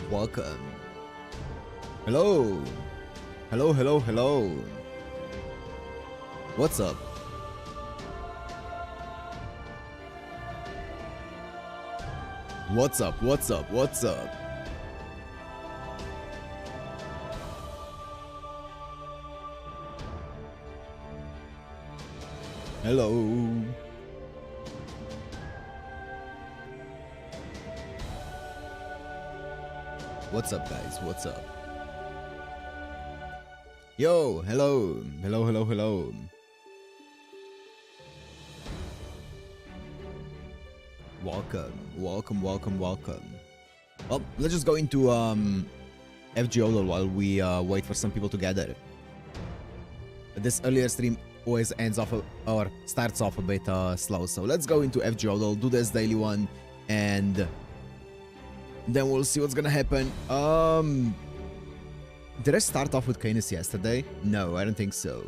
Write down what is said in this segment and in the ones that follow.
Welcome. Hello. Hello, hello, hello. What's up? What's up? What's up? What's up? Hello. What's up, guys? What's up? Yo, hello. Hello, hello, hello. Welcome, welcome, welcome, welcome. Well, let's just go into FGO while we wait for some people to gather. This earlier stream always ends off or starts off a bit slow, so let's go into FGO, do this daily one, and then we'll see what's gonna happen. Did I start off with Canis yesterday? No, I don't think so.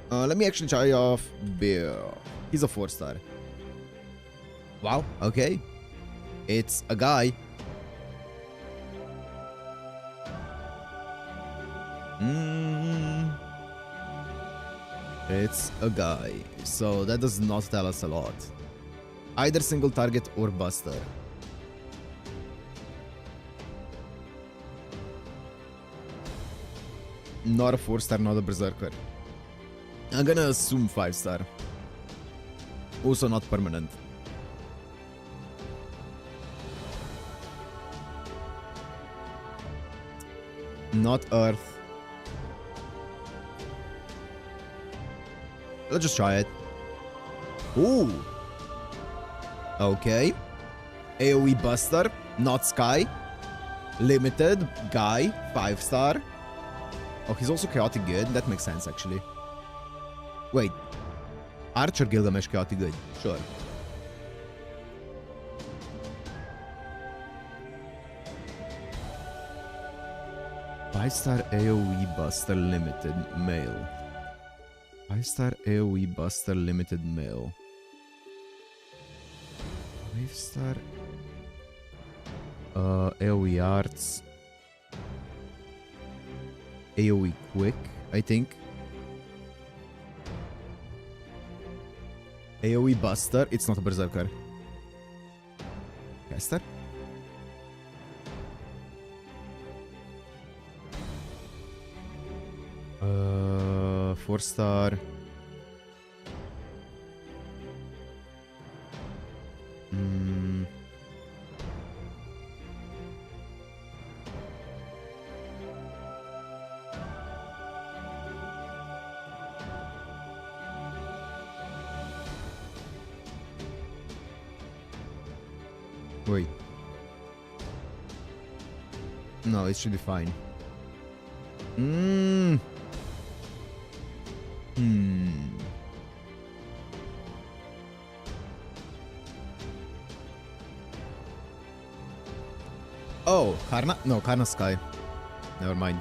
Let me actually try off Bear. He's a 4-star. Wow, okay. It's a guy. It's a guy. So that does not tell us a lot. Either single target or buster. Not a 4-star, not a berserker. I'm gonna assume 5-star. Also not permanent. Not Earth. Let's just try it. Ooh. Okay. AoE Buster. Not Sky. Limited. Guy. 5-star. Oh, he's also chaotic good. That makes sense, actually. Wait. Archer Gilgamesh chaotic good. Sure. Five-star AoE Buster Limited Male. 5-star AoE Buster Limited Male. 5-star AoE Arts. AoE Quick, I think. AoE Buster. It's not a Berserker. Caster? 4-star. Wait. No, it should be fine. Oh, Karna? No, Karna Sky. Never mind.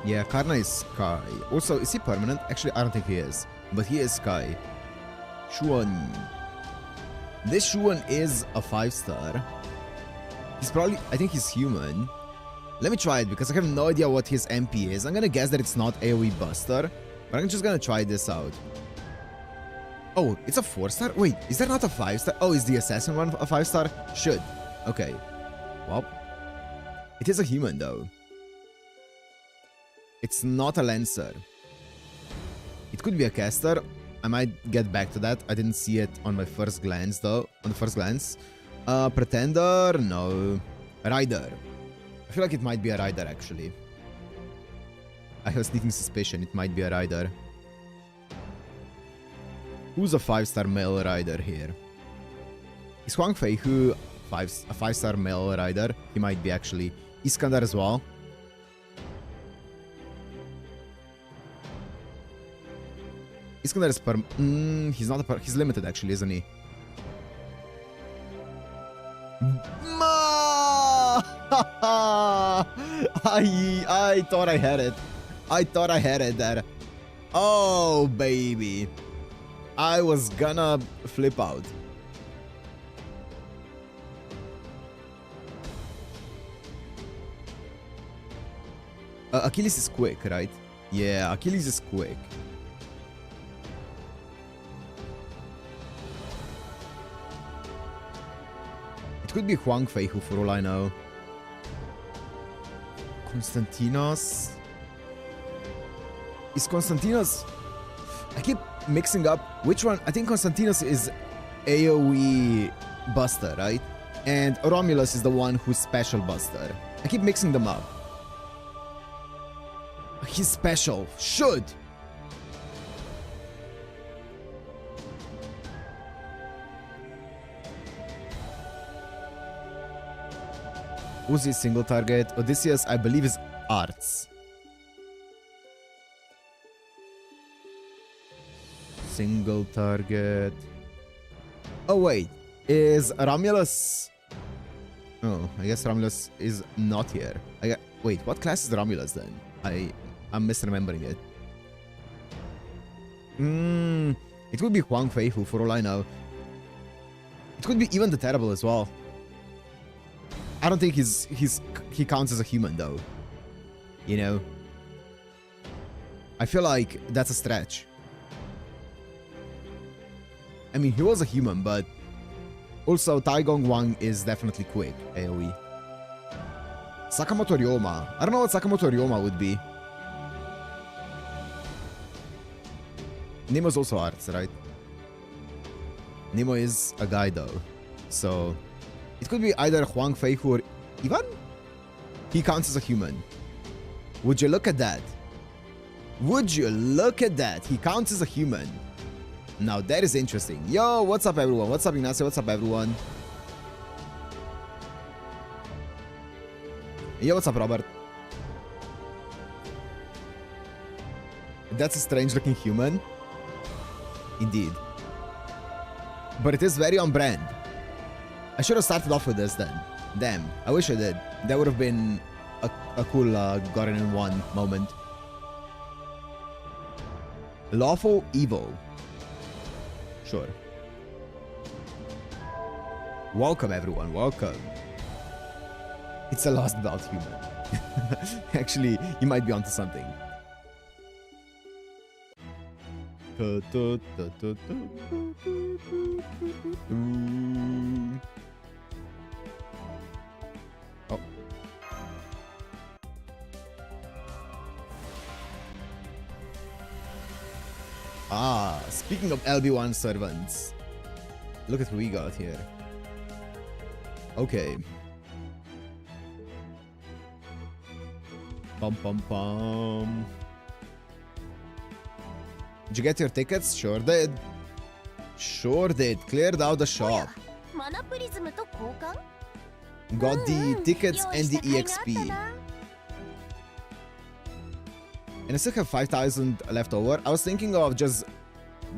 Yeah, Karna is Sky. Also, is he permanent? Actually, I don't think he is. But he is Sky. Shuan. This Shuan is a 5-star. He's probably... I think he's human. Let me try it because I have no idea what his MP is. I'm gonna guess that it's not AoE Buster. But I'm just gonna try this out. Oh, it's a 4-star? Wait, is there not a 5-star? Oh, is the Assassin one a 5-star? Should. Okay. Well. It is a human, though. It's not a Lancer. It could be a caster. I might get back to that. I didn't see it on my first glance, though. On the first glance. Pretender? No. Rider. I feel like it might be a Rider, actually. I have a sneaking suspicion it might be a Rider. Who's a 5-star male rider here? Is Huang Fei Hu a 5-star male rider? He might be actually. Iskandar as well. Iskandar is he's not he's limited actually, isn't he? I thought I had it. I thought I had it there. Oh, baby. I was gonna flip out. Achilles is quick, right? Yeah, Achilles is quick. It could be Huang Feihu for all I know. Konstantinos? Is Konstantinos... I keep mixing up which one. I think Konstantinos is AoE Buster, right? And Romulus is the one who's Special Buster. I keep mixing them up. He's special. Should! Uzi single target. Odysseus, I believe, is arts. Single target. Oh, wait. Is Romulus... Oh, I guess Romulus is not here. Wait, what class is Romulus then? I'm misremembering it. It could be Huang Feihu for all I know. It could be even the Terrible as well. I don't think he counts as a human though. You know? I feel like that's a stretch. I mean, he was a human, but also Taigong Wang is definitely quick AoE. Sakamoto Ryoma. I don't know what Sakamoto Ryoma would be. Nemo's also arts, right? Nemo is a guy though. So it could be either Huang Feihu or Ivan? He counts as a human. Would you look at that? Would you look at that? He counts as a human. Now that is interesting. Yo, what's up everyone? What's up Ignacio? What's up everyone? Yo, what's up Robert? That's a strange looking human. Indeed. But it is very on brand. I should have started off with this then. Damn, I wish I did. That would have been a cool Gotten in One moment. Lawful Evil. Sure. Welcome everyone, welcome. It's a lost belt human. Actually, you might be onto something. Oh. Ah, speaking of LB1 servants, look at who we got here. Okay. Pum pum pum. Did you get your tickets? Sure did. Sure did. Cleared out the shop. Got the tickets and the EXP. And I still have 5,000 left over. I was thinking of just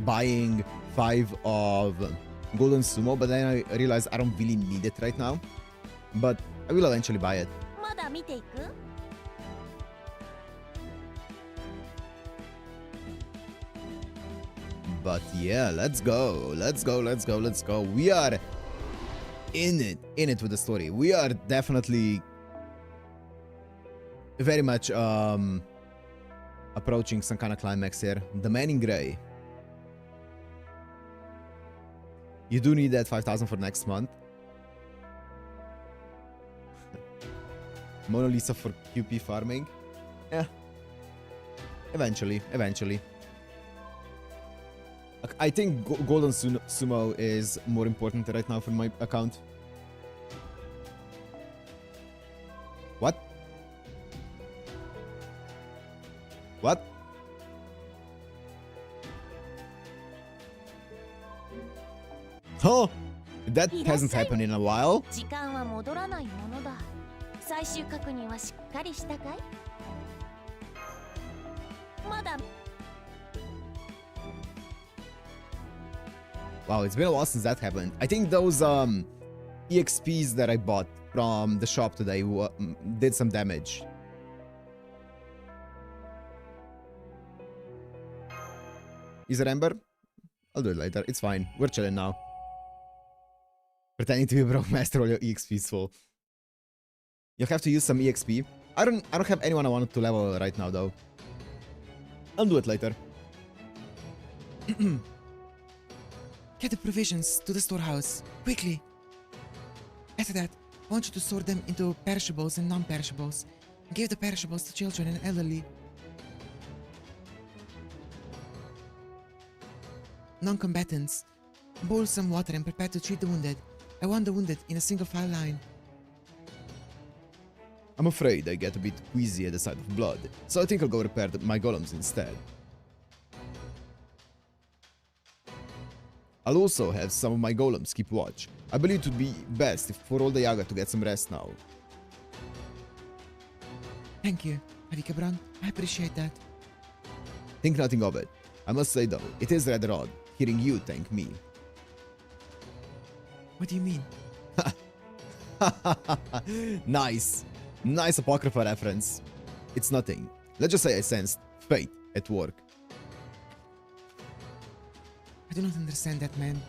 buying 5 of Golden Sumo, but then I realized I don't really need it right now. But I will eventually buy it. But yeah, let's go. Let's go, let's go, let's go. We are in it with the story. We are definitely very much approaching some kind of climax here. The Man in Grey. You do need that 5,000 for next month. Mona Lisa for QP farming. Yeah. Eventually. I think Golden Sumo is more important right now for my account. What? What? Oh, that hasn't happened in a while. Wow, it's been a while since that happened. I think those EXPs that I bought from the shop today did some damage. Is it Ember? I'll do it later. It's fine. We're chilling now. Pretending to be broke master, all your EXP is full. You'll have to use some EXP. I don't have anyone I want to level right now though. I'll do it later. Get the provisions to the storehouse, quickly. After that, I want you to sort them into perishables and non-perishables. Give the perishables to children and elderly. Non-combatants. Boil some water and prepare to treat the wounded. I want the wounded in a single file line. I'm afraid I get a bit queasy at the sight of blood, so I think I'll go repair my golems instead. I'll also have some of my golems keep watch. I believe it would be best for all the Yaga to get some rest now. Thank you, Avikabrand. I appreciate that. Think nothing of it. I must say though, it is rather odd hearing you thank me. What do you mean? Nice. Nice Apocrypha reference. It's nothing. Let's just say I sensed fate at work. I do not understand that, man.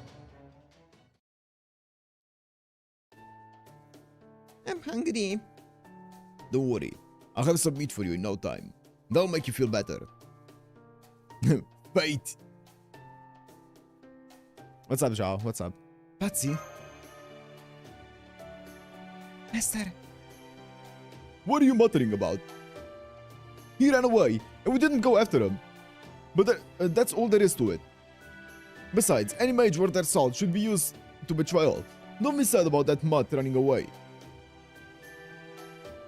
I'm hungry. Don't worry. I'll have some meat for you in no time. That'll make you feel better. Fate. What's up, Zhao? What's up? Patsy? Master, What are you muttering about? He ran away, and we didn't go after him. But that's all there is to it. Besides, any mage worth their salt should be used to betrayal. Don't be sad about that mutt running away.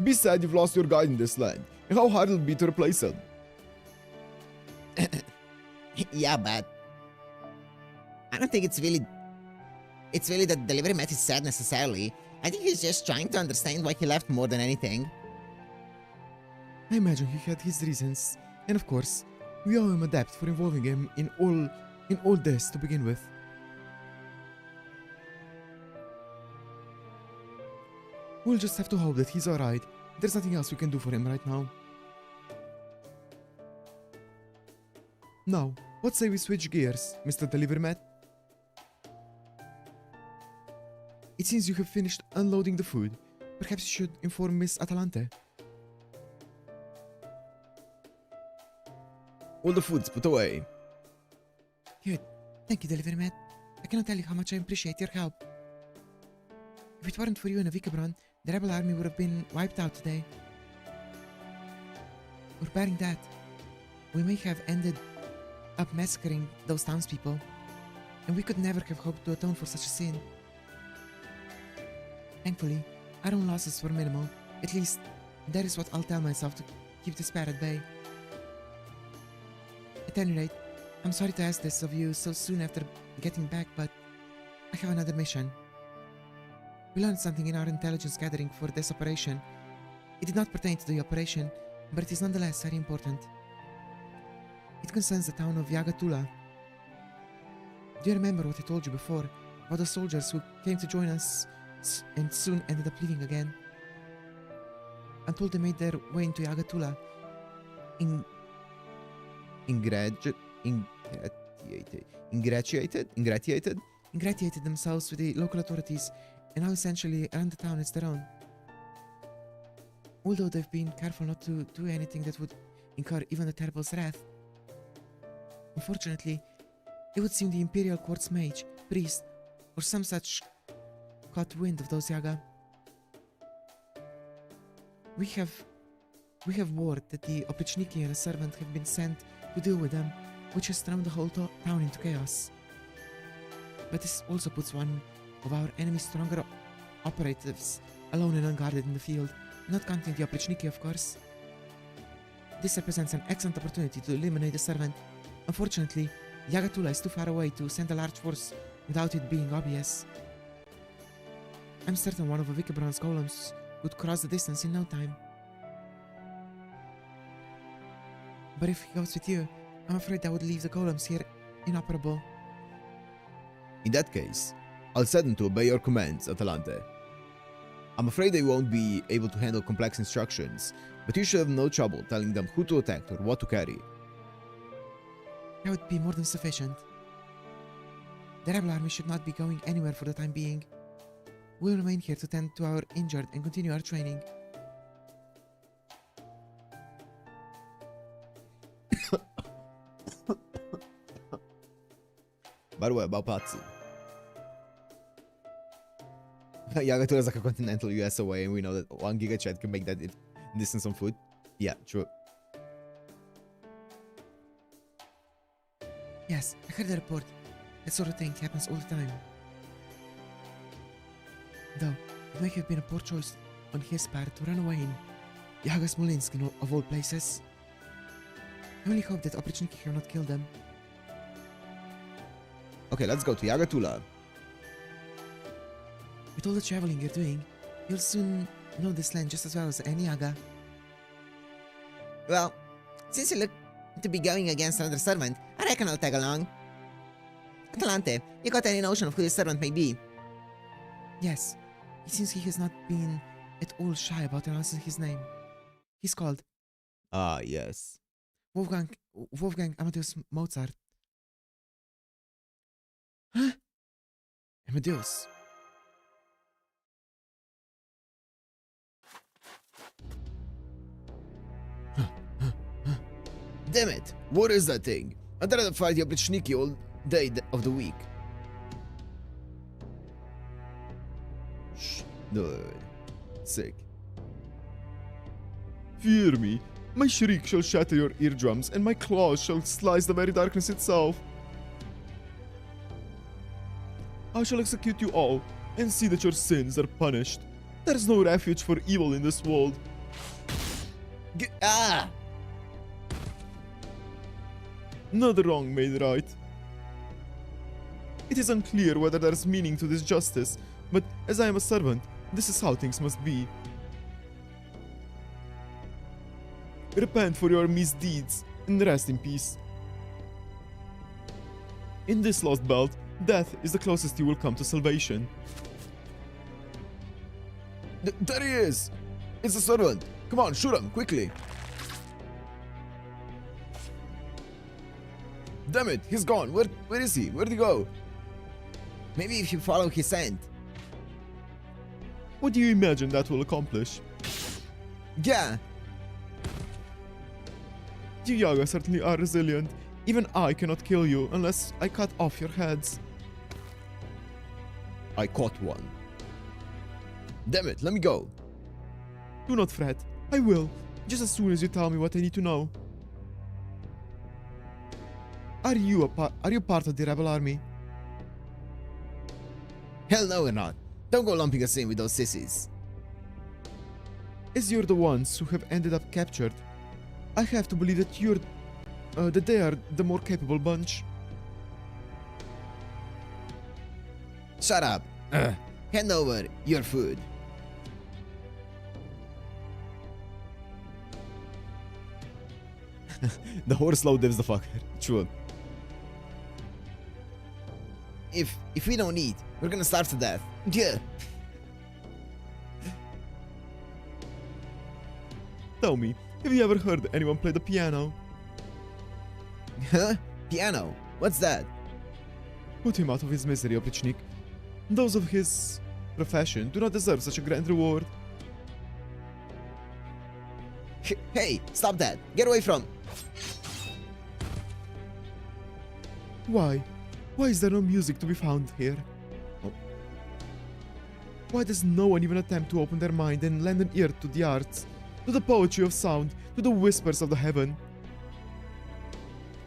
Be sad you've lost your guide in this land, and how hard it'll be to replace him. Yeah, but I don't think it's really that delivery Matt is sad necessarily. I think he's just trying to understand why he left more than anything. I imagine he had his reasons. And of course, we owe him a debt for involving him in all this to begin with. We'll just have to hope that he's alright. There's nothing else we can do for him right now. Now, what say we switch gears, Mr. Delivery Matt? It seems you have finished unloading the food. Perhaps you should inform Miss Atalante. All the food's put away. Good. Thank you, Delivery Matt. I cannot tell you how much I appreciate your help. If it weren't for you and Avikabrand, the rebel army would have been wiped out today. Or bearing that, we may have ended up massacring those townspeople, and we could never have hoped to atone for such a sin. Thankfully, our own losses were minimal. At least, that is what I'll tell myself to keep despair at bay. At any rate, I'm sorry to ask this of you so soon after getting back, but I have another mission. We learned something in our intelligence gathering for this operation. It did not pertain to the operation, but it is nonetheless very important. It concerns the town of Yagatula. Do you remember what I told you before about the soldiers who came to join us and soon ended up leaving again? I'm told they made their way into Yagatula. Ingratiated themselves with the local authorities and now essentially run the town as their own. Although they've been careful not to do anything that would incur even the Terrible's wrath. Unfortunately, it would seem the Imperial Quartz Mage, Priest, or some such caught wind of those Yaga. We have word that the Oprichniki and a servant have been sent to deal with them, which has thrown the whole town into chaos. But this also puts one of our enemy's stronger operatives alone and unguarded in the field, not counting the Oprichniki, of course. This represents an excellent opportunity to eliminate the servant. Unfortunately, Yagatula is too far away to send a large force without it being obvious. I'm certain one of Avikabrand's golems would cross the distance in no time. But if he goes with you, I'm afraid that would leave the golems here inoperable. In that case, I'll set them to obey your commands, Atalante. I'm afraid they won't be able to handle complex instructions, but you should have no trouble telling them who to attack or what to carry. That would be more than sufficient. The rebel army should not be going anywhere for the time being. We'll remain here to tend to our injured and continue our training. By the way, about Patsy. Yagato is like a continental US away, and we know that 1 Giga Chat can make that distance on foot. Yeah, true. Yes, I heard the report. That sort of thing happens all the time. Though, it may have been a poor choice on his part to run away in Yaga Smolensk of all places. I only hope that Oprichniki have not killed them. Okay, let's go to Yagatula. With all the traveling you're doing, you'll soon know this land just as well as any Yaga. Well, since you look to be going against another servant, I reckon I'll tag along. Atalante, you got any notion of who this servant may be? Yes, it seems he has not been at all shy about announcing his name. He's called Ah, yes. Wolfgang Amadeus Mozart. Huh? Amadeus. Damn it! What is that thing? I'd rather fight the Oprichniki all day of the week. Shh, dude. Sick. Fear me. My shriek shall shatter your eardrums, and my claws shall slice the very darkness itself. I shall execute you all, and see that your sins are punished. There's no refuge for evil in this world. Ah! Not wrong made right. It is unclear whether there's meaning to this justice, but as I am a servant, this is how things must be. Repent for your misdeeds, and rest in peace. In this lost belt, death is the closest you will come to salvation. There he is! It's a servant! Come on, shoot him, quickly! Damn it, he's gone. Where is he? Where'd he go? Maybe if you follow his scent. What do you imagine that will accomplish? Yeah, You Yaga certainly are resilient. Even I cannot kill you unless I cut off your heads. I caught one. Damn it, let me go. Do not fret. I will, just as soon as you tell me what I need to know. Are you part of the rebel army? hell no we're not. Don't go lumping us in with those sissies. As you're the ones who have ended up captured, I have to believe that that they are the more capable bunch. Shut up. Hand over your food. The horse low devs the fucker. True. If we don't eat, we're gonna starve to death. Yeah. Tell me, have you ever heard anyone play the piano? Huh? Piano? What's that? Put him out of his misery, Oprichnik. Those of his profession do not deserve such a grand reward. Hey, stop that. Get away from... Why? Why is there no music to be found here? Oh. Why does no one even attempt to open their mind and lend an ear to the arts, to the poetry of sound, to the whispers of the heaven?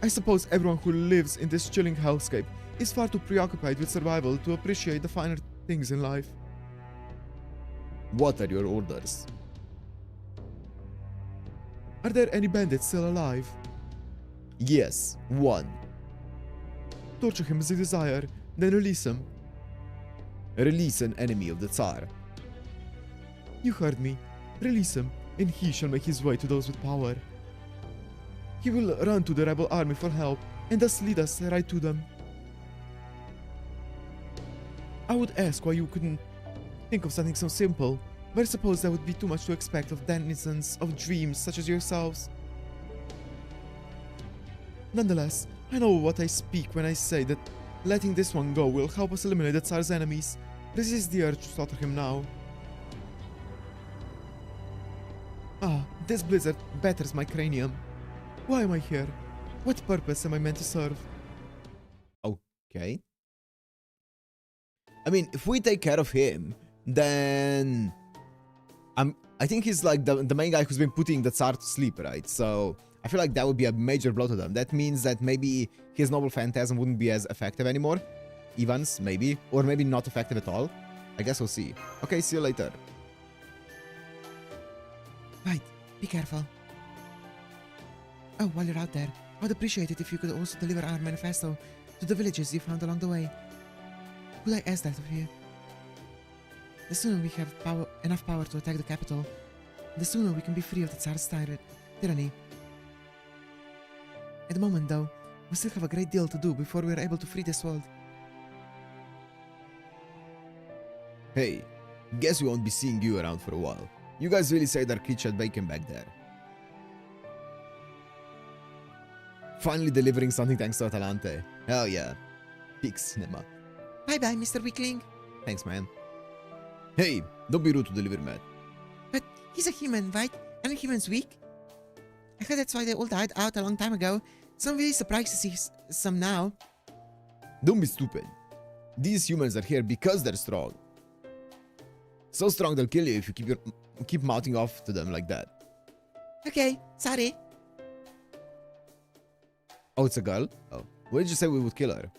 I suppose everyone who lives in this chilling hellscape is far too preoccupied with survival to appreciate the finer things in life. What are your orders? Are there any bandits still alive? Yes, one. Torture him as you desire, then release him. Release an enemy of the Tsar. You heard me. Release him, and he shall make his way to those with power. He will run to the rebel army for help, and thus lead us right to them. I would ask why you couldn't think of something so simple, but I suppose that would be too much to expect of denizens of dreams such as yourselves. Nonetheless, I know what I speak when I say that letting this one go will help us eliminate the Tsar's enemies. Resist the urge to slaughter him now. Ah, this blizzard batters my cranium. Why am I here? What purpose am I meant to serve? Okay. I mean, if we take care of him, then I think he's like the main guy who's been putting the Tsar to sleep, right? So I feel like that would be a major blow to them. That means that maybe his Noble Phantasm wouldn't be as effective anymore. Evans, maybe. Or maybe not effective at all. I guess we'll see. Okay, see you later. Right, be careful. Oh, while you're out there, I'd appreciate it if you could also deliver our manifesto to the villages you found along the way. Could I ask that of you? The sooner we have enough power to attack the capital, the sooner we can be free of the Tsar's tyranny. At the moment, though, we still have a great deal to do before we are able to free this world. Hey, guess we won't be seeing you around for a while. You guys really saved our kitchen bacon back there. Finally delivering something thanks to Atalante. Hell yeah. Peak cinema. Bye-bye, Mr. Weakling. Thanks, man. Hey, don't be rude to delivery man. But he's a human, right? Aren't humans weak? I heard that's why they all died out a long time ago. So I'm really surprised to see some now. Don't be stupid. These humans are here because they're strong. So strong they'll kill you if you keep mouthing off to them like that. Okay, sorry. Oh, it's a girl? Oh. Why did you say we would kill her?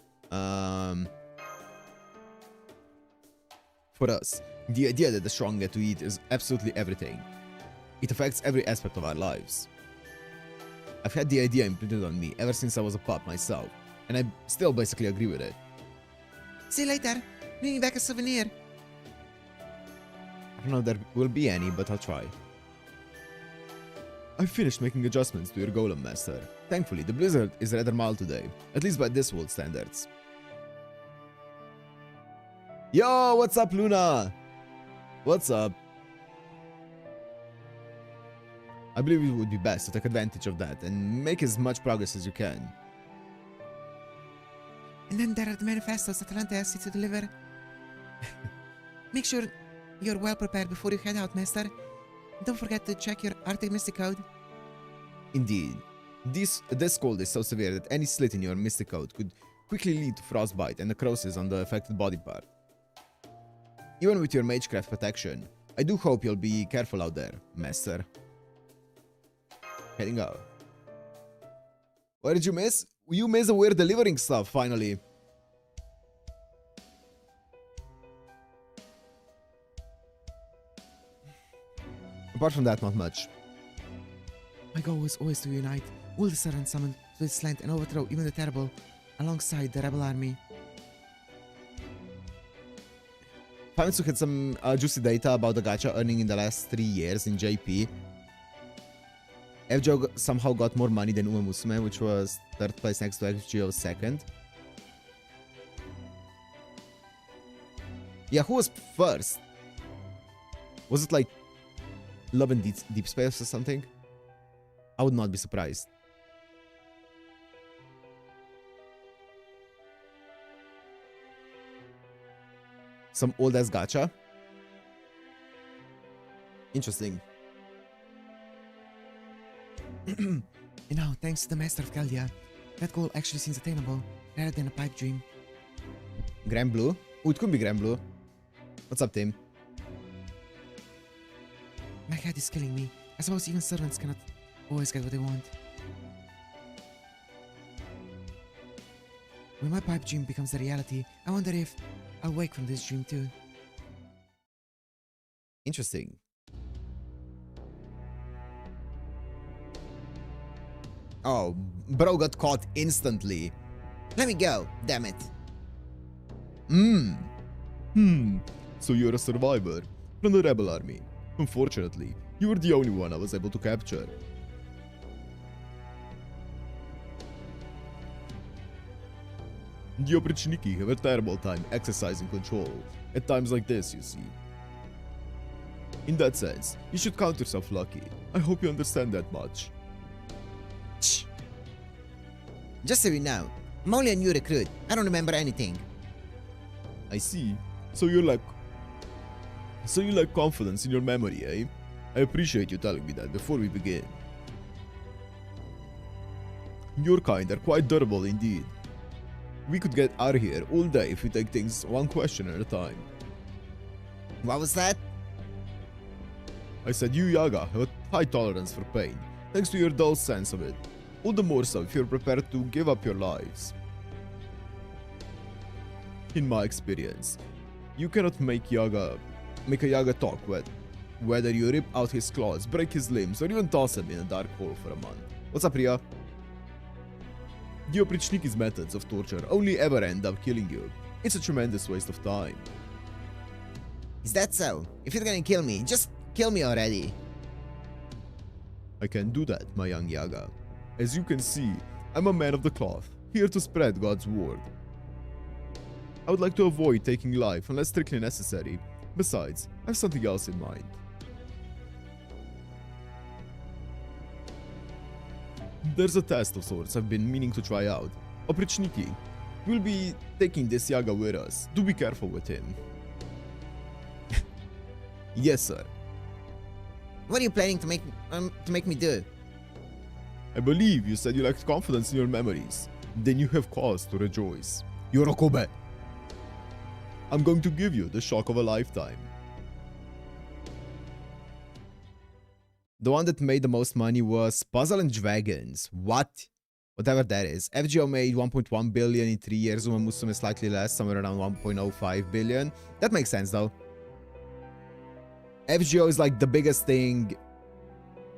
For us, the idea that the strong get to eat is absolutely everything. It affects every aspect of our lives. I've had the idea imprinted on me ever since I was a pup myself, and I still basically agree with it. See you later. Bring me back a souvenir. I don't know if there will be any, but I'll try. I finished making adjustments to your golem, Master. Thankfully, the blizzard is rather mild today, at least by this world standards. Yo, what's up, Luna? What's up? I believe it would be best to take advantage of that and make as much progress as you can. And then there are the manifestos Atalante asks you to deliver. Make sure you're well prepared before you head out, Master. Don't forget to check your Arctic Mystic Code. Indeed. This cold is so severe that any slit in your Mystic Code could quickly lead to frostbite and necrosis on the affected body part. Even with your Magecraft protection, I do hope you'll be careful out there, Master. Heading out. What did you miss? You missed that we're delivering stuff, finally. Apart from that, not much. My goal was always to unite all the servants summoned to this land and overthrow even the terrible, alongside the rebel army. Famitsu had some juicy data about the gacha earning in the last 3 years in JP. FGO somehow got more money than Uma Musume, which was 3rd place next to FGO 2nd. Yeah, who was 1st? Was it like Love and Deep Space or something? I would not be surprised. Some old ass gacha. Interesting. And now, thanks to the Master of Caldia, that goal actually seems attainable, rather than a pipe dream. Grand Blue? Oh, it could be Grand Blue. What's up, Tim? My head is killing me. I suppose even servants cannot always get what they want. When my pipe dream becomes a reality, I wonder if I'll wake from this dream too. Interesting. Oh, bro got caught instantly. Let me go, damn it. So you're a survivor from the rebel army. Unfortunately, you were the only one I was able to capture. The Oprichniki have a terrible time exercising control at times like this, you see. In that sense, you should count yourself lucky. I hope you understand that much. Just so you know, I'm only a new recruit. I don't remember anything. I see. So you lack confidence in your memory, eh? I appreciate you telling me that before we begin. Your kind are quite durable indeed. We could get out of here all day if we take things one question at a time. What was that? I said you Yaga have a high tolerance for pain, thanks to your dull sense of it. All the more so if you're prepared to give up your lives. In my experience, you cannot make a Yaga talk whether you rip out his claws, break his limbs, or even toss him in a dark hole for a month. What's up, Ria? The Oprichniki's methods of torture only ever end up killing you. It's a tremendous waste of time. Is that so? If you're gonna kill me, just kill me already. I can do that, my young Yaga. As you can see, I'm a man of the cloth, here to spread God's word. I would like to avoid taking life unless strictly necessary. Besides, I have something else in mind. There's a test of sorts I've been meaning to try out. Oprichniki, we'll be taking this Yaga with us. Do be careful with him. Yes, sir. What are you planning to make me do? I believe you said you lacked confidence in your memories. Then you have cause to rejoice. Yorokobe! I'm going to give you the shock of a lifetime. The one that made the most money was Puzzle and Dragons. What? Whatever that is. FGO made 1.1 billion in 3 years. Uma Musume slightly less, somewhere around 1.05 billion. That makes sense though. FGO is like the biggest thing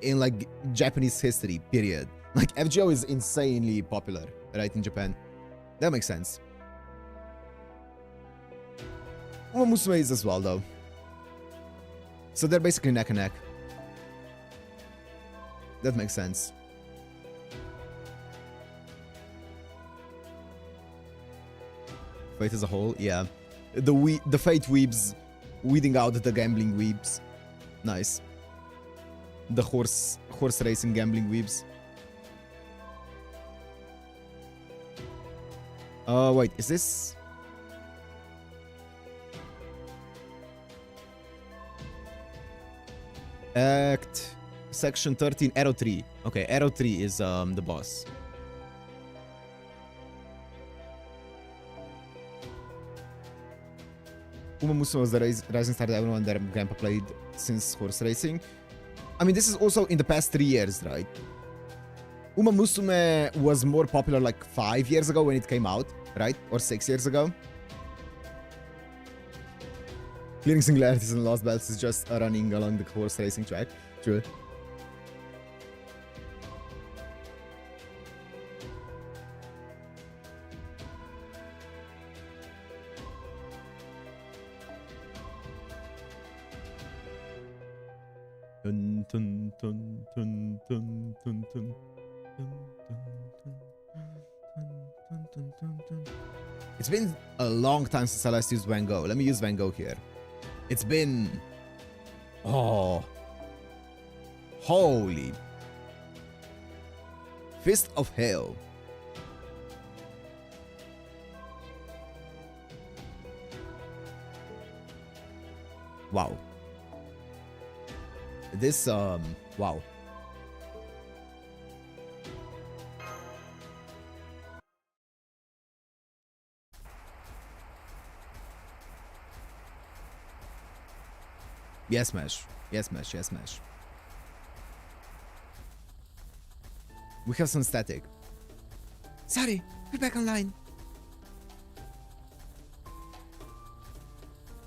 in like Japanese history, period. Like FGO is insanely popular, right, in Japan. That makes sense. Uma Musume is as well though. So they're basically neck and neck. That makes sense. Fate as a whole, yeah. The Fate weebs weeding out the gambling weebs. Nice. The horse racing gambling weebs. Wait, is this? Act Section 13, Arrow 3. Okay, Arrow 3 is the boss. Uma Musume was the rising star that everyone their grandpa played since horse racing. I mean, this is also in the past 3 years, right? Uma Musume was more popular like 5 years ago when it came out, right? Or 6 years ago. Clearing singularities and lost belts is just running along the horse racing track. True. Dun, dun, dun, dun, dun, dun, dun. It's been a long time since I last used Van Gogh. Let me use Van Gogh here. It's been... Oh. Holy. Fist of Hell. Wow. This, wow. Yes, Mesh. Yes, Mesh. Yes, Mesh. We have some static. Sorry, we're back online.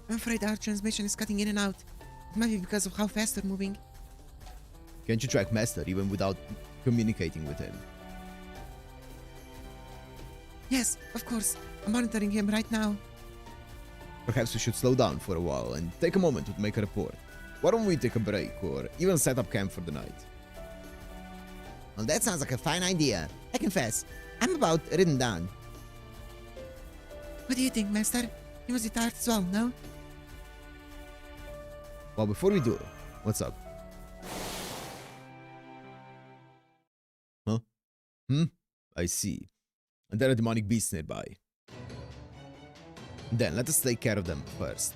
I'm afraid our transmission is cutting in and out. It might be because of how fast they're moving. Can't you track Master even without communicating with him? Yes, of course. I'm monitoring him right now. Perhaps we should slow down for a while and take a moment to make a report. Why don't we take a break or even set up camp for the night? Well, that sounds like a fine idea. I confess, I'm about ridden down. What do you think, Master? You must be tired as well, no? Well, before we do, what's up? Huh? I see. And there are demonic beasts nearby. Then let us take care of them first.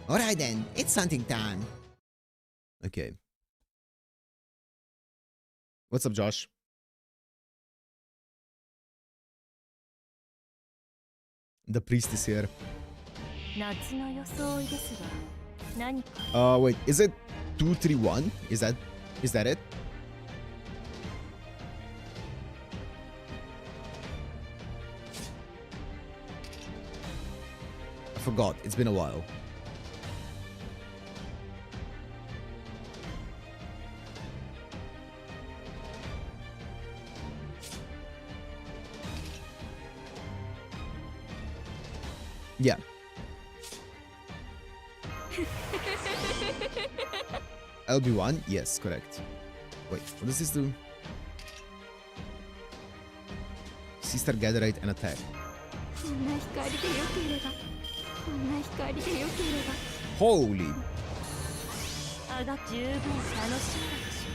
Alright then, it's hunting time. Okay. What's up, Josh? The priest is here. 夏の装いですが、何か Wait, is it 231? Is that it? I forgot. It's been a while. Yeah. LB1? Yes, correct. Wait, what does this do? Sister Gatherite and attack. こんな光でよければ、こんな光でよければ、 Holy! あが十分楽しいでしょ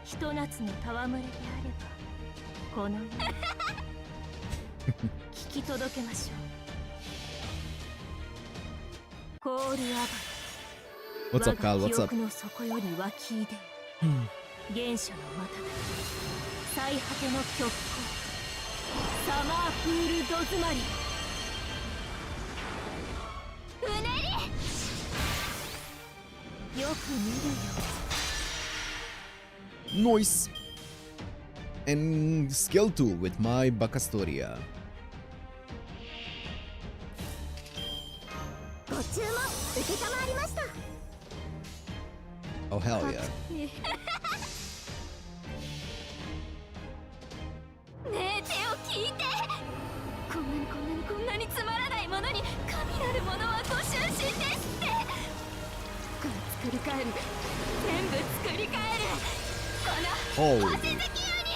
う。ひと夏の戯れであれば、この世に聞き届けましょう。コールアバ What's up, Kyle? 我が What's 記 up? 憶の底より湧き出る原初の瞬き最果ての極光サマープールド詰まりうねりよく見るよ Nice! And skill 2 with my Bacastoria. ご注文受けたまわりました Oh, hell yeah. ねえ手を聞いてこんなにつまらないものに神なるものはご執心ですってこの作り変える全部作り変えるこの Holy. 星月夜に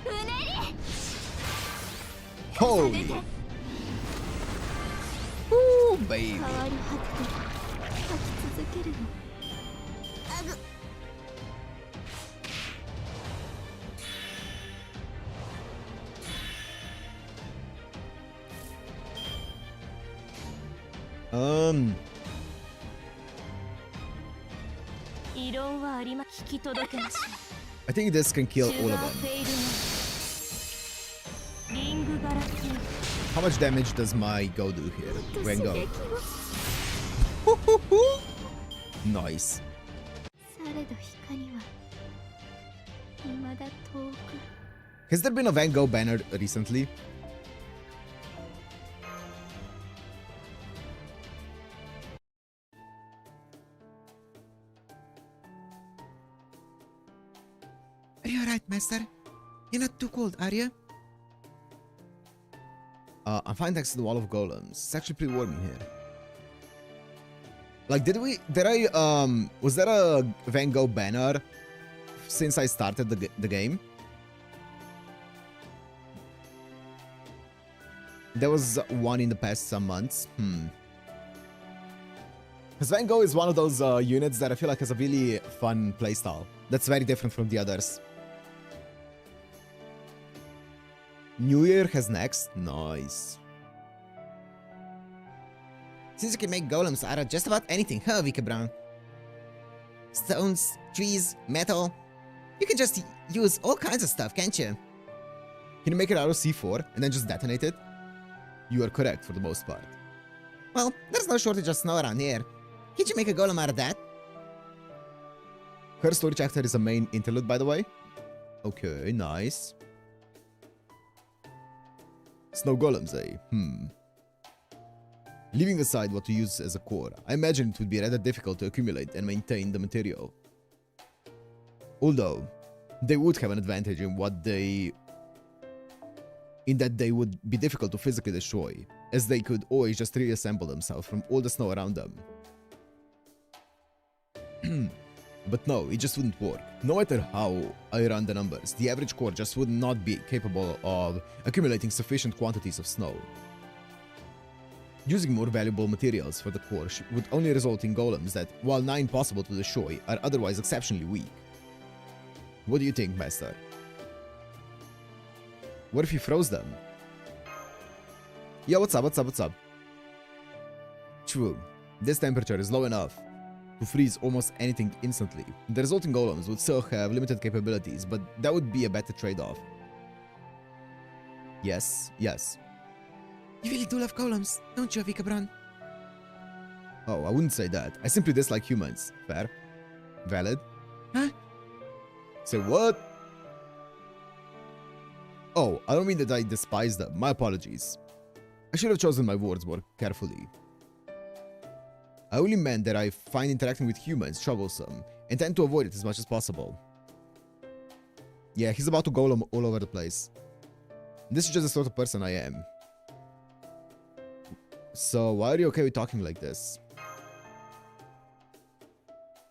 うねり Holy! Ooh, baby. 変わり果てて書き続けるのあぐ 異論はありま聞き届けましょ I think this can う kill シュ all ガ of ー them. フェイルのリングガラキン How much damage does my Go do here? と When 刺 Go? 激を Nice. されど光は未だ遠く Has there been a Van Gogh banner recently? Are you alright, Master? You're not too cold, are you? I'm fine thanks to the wall of golems. It's actually pretty warm in here. Like, was there a Van Gogh banner since I started the game? There was one in the past some months. Because Van Gogh is one of those units that I feel like has a really fun playstyle. That's very different from the others. New Year has next. Nice. Since you can make golems out of just about anything, huh, Vika Brown? Stones, trees, metal. You can just use all kinds of stuff, can't you? Can you make it out of C4 and then just detonate it? You are correct for the most part. Well, there's no shortage of snow around here. Can't you make a golem out of that? Her story chapter is a main interlude, by the way. Okay, nice. Snow golems, eh? Leaving aside what to use as a core, I imagine it would be rather difficult to accumulate and maintain the material. Although, they would have an advantage in that they would be difficult to physically destroy, as they could always just reassemble themselves from all the snow around them. But no, it just wouldn't work. No matter how I run the numbers, the average core just would not be capable of accumulating sufficient quantities of snow. Using more valuable materials for the core would only result in golems that, while nigh impossible to destroy, are otherwise exceptionally weak. What do you think, Master? What if he froze them? Yeah, what's up? True. This temperature is low enough to freeze almost anything instantly. The resulting golems would still have limited capabilities, but that would be a better trade-off. Yes. You really do love golems, don't you, Avika-bran? Oh, I wouldn't say that. I simply dislike humans. Fair? Valid? Huh? Say what? Oh, I don't mean that I despise them. My apologies. I should have chosen my words more carefully. I only meant that I find interacting with humans troublesome and tend to avoid it as much as possible. Yeah, he's about to golem all over the place. This is just the sort of person I am. So, why are you okay with talking like this?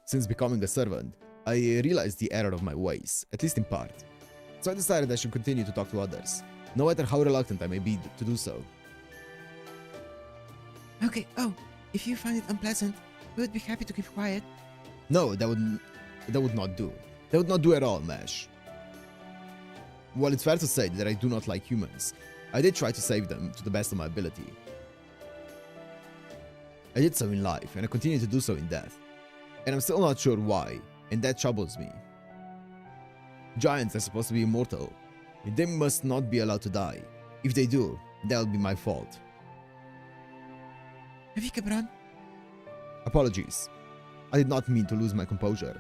Since becoming a servant, I realized the error of my ways, at least in part. So I decided I should continue to talk to others, no matter how reluctant I may be to do so. Okay, if you find it unpleasant, we would be happy to keep quiet. No, that would not do. That would not do at all, Mash. While it's fair to say that I do not like humans, I did try to save them to the best of my ability. I did so in life, and I continue to do so in death. And I'm still not sure why, and that troubles me. Giants are supposed to be immortal. They must not be allowed to die. If they do, that'll be my fault. Avika-bran? Apologies. I did not mean to lose my composure.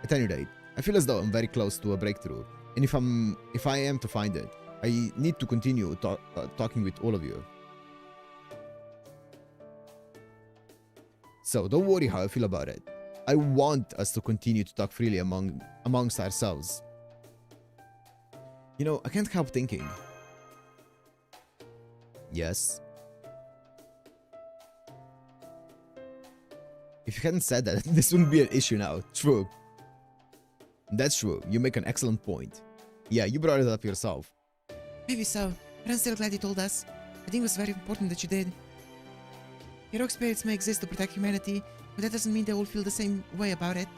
At any rate, I feel as though I'm very close to a breakthrough, and if I am to find it, I need to continue talking with all of you. So don't worry how I feel about it. I want us to continue to talk freely amongst ourselves. You know, I can't help thinking. Yes? If you hadn't said that, this wouldn't be an issue now. True. That's true. You make an excellent point. Yeah, you brought it up yourself. Maybe so, but I'm still glad you told us. I think it was very important that you did. Heroic spirits may exist to protect humanity, but that doesn't mean they all feel the same way about it.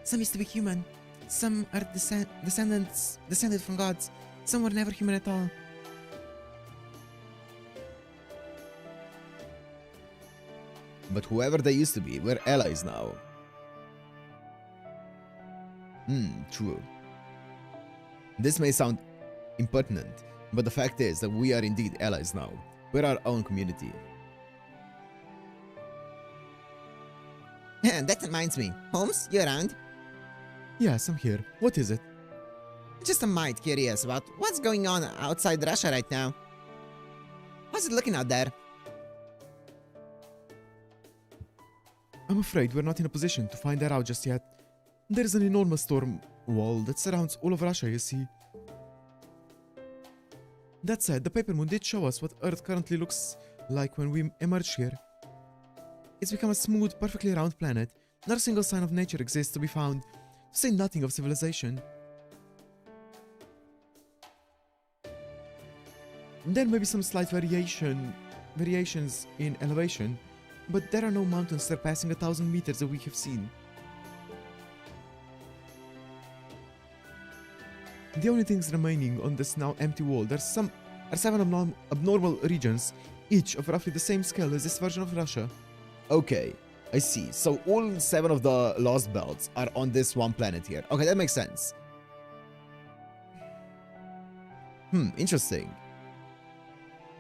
Some used to be human. Some are descended from gods. Some were never human at all. But whoever they used to be, we're allies now. True. This may sound impertinent, but the fact is that we are indeed allies now. We're our own community. That reminds me. Holmes, you around? Yes, I'm here. What is it? Just a mite curious about what's going on outside Russia right now. How's it looking out there? I'm afraid we're not in a position to find that out just yet. There is an enormous storm wall that surrounds all of Russia, you see. That said, the Paper Moon did show us what Earth currently looks like when we emerged here. It's become a smooth, perfectly round planet. Not a single sign of nature exists to be found, to say nothing of civilization. There may be some slight variations in elevation, but there are no mountains surpassing 1,000 meters that we have seen. The only things remaining on this now empty world are 7 abnormal regions, each of roughly the same scale as this version of Russia. Okay, I see. So all 7 of the Lost Belts are on this one planet here. Okay, that makes sense. Interesting.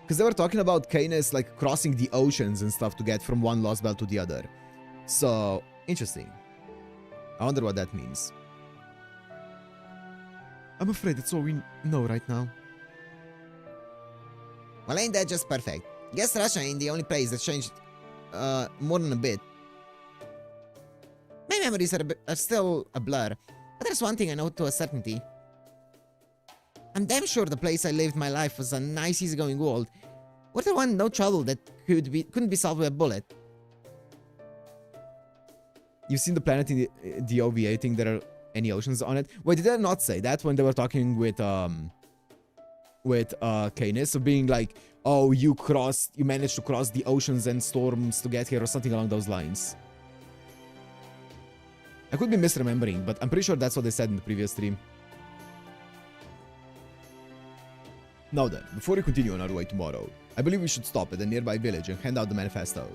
Because they were talking about Canis like crossing the oceans and stuff to get from one Lost Belt to the other. So, interesting. I wonder what that means. I'm afraid that's all we know right now. Well, ain't that just perfect? Guess Russia ain't the only place that changed more than a bit. My memories are still a blur, but there's one thing I know to a certainty. I'm damn sure the place I lived my life was a nice, easygoing world, where there wasn't no trouble that couldn't be solved with a bullet. You've seen the planet in the OVA thing, there are any oceans on it? Wait, did I not say that when they were talking with Canis, of being like, oh, you managed to cross the oceans and storms to get here, or something along those lines? I could be misremembering, but I'm pretty sure that's what they said in the previous stream. Now then, before we continue on our way tomorrow, I believe we should stop at a nearby village and hand out the manifesto.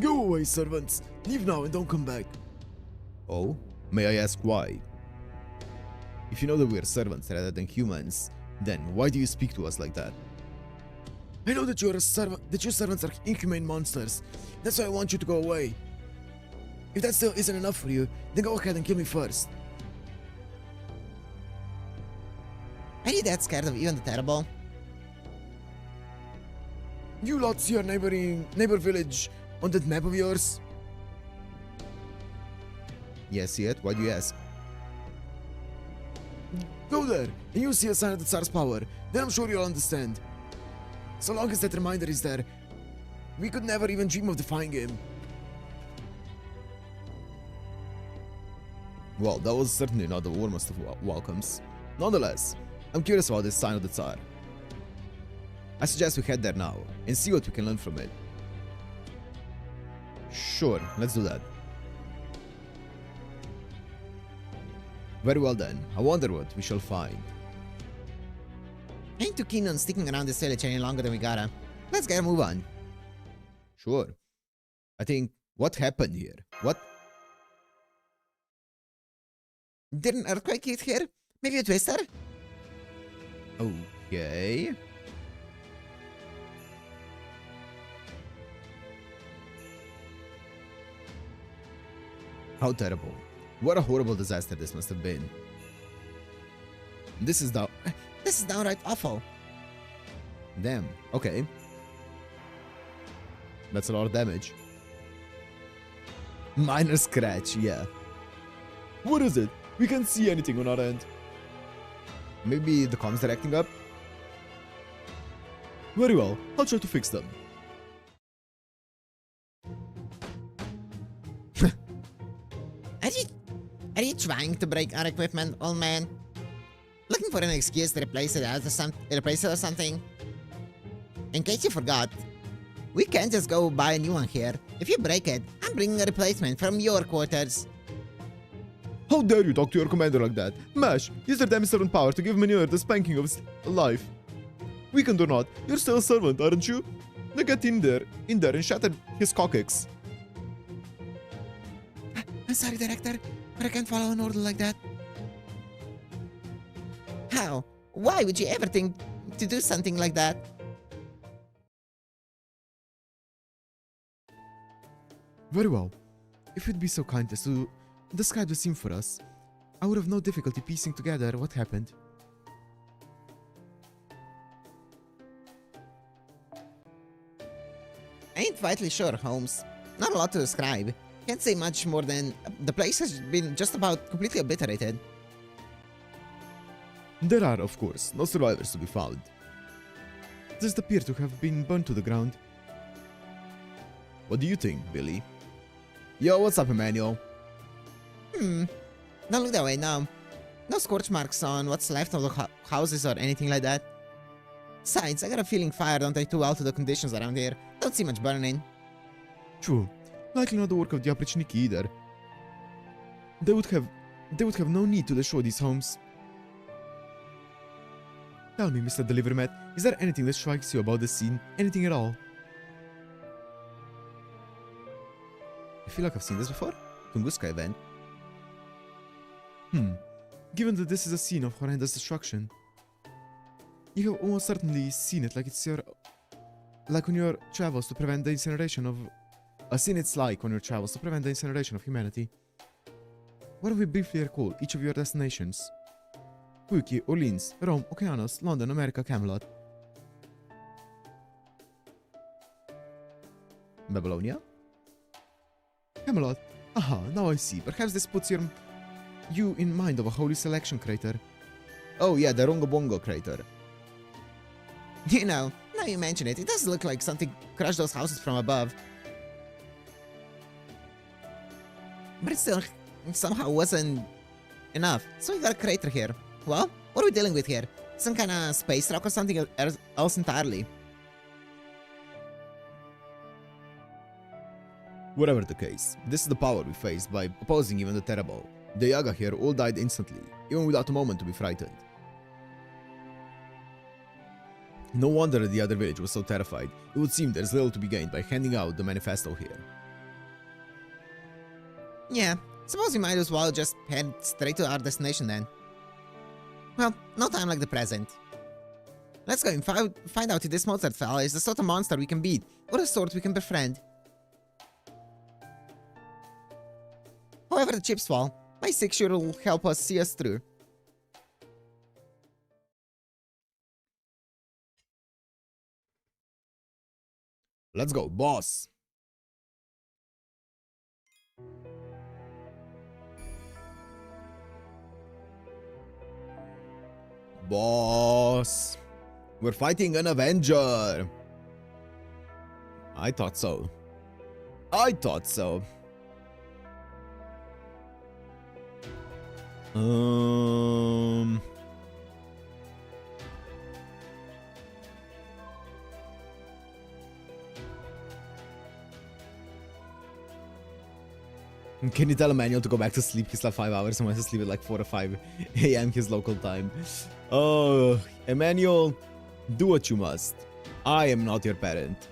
Go away, servants! Leave now and don't come back. Oh? May I ask why? If you know that we are servants rather than humans, then why do you speak to us like that? I know that you servants are inhumane monsters. That's why I want you to go away. If that still isn't enough for you, then go ahead and kill me first. Are you that scared of even the terrible? You lot see your neighbor village on that map of yours? Yes, see it? Why do you ask? Go there, and you'll see a sign of the Tsar's power. Then I'm sure you'll understand. So long as that reminder is there, we could never even dream of defying him. Well, that was certainly not the warmest of welcomes. Nonetheless, I'm curious about this sign of the Tsar. I suggest we head there now, and see what we can learn from it. Sure, let's do that. Very well then, I wonder what we shall find. I ain't too keen on sticking around this village any longer than we gotta. Let's get a move on. Sure. I think, what happened here? What? Did an earthquake hit here? Maybe a twister? Okay. How terrible. What a horrible disaster this must have been. This is downright awful. Damn, okay. That's a lot of damage. Minor scratch, yeah. What is it? We can't see anything on our end. Maybe the comms are acting up? Very well, I'll try to fix them. Are you trying to break our equipment, old man? Looking for an excuse to replace it or something? In case you forgot, we can't just go buy a new one here. If you break it, I'm bringing a replacement from your quarters. How dare you talk to your commander like that? Mash, use your damn servant power to give Manure the spanking of his life. Weekend or not, you're still a servant, aren't you? Now get in there and shatter his coccyx. I'm sorry, Director, but I can't follow an order like that. How? Why would you ever think to do something like that? Very well. If you'd be so kind as to describe the scene for us, I would have no difficulty piecing together what happened. I ain't vitally sure, Holmes. Not a lot to describe. Can't say much more than the place has been just about completely obliterated. There are, of course, no survivors to be found. This appear to have been burned to the ground. What do you think, Billy? Yo, what's up, Emmanuel? Don't look that way, no. No scorch marks on what's left of the houses or anything like that. Besides, I got a feeling fire don't take too well to the conditions around here. Don't see much burning. True. Likely not the work of the Oprichniki either. They would have no need to destroy these homes. Tell me, Mr. Delivery Man, is there anything that strikes you about the scene? Anything at all? I feel like I've seen this before. Tunguska event. Given that this is a scene of horrendous destruction, you have almost certainly seen it like on your travels to prevent the incineration of... A scene it's like on your travels to prevent the incineration of humanity. What if we briefly recall each of your destinations? Huiki, Orleans, Rome, Okeanos, London, America, Camelot. Babylonia? Camelot. Aha, now I see. Perhaps this puts you in mind of a holy selection crater. Oh yeah, the Rongobongo crater. You know, now you mention it, it does look like something crushed those houses from above. But it still somehow wasn't enough, so we got a crater here. Well, What are we dealing with here? Some kind of space rock or something else entirely? Whatever the case, this is the power we face by opposing even the terrible. The Yaga here all died instantly, even without a moment to be frightened. No wonder the other village was so terrified. It would seem there's little to be gained by handing out the manifesto here. Yeah, suppose we might as well just head straight to our destination then. Well, no time like the present. Let's go and find out if this Mozart fella is the sort of monster we can beat, or the sort we can befriend. However the chips fall, my 6-year will help us see us through. Let's go, boss! Boss! We're fighting an Avenger! I thought so. I thought so. Can you tell Emmanuel to go back to sleep? He slept 5 hours and went to sleep at like 4 or 5 a.m. his local time. Oh, Emmanuel, do what you must. I am not your parent.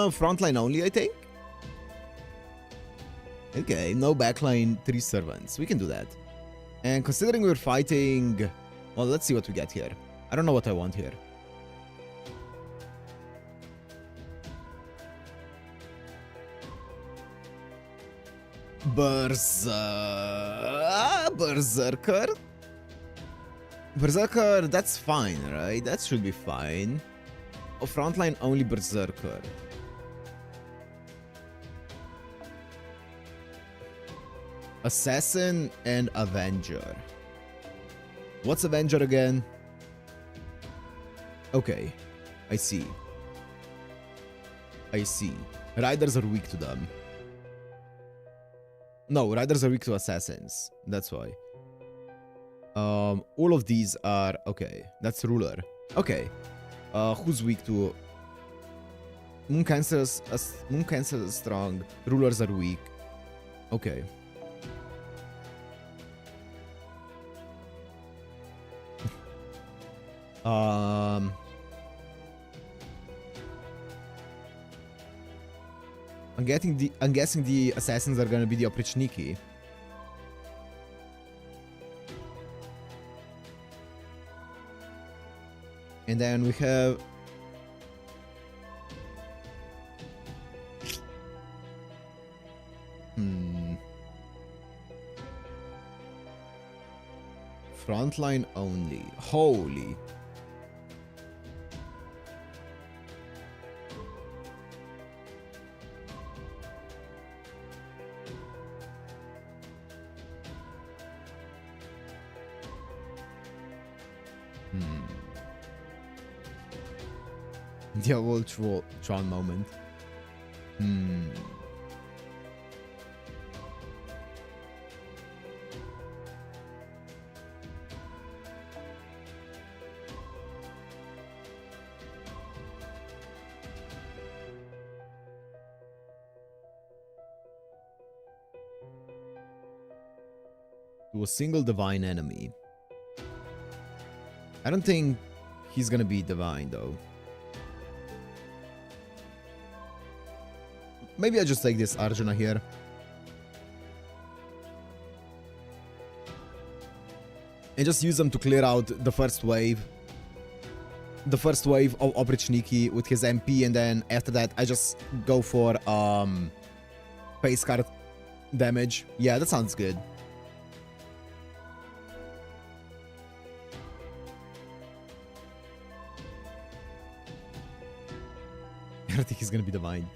Frontline only, I think? Okay, no backline, 3 servants. We can do that. And considering we're fighting... Well, let's see what we get here. I don't know what I want here. Berserker? Berserker, that's fine, right? That should be fine. Oh, frontline only Berserker. Assassin and Avenger. What's Avenger again? Okay, I see. I see. Riders are weak to them. No, riders are weak to assassins. That's why. All of these are... Okay, that's ruler. Okay. Who's weak to... Moon Cancer is strong. Rulers are weak. Okay. I'm guessing the assassins are gonna be the Oprichniki. And then we have... Frontline only. Holy. The old Tron moment. To a single divine enemy. I don't think he's gonna be divine though. Maybe I just take this Arjuna here. And just use them to clear out the first wave. The first wave of Oprichniki with his MP, and then after that I just go for face card damage. Yeah, that sounds good. I don't think he's gonna be divine.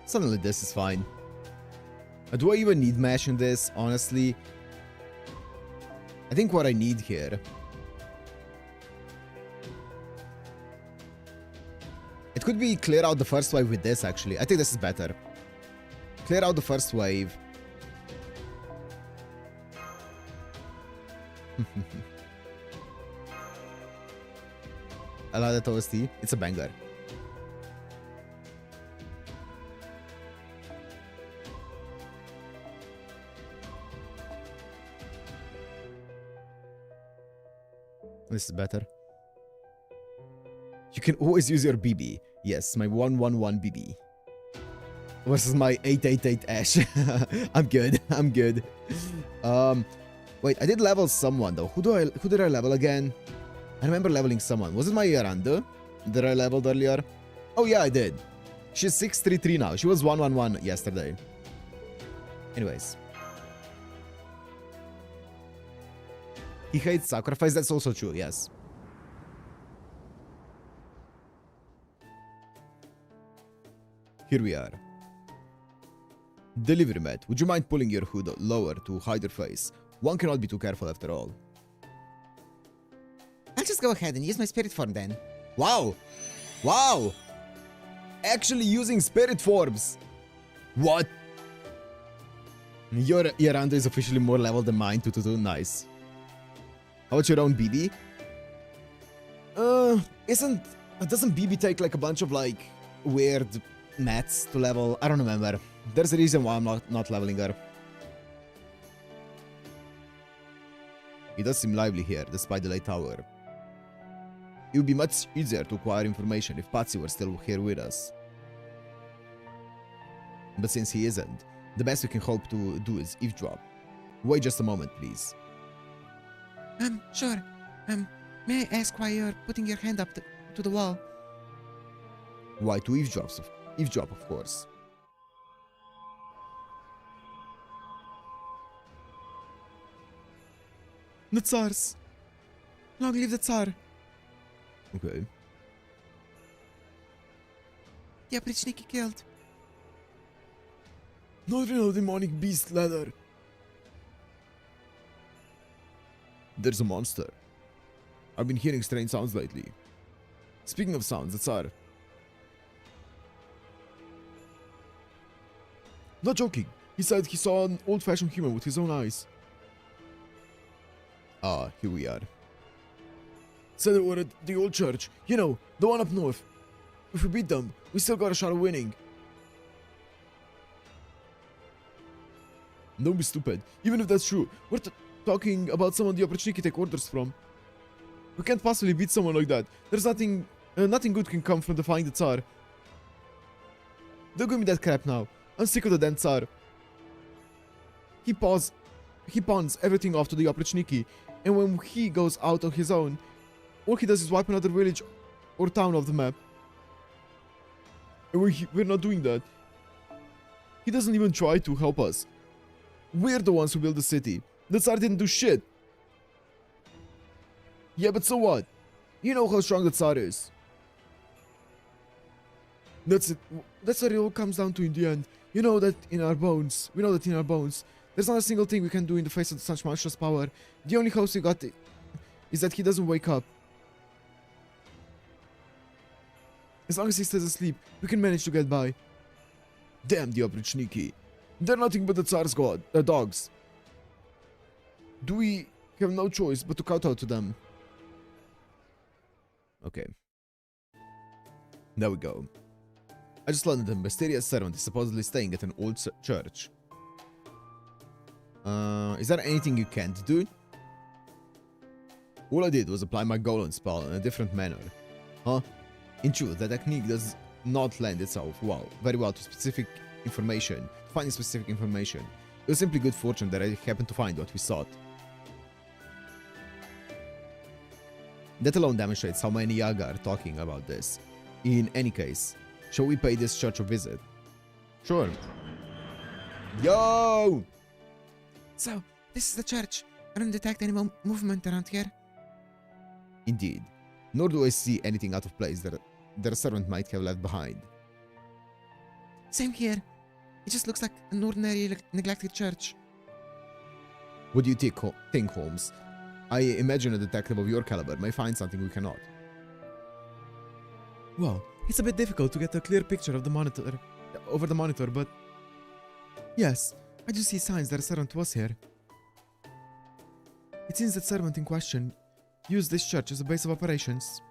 Something like this is fine. Do I even need mash in this, honestly? I think what I need here could be clear out the first wave with this, actually. I think this is better. Clear out the first wave. I like that OST. It's a banger. This is better. You can always use your BB. Yes, my 111 BB. Versus my 888 Ash. I'm good. I'm good. Wait, I did level someone though. Who did I level again? I remember leveling someone. Was it my Yarando that I leveled earlier? Oh yeah, I did. She's 633 now. She was 111 yesterday. Anyways. He hates sacrifice. That's also true, yes. Here we are. Delivery mat. Would you mind pulling your hood lower to hide your face? One cannot be too careful after all. I'll just go ahead and use my spirit form then. Wow! Wow! Actually using spirit forms! What? Your Yarando is officially more level than mine. 222. Nice. How about your own BB? Doesn't BB take like a bunch of like weird mats to level? I don't remember. There's a reason why I'm not leveling her. It does seem lively here, despite the late hour. It would be much easier to acquire information if Patsy were still here with us. But since he isn't, the best we can hope to do is eavesdrop. Wait just a moment, please. Sure. May I ask why you're putting your hand up to the wall? Why, to eavesdrop, of course. The Tsars. Long live the Tsar. Okay. The Oprichniki killed. Not real demonic beast leather. There's a monster. I've been hearing strange sounds lately. Speaking of sounds, the Tsar. Not joking. He said he saw an old-fashioned human with his own eyes. Ah, here we are. Said they were at the old church. You know, the one up north. If we beat them, we still got a shot of winning. Don't be stupid. Even if that's true, we're talking about someone the Oprichniki take orders from. We can't possibly beat someone like that. There's nothing good can come from defying the Tsar. Don't give me that crap now. I'm sick of the damn Tsar. He pawns everything off to the Oprichniki, and when he goes out on his own, all he does is wipe another village or town off the map. And we're not doing that. He doesn't even try to help us. We're the ones who built the city. The Tsar didn't do shit. Yeah, but so what? You know how strong the Tsar is. That's it. That's what it all comes down to in the end. You know that in our bones. We know that in our bones. There's not a single thing we can do in the face of such monstrous power. The only hope we got is that he doesn't wake up. As long as he stays asleep, we can manage to get by. Damn the Oprichniki. They're nothing but the Tsar's dogs. Do we have no choice but to kowtow to them? Okay. There we go. I just learned that a mysterious servant is supposedly staying at an old church. Is there anything you can't do? All I did was apply my golem spell in a different manner. Huh? In truth, the technique does not lend itself very well to specific information, finding specific information. It was simply good fortune that I happened to find what we sought. That alone demonstrates how many Yaga are talking about this. In any case, shall we pay this church a visit? Sure. Yo! So, this is the church. I don't detect any movement around here. Indeed. Nor do I see anything out of place that their servant might have left behind. Same here. It just looks like an ordinary neglected church. What do you think, Holmes? I imagine a detective of your caliber may find something we cannot. Well, It's a bit difficult to get a clear picture of the monitor, over the monitor, but yes, I do see signs that a servant was here. It seems that servant in question used this church as a base of operations.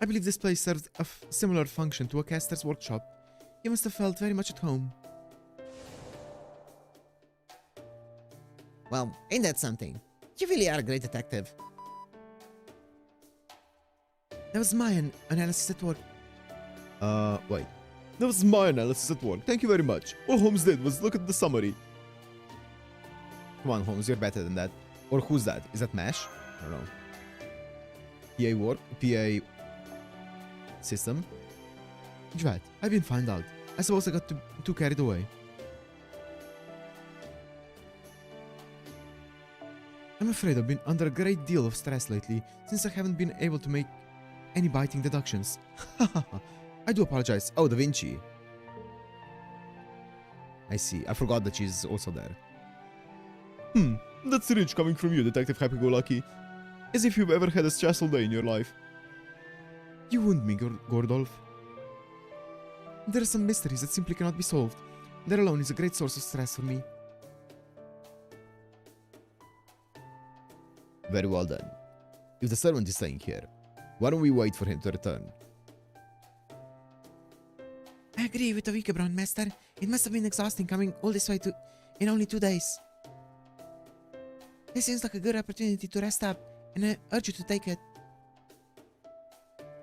I believe this place served a similar function to a caster's workshop. He must have felt very much at home. Well, ain't that something? You really are a great detective. That was my analysis at work. Wait. That was my analysis at work. Thank you very much. All Holmes did was look at the summary. Come on, Holmes, you're better than that. Or who's that? Is that Mash? I don't know. PA system? Drat, I've been found out. I suppose I got too carried away. I'm afraid I've been under a great deal of stress lately, since I haven't been able to make any biting deductions. I do apologize. Oh, Da Vinci. I see. I forgot that she's also there. That's rich coming from you, Detective Happy-Go-Lucky. As if you've ever had a stressful day in your life. You wound me, Gordolf. There are some mysteries that simply cannot be solved. That alone is a great source of stress for me. Very well done. If the servant is staying here, why don't we wait for him to return? I agree with the Wikebrand, Master. It must have been exhausting coming all this way in only 2 days. This seems like a good opportunity to rest up, and I urge you to take it.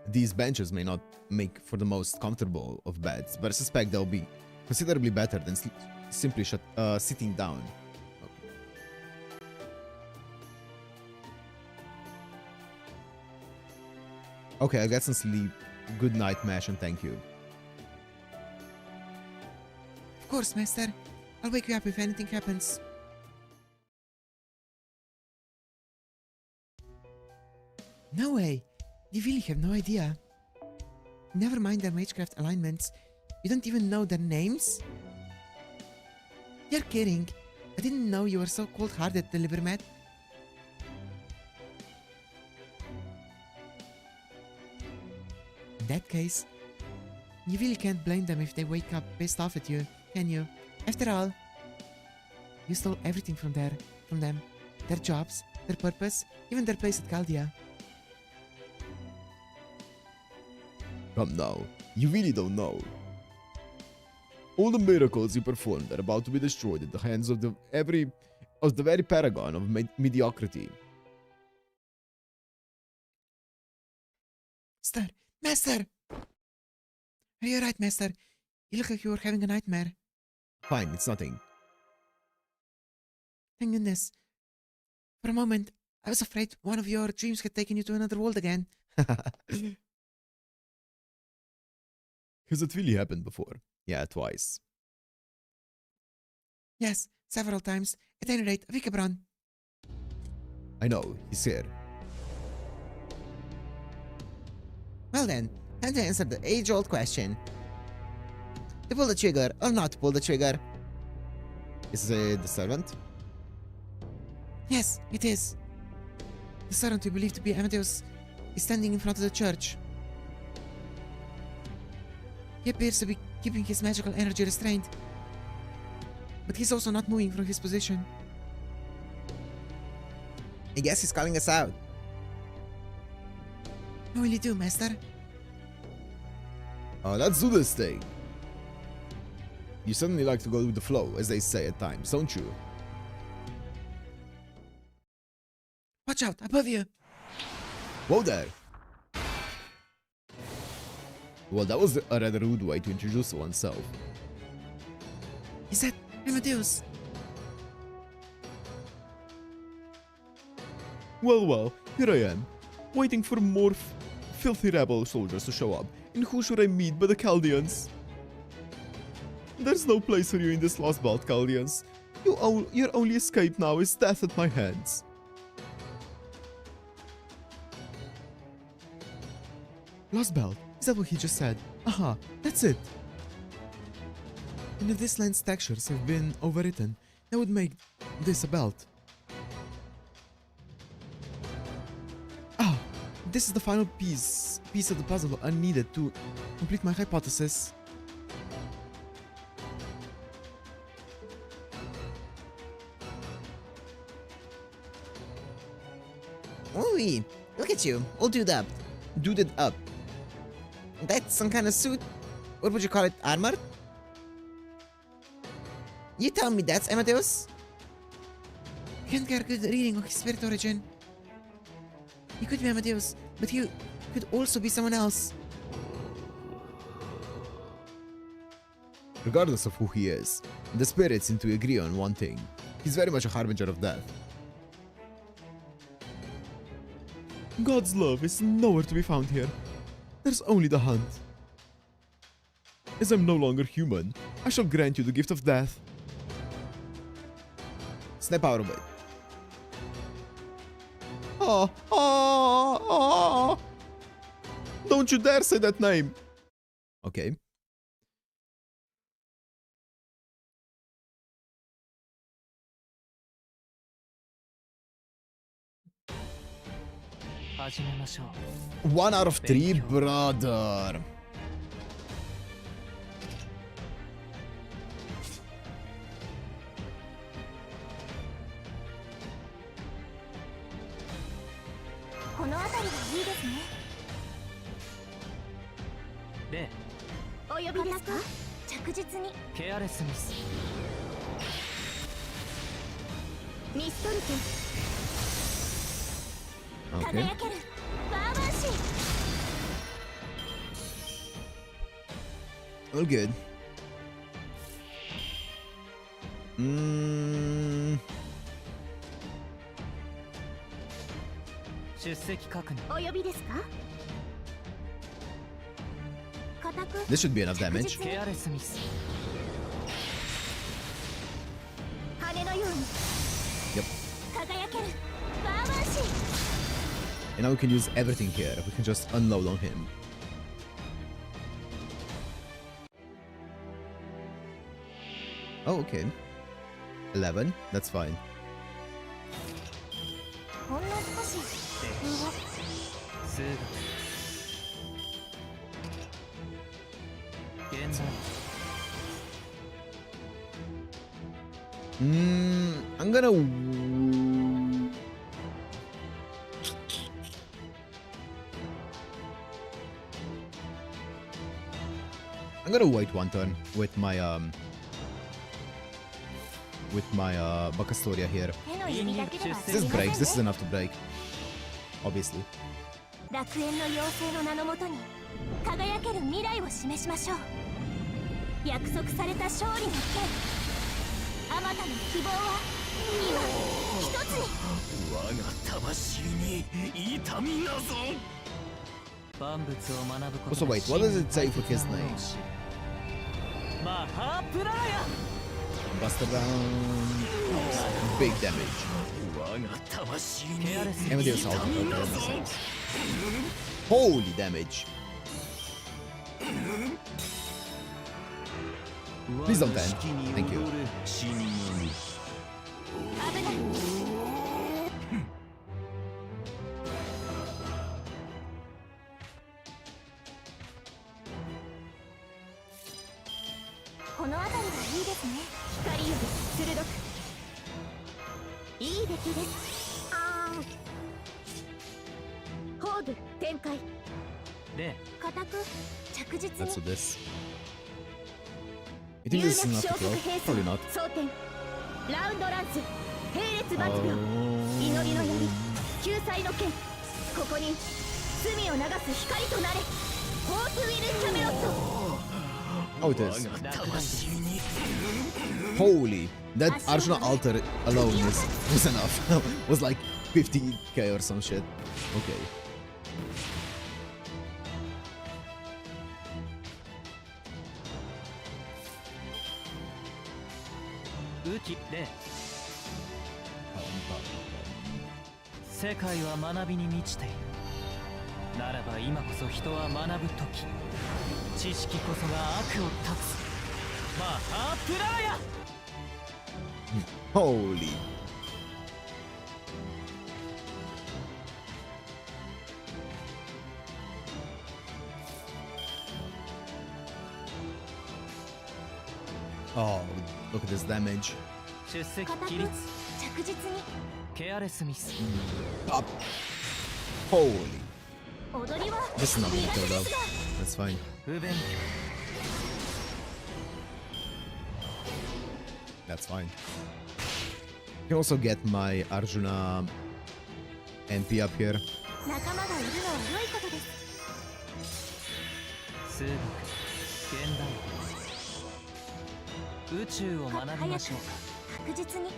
These benches may not make for the most comfortable of beds, but I suspect they'll be considerably better than simply sitting down. Okay, I'll get some sleep. Good night, Mash, and thank you. Of course, Master. I'll wake you up if anything happens. No way! You really have no idea. Never mind their Magecraft alignments. You don't even know their names? You're kidding. I didn't know you were so cold-hearted, Delivermat. In that case, you really can't blame them if they wake up pissed off at you, can you? After all, you stole everything from them. Their jobs, their purpose, even their place at Chaldea. Come now, you really don't know. All the miracles you performed are about to be destroyed at the hands of the very paragon of mediocrity. Master! Are you alright, Master? You look like you were having a nightmare. Fine, it's nothing. Thank goodness. For a moment, I was afraid one of your dreams had taken you to another world again. Has it really happened before? Yeah, twice. Yes, several times. At any rate, Wikebrand. I know, he's here. Well then, time to answer the age-old question. To pull the trigger or not to pull the trigger? Is it the servant? Yes, it is. The servant we believe to be Amadeus is standing in front of the church. He appears to be keeping his magical energy restrained, but he's also not moving from his position. I guess he's calling us out. How will you do, Master? Let's do this thing. You suddenly like to go with the flow, as they say at times, don't you? Watch out, above you! Whoa there! Well, that was a rather rude way to introduce oneself. Is that Amadeus? Well, here I am, waiting for more filthy rebel soldiers to show up. And who should I meet but the Chaldeans? There's no place for you in this lost belt, Chaldeans. Your only escape now is death at my hands. Lost Belt. Is that what he just said? Aha, that's it. And if this land's textures have been overwritten, that would make this a belt. Ah, This is the final piece of the puzzle I needed to complete my hypothesis. Ooh, look at you, all dude up. Duded up. That's some kind of suit. What would you call it? Armor? You tell me that's Amadeus? I can't get a good reading of his spirit origin. He could be Amadeus, but he could also be someone else. Regardless of who he is, the spirits seem to agree on one thing. He's very much a harbinger of death. God's love is nowhere to be found here. There's only the hunt. As I'm no longer human, I shall grant you the gift of death. Snap out of it. Don't you dare say that name! Okay. One out of three, brother. Okay. All good. This should be enough damage. Yep. And now we can use everything here. We can just unload on him. Oh, okay. 11. That's fine. I'm gonna... I'm gonna wait one turn with my Bacastoria here. This breaks. This is enough to break. Obviously. Also, wait, what does it say for his name? Buster down. Big damage. Amadeus ultimate. Holy damage. Please don't end. Thank you. Let's do this. You think this is enough to kill? Probably not. Oh, it is. Holy, that Arjuna altar alone was enough. Was like 50k or some shit. Okay. Holy. Oh, look at this damage. 出席固く起立着実にケアレスミス Up. Holy. 踊りは This is not 苦 gonna 手 kill で though. すが That's fine. 不勉 That's fine. You can also get my Arjuna NP up here. 仲間がいるのは良いことです数学現代宇宙を学びましょう確実に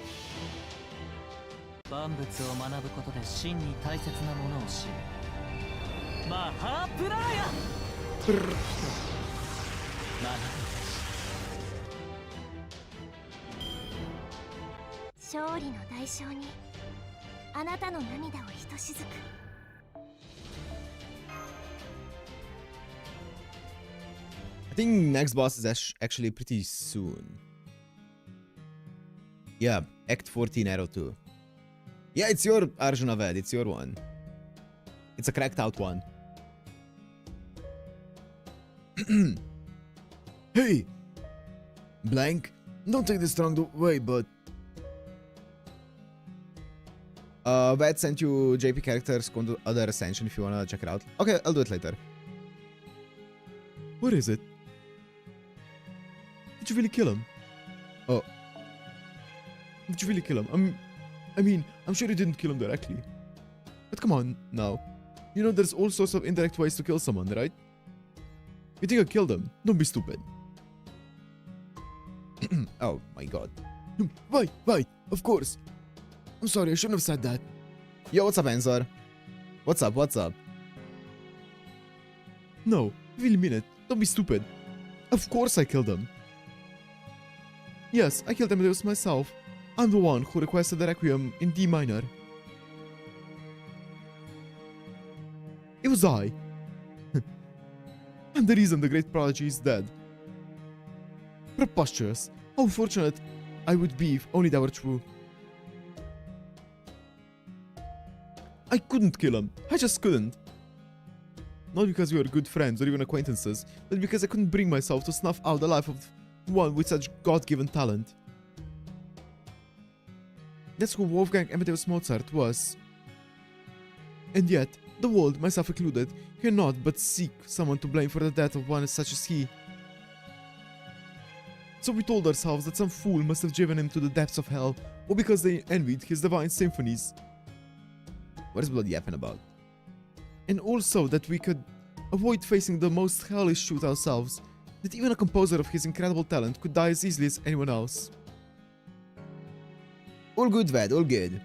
万物を学ぶことで真に大切なものを知るマハープラーヤ学ぶ勝利の代償にあなたの涙をひとしずく I think next boss is actually pretty soon. Yeah, Act 14, Arrow 2. Yeah, it's your Arjuna Ved, it's your one. It's a cracked out one. Hey! Blank, don't take this wrong way, but... Ved sent you JP characters on the other Ascension if you wanna check it out. Okay, I'll do it later. What is it? Did you really kill him? Oh. Did you really kill him? I mean, I'm sure you didn't kill him directly. But come on, now. You know there's all sorts of indirect ways to kill someone, right? You think I killed him? Don't be stupid. Oh my god. Wait, of course. I'm sorry, I shouldn't have said that. Yo, what's up, Enzor? What's up? No, I really mean it. Don't be stupid. Of course I killed him. Yes, I killed Amadeus myself. I'm the one who requested the Requiem in D minor. It was I. I'm the reason the great prodigy is dead. Preposterous. How fortunate I would be if only that were true. I couldn't kill him. I just couldn't. Not because we were good friends or even acquaintances, but because I couldn't bring myself to snuff out the life of one with such God-given talent. That's who Wolfgang Amadeus Mozart was. And yet, the world, myself included, cannot but seek someone to blame for the death of one such as he. So we told ourselves that some fool must have driven him to the depths of hell, or because they envied his divine symphonies. What is blood yapping about? And also that we could avoid facing the most hellish truth ourselves, that even a composer of his incredible talent could die as easily as anyone else. All good, Ved, all good.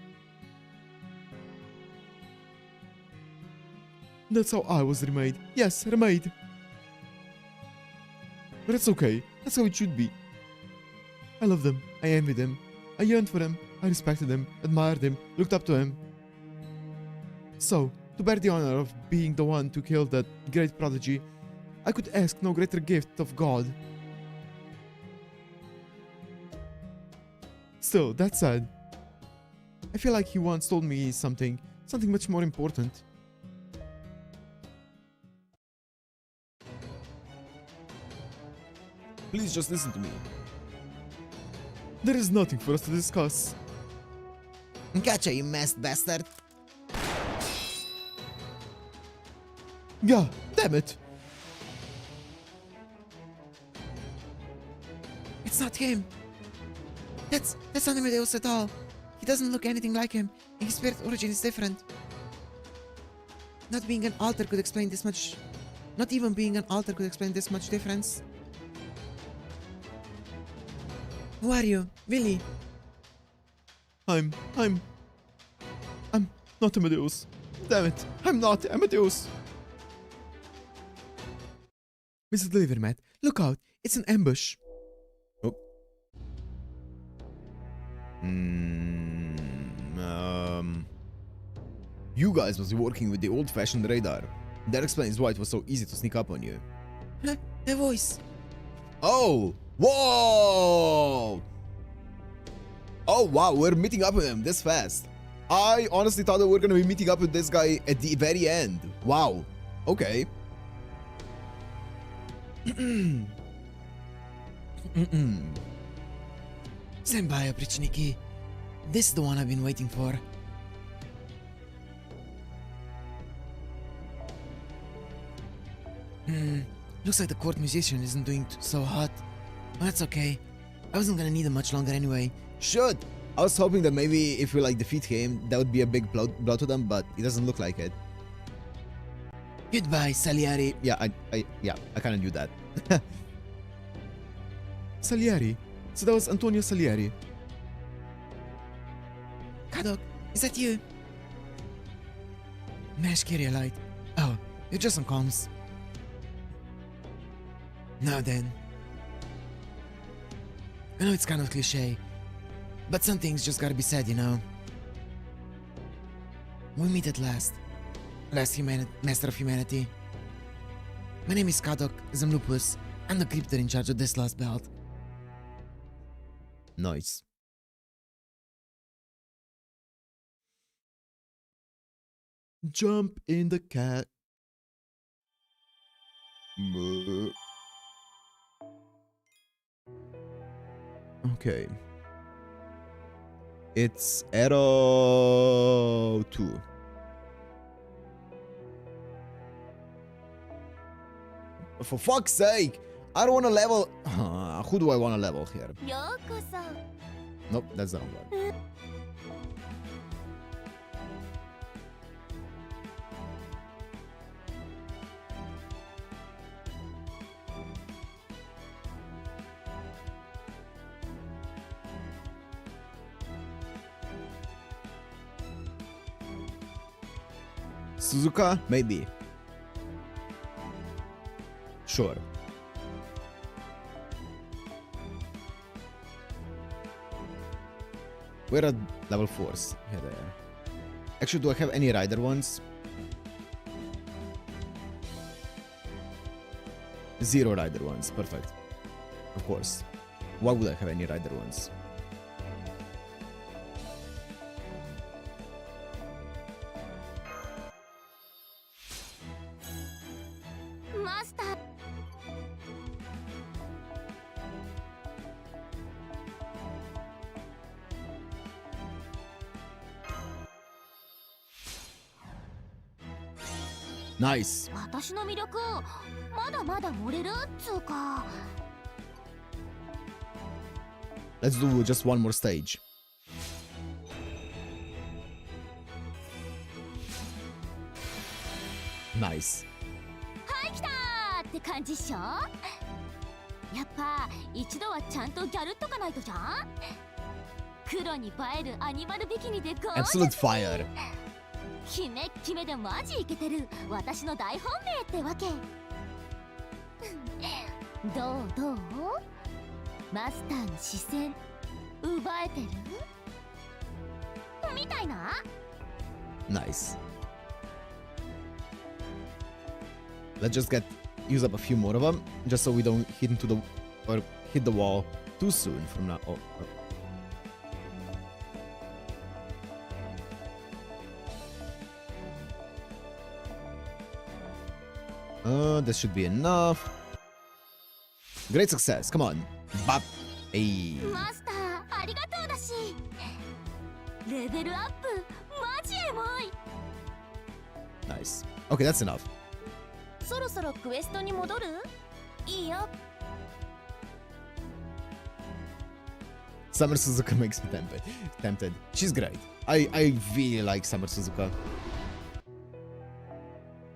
That's how I was remade. Yes, remade. But it's okay. That's how it should be. I loved him. I envied him. I yearned for him. I respected him, admired him, looked up to him. So, to bear the honor of being the one to kill that great prodigy, I could ask no greater gift of God. Still, that said, I feel like he once told me something much more important. Please just listen to me. There is nothing for us to discuss. Gotcha, you masked bastard. God damn it! It's not him. That's not Amadeus at all. He doesn't look anything like him. His spirit origin is different. Not being an altar could explain this much. Not even being an altar could explain this much difference. Who are you, Willy? I'm not Amadeus. Damn it, I'm not Amadeus. Mrs. Delivermat, look out, it's an ambush. Oh. You guys must be working with the old-fashioned radar. That explains why it was so easy to sneak up on you. Huh? A voice. Oh! Whoa! Oh wow, we're meeting up with him this fast. I honestly thought that we were gonna be meeting up with this guy at the very end. Wow. Okay. Senpai Oprichniki. This is the one I've been waiting for. Looks like the court musician isn't doing so hot. But that's okay. I wasn't gonna need him much longer anyway. Should. I was hoping that maybe if we like defeat him, that would be a big blow to them, but it doesn't look like it. Goodbye, Salieri. Yeah, I kind of knew that. Salieri. So that was Antonio Salieri. Kadok, is that you? Mesh Kyrielite. Oh, you're just on comms. Now then. I know it's kind of cliche, but some things just gotta be said, you know? We meet at last. Master of Humanity. My name is Kadok Zemlupus. I'm the cryptid in charge of this last belt. Nice. Jump in the cat. Okay. It's Arrow 2. For fuck's sake! I don't want to level. Who do I want to level here? ようこそ Nope, that's the wrong one. Suzuka? Maybe. Sure. We're at level 4s. Here they are. Actually, do I have any rider ones? 0 rider ones. Perfect. Of course. Why would I have any rider ones? Master. Nice. 私の魅力をまだまだ盛れるっつうか Let's do just one more stage. Nice. はい来たーって感じっしょやっぱ一度はちゃんとギャルっとかないとじゃん黒に映えるアニマルビキニでゴージャ Absolute ス fire. キメッキメでマジイケてる私の大本命ってわけどうマスターの視線奪えてるみたいな Nice. Let's just use up a few more of them, just so we don't hit into the or hit the wall too soon from now. This should be enough. Great success. Come on. Bop. Hey. マスターありがとうだしレベルアップマジエモい Nice. Okay, that's enough. そろそろクエストに戻るいいよ Summer Suzuka makes me tempted. She's great. I really like Summer Suzuka.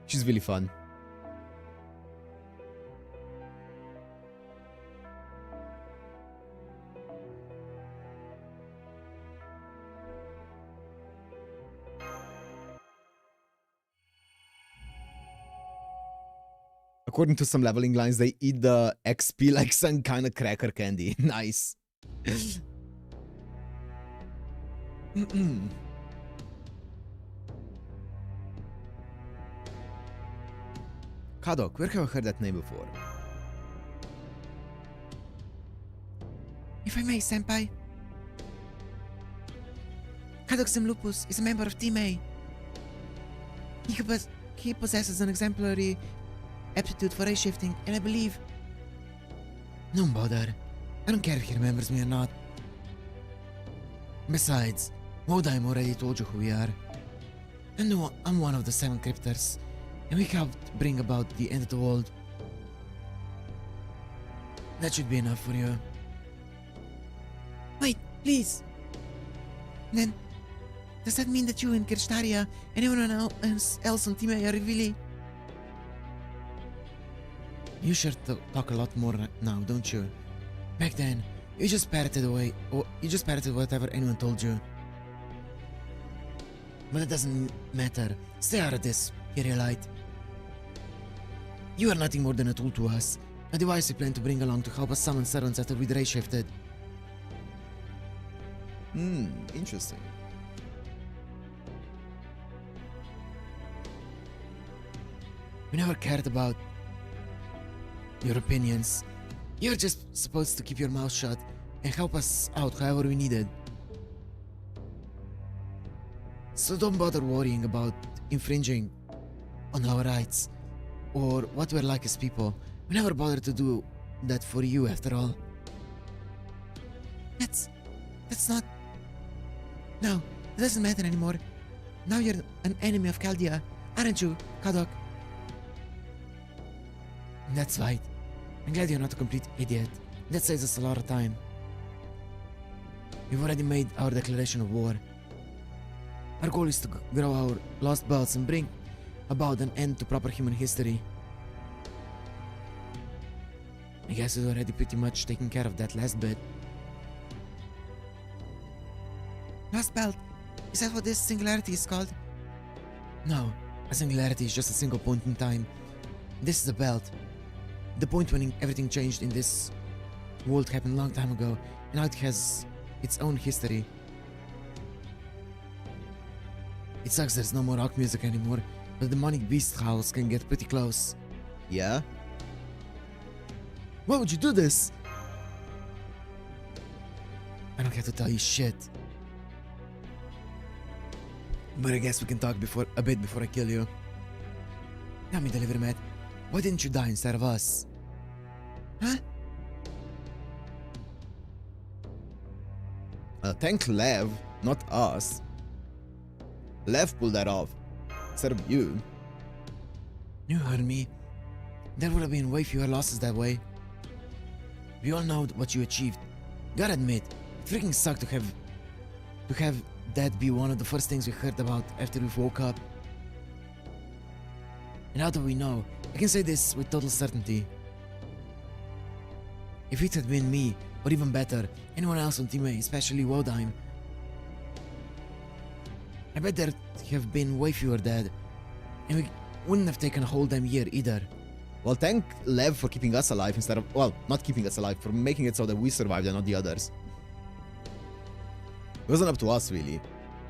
She's really fun. According to some leveling lines, they eat the XP like some kind of cracker candy. Nice. Kadok, where have I heard that name before? If I may, Senpai. Kadok Zemlupus is a member of Team A. He possesses an exemplary aptitude for race shifting, and I believe... Don't bother. I don't care if he remembers me or not. Besides, Wodaim already told you who we are. And no, I'm one of the 7 cryptors, and we helped bring about the end of the world. That should be enough for you. Wait, please. Then, does that mean that you and Kirstaria and everyone else on Team A are really... You sure talk a lot more now, don't you? Back then, you just parroted away, or you just parroted whatever anyone told you. But it doesn't matter. Stay out of this, Kyrielite. You are nothing more than a tool to us, a device we plan to bring along to help us summon servants after we ray shifted. Interesting. We never cared about your opinions. You're just supposed to keep your mouth shut and help us out however we needed. So don't bother worrying about infringing on our rights or what we're like as people. We never bothered to do that for you after all. That's not... No, it doesn't matter anymore. Now you're an enemy of Chaldea, aren't you, Kadok? That's right. I'm glad you're not a complete idiot. That saves us a lot of time. We've already made our declaration of war. Our goal is to grow our lost belts and bring about an end to proper human history. I guess we've already pretty much taken care of that last bit. Lost belt? Is that what this singularity is called? No, a singularity is just a single point in time. This is a belt. The point when everything changed in this world happened a long time ago, and now it has its own history. It sucks there's no more rock music anymore, but the demonic beast howls can get pretty close. Yeah? Why would you do this? I don't have to tell you shit. But I guess we can talk a bit before I kill you. Tell me, Delivery Matt, why didn't you die instead of us? Huh? Thank Lev, not us. Lev pulled that off, instead of you. You heard me. There would have been way fewer losses that way. We all know what you achieved. Gotta admit, it freaking sucked to have that be one of the first things we heard about after we woke up. And now that we know, I can say this with total certainty. If it had been me, or even better, anyone else on Team A, especially Wodaim, I bet there'd have been way fewer dead, and we wouldn't have taken a whole damn year either. Well, thank Lev for keeping us alive instead of, well, not keeping us alive, for making it so that we survived and not the others. It wasn't up to us, really.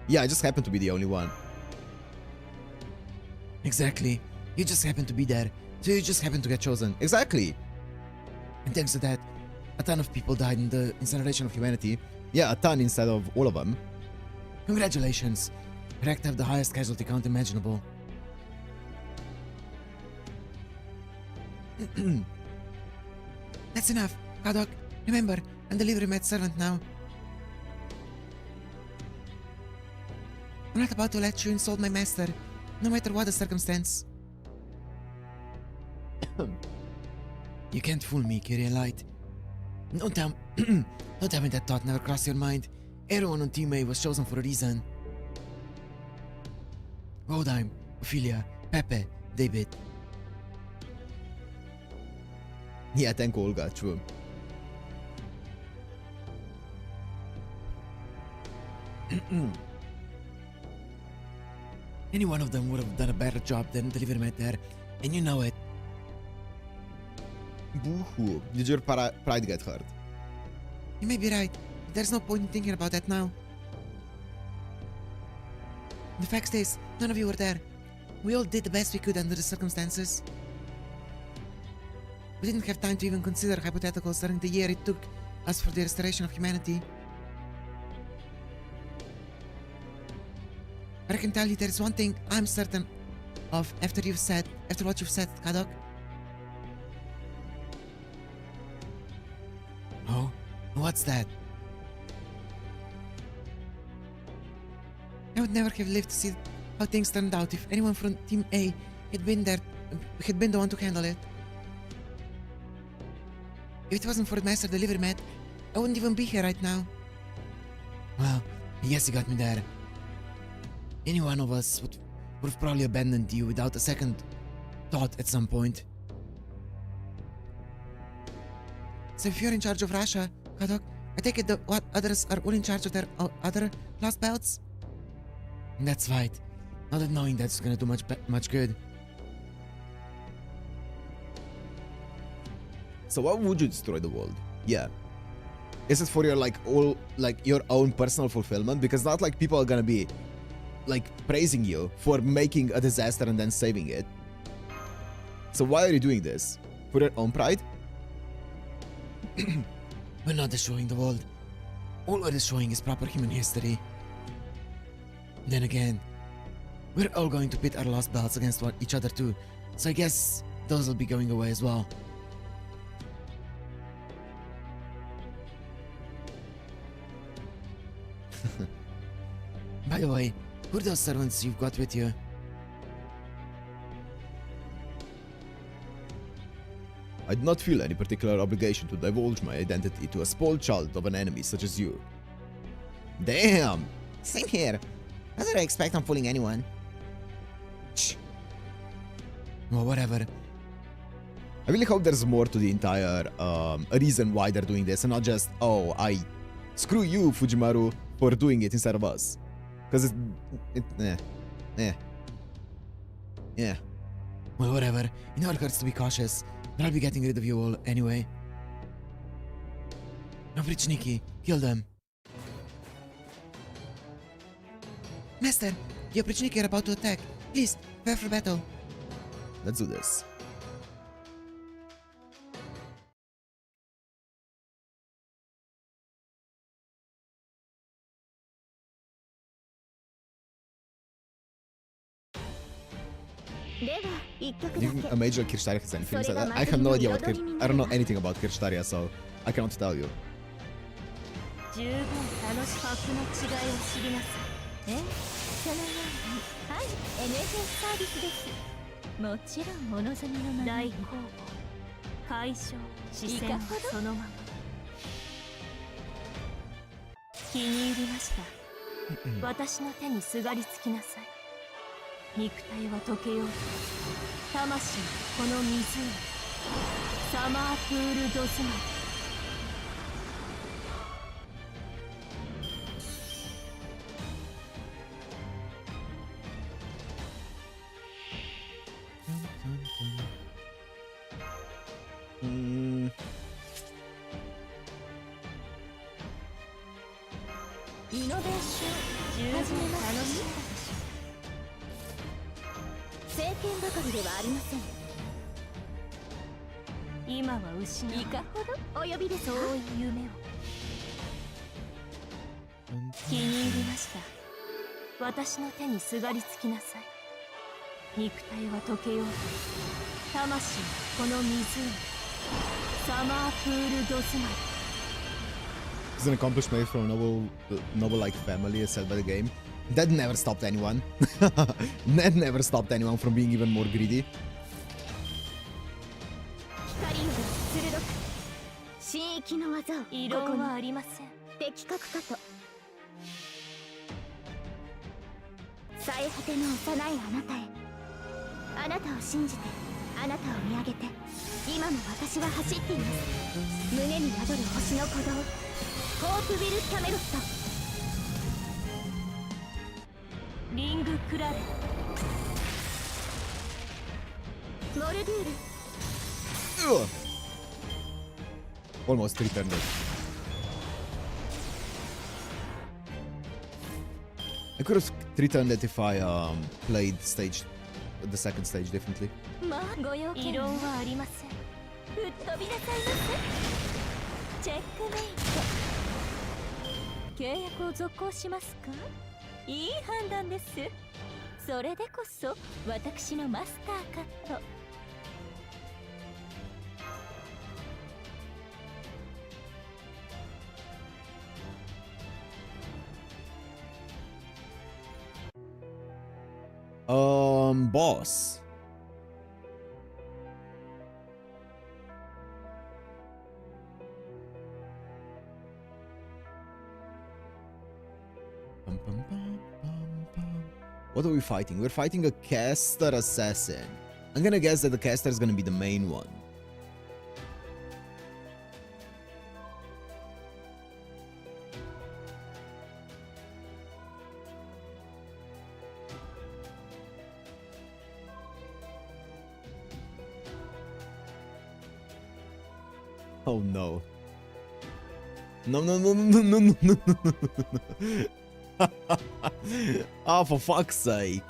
Yeah, I just happened to be the only one. Exactly. You just happened to be there, so you just happened to get chosen. Exactly. And thanks to that, a ton of people died in the incineration of humanity. Yeah, a ton instead of all of them. Congratulations. Rekt have the highest casualty count imaginable. That's enough, Kadok. Remember, I'm Delivery Matt's servant now. I'm not about to let you insult my master, no matter what the circumstance. You can't fool me, Kyrielite. Don't tell me that thought never crossed your mind. Everyone on Team A was chosen for a reason. Wodaim, Ophelia, Pepe, David. Yeah, thank Olga, true. Any one of them would have done a better job than Delivery Matt there, and you know it. Boo-hoo. Did your pride get hurt? You may be right. There's no point in thinking about that now. The fact is, none of you were there. We all did the best we could under the circumstances. We didn't have time to even consider hypotheticals during the year it took us for the restoration of humanity. But I can tell you there is one thing I'm certain of after what you've said, Kadok. Oh, what's that? I would never have lived to see how things turned out if anyone from Team A had been there, had been the one to handle it. If it wasn't for Master Delivery Mat, I wouldn't even be here right now. Well, yes, you got me there. Any one of us would have probably abandoned you without a second thought at some point. So if you're in charge of Russia, Kadok, I take it the what others are all in charge of their other lost belts? That's right. Not that knowing that's gonna do much good. So why would you destroy the world? Yeah. Is it for your your own personal fulfillment? Because not like people are gonna be like praising you for making a disaster and then saving it. So why are you doing this? For your own pride? We're not destroying the world. All we're destroying is proper human history. Then again, we're all going to pit our lost belts against each other too. So I guess those will be going away as well. By the way, who are those servants you've got with you? I do not feel any particular obligation to divulge my identity to a spoiled child of an enemy such as you. Damn! Same here. Not that I expect on fooling anyone. Shh. Well, whatever. I really hope there's more to the entire reason why they're doing this and not just, oh, screw you, Fujimaru, for doing it instead of us. Because yeah. Well, whatever. It never hurts to be cautious. But I'll be getting rid of you all anyway. Now, Vrichniki, kill them. Master, the Oprichniki are about to attack. Please, prepare for battle. Let's do this. Even a major Kirshtaria has any feelings like that? I have no idea what I don't know anything about Kirshtaria, so I cannot tell you. 十分楽し格の違いを知りなさい。そのように、はい、NFS サービスです。もちろんお望みのまま大公募解消視線はそのまま。気に入りました。私の手にすがりつきなさい。肉体は溶けようと魂この湖サマープールドズマン。イノベーション十分楽しかったでしょう。政権ばかりではありません。今は失ういかほどお呼びですか。そういう夢を気に入りました。私の手にすがりつきなさい。肉体は溶けようと魂この湖サマープールドズマン。It's an accomplishment from a noble-like family as said by the game. That never stopped anyone. That never stopped anyone from being even more greedy. 光より鋭く神域の技を異論はありません。的確かと最果ての幼いあなたへ。あなたを信じてあなたを見上げて今も私は走っています。胸に宿る星の鼓動ホープビル・キャメロット。リング・クラレモルデュール。 Ugh. Almost returned it. I could have returned it if I played the second stage differently. まあご用件異論はありません。吹っ飛びなさいませ。チェックメイト。契約を続行しますか。いい判断です。それでこそ私のマスターカット。Boss. What are we fighting? We're fighting a caster assassin. I'm gonna guess that the caster is gonna be the main one. Oh no. No, no, no, no, no, no, no, no, no, no. Oh, for fuck's sake.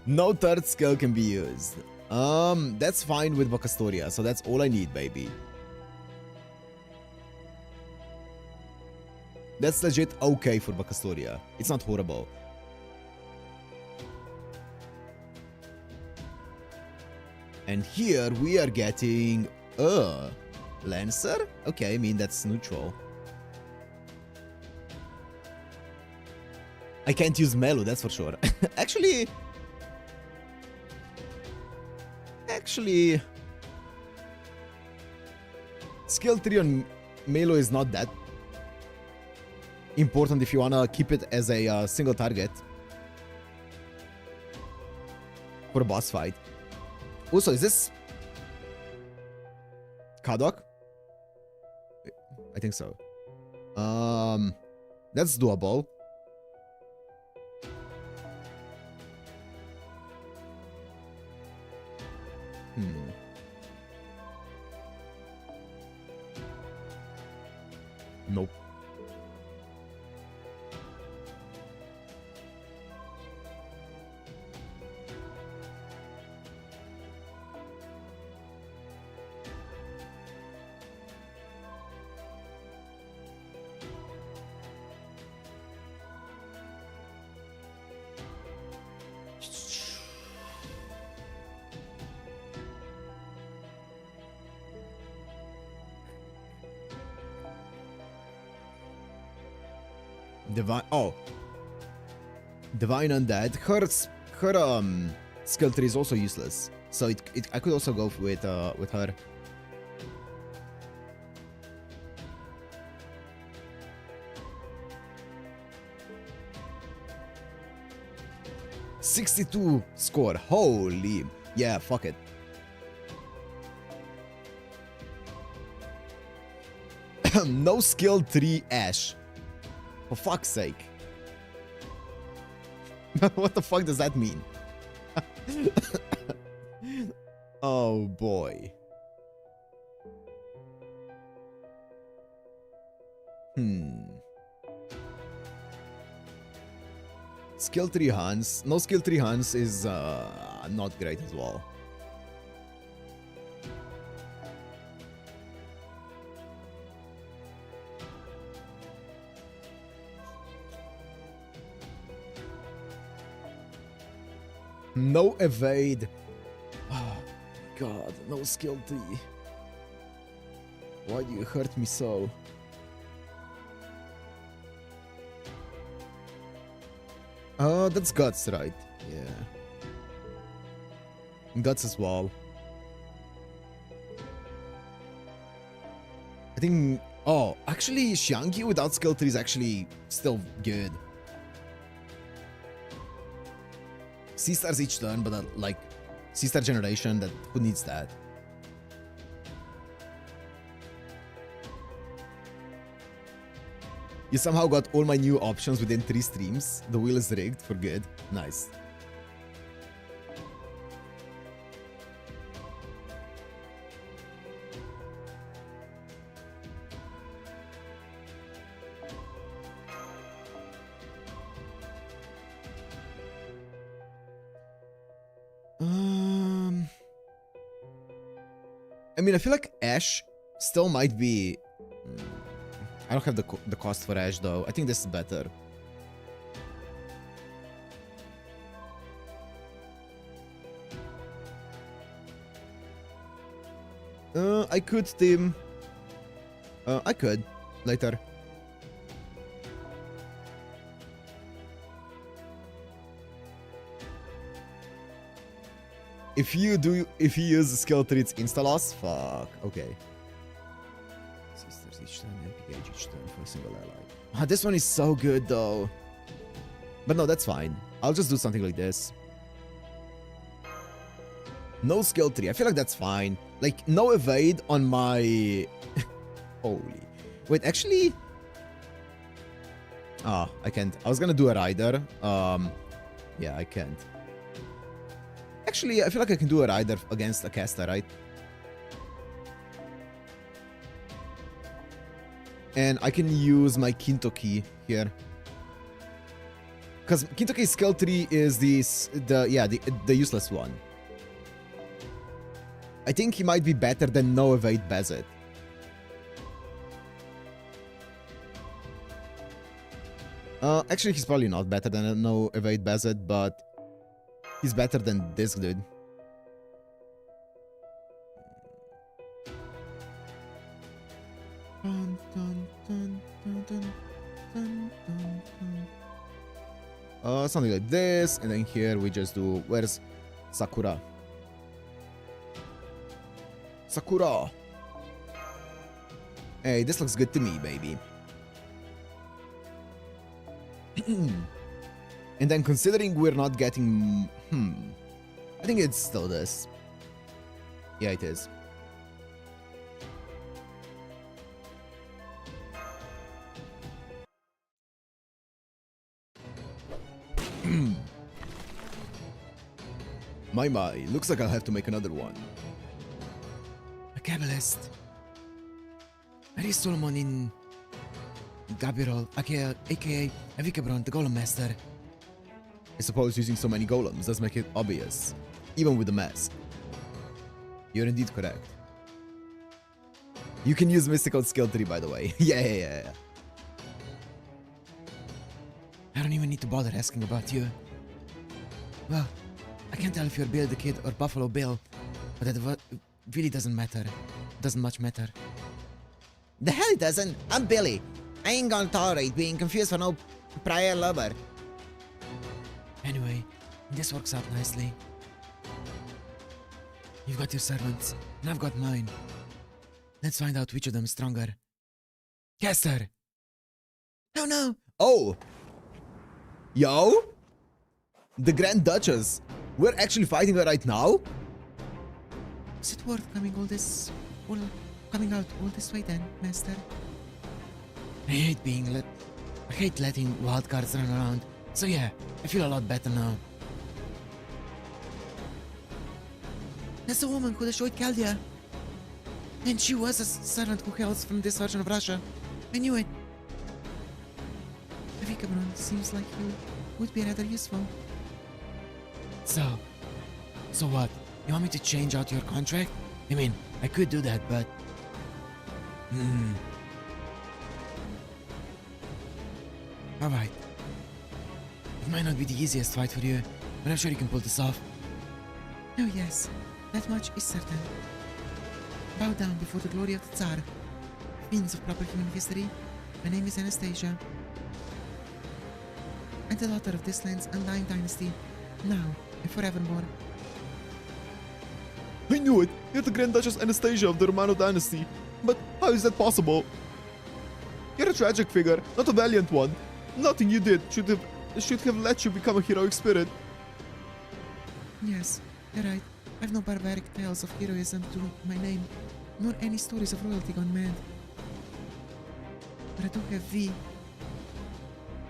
No third skill can be used. That's fine with Bacastoria, so that's all I need, baby. That's legit okay for Bacastoria. It's not horrible. And here we are getting Lancer? Okay, I mean that's neutral. I can't use Melu, that's for sure. Actually, skill 3 on Melu is not that important if you wanna keep it as a single target for a boss fight. Also, is this Kadok? I think so. That's doable. Nope. Divine. Oh, Divine Undead. Her skill 3 is also useless, so I could also go with her. '62 score. Holy, yeah, fuck it. No skill 3 Ash. For fuck's sake. What the fuck does that mean? Oh boy. Skill 3 Hans. No skill 3 Hans is not great as well. No evade. Oh god, no skill 3. Why do you hurt me so? Oh, that's Guts, right? Yeah. Guts as well. I think... Oh, actually, Xiangyu without skill 3 is actually still good. C-stars each turn, but like C-star generation, that who needs that? You somehow got all my new options within 3 streams. The wheel is rigged for good. Nice. I mean, I feel like Ash still might be... I don't have the cost for Ash, though. I think this is better. I could, Tim. I could. Later. If you use skill 3, it's insta loss? Fuck. Okay. Sisters each turn, MPH each turn for a single ally. Ah, this one is so good though. But no, that's fine. I'll just do something like this. No skill 3. I feel like that's fine. Like, no evade on my... Holy. Wait, actually... Ah, I can't. I was gonna do a rider. Yeah, I can't. Actually, I feel like I can do a rider against a caster, right? And I can use my Kintoki here. Because Kintoki's skill 3 is the useless one. I think he might be better than no evade Bezet. Actually, he's probably not better than a no evade Bezet, but he's better than this dude. Dun, dun, dun, dun, dun, dun, dun, dun. Something like this, and then here we just do... Where's Sakura? Sakura! Hey, this looks good to me, baby. And then considering we're not getting... I think it's still this. Yeah, it is. My, looks like I'll have to make another one. A Kabbalist. Ari Solomon in Gabriel, aka Avikabron, the Golem Master. I suppose using so many golems does make it obvious, even with the mask. You're indeed correct. You can use Mystical Skill 3, by the way. Yeah. I don't even need to bother asking about you. Well, I can't tell if you're Bill the Kid or Buffalo Bill, but that really doesn't matter. Doesn't much matter. The hell it doesn't. I'm Billy. I ain't gonna tolerate being confused for no prior lover. Anyway, this works out nicely. You've got your servants, and I've got mine. Let's find out which of them is stronger. Caster! No. Oh! Yo? The Grand Duchess! We're actually fighting her right now? Is it worth coming out all this way then, Master? I hate letting wildcards run around. So yeah, I feel a lot better now. That's the woman who destroyed Chaldea. And she was a servant who hails from this version of Russia. I knew it. Avikabron seems like you would be rather useful. So what? You want me to change out your contract? I mean, I could do that, but... Alright. It might not be the easiest fight for you, but I'm sure you can pull this off. Oh yes, that much is certain. Bow down before the glory of the Tsar. Fiends of proper human history, my name is Anastasia. I'm the daughter of this land's undying dynasty, now and forevermore. I knew it! You're the Grand Duchess Anastasia of the Romano dynasty. But how is that possible? You're a tragic figure, not a valiant one. Nothing you did should have let you become a heroic spirit. Yes, you're right. I've no barbaric tales of heroism to my name, nor any stories of royalty gone mad. But I do have V.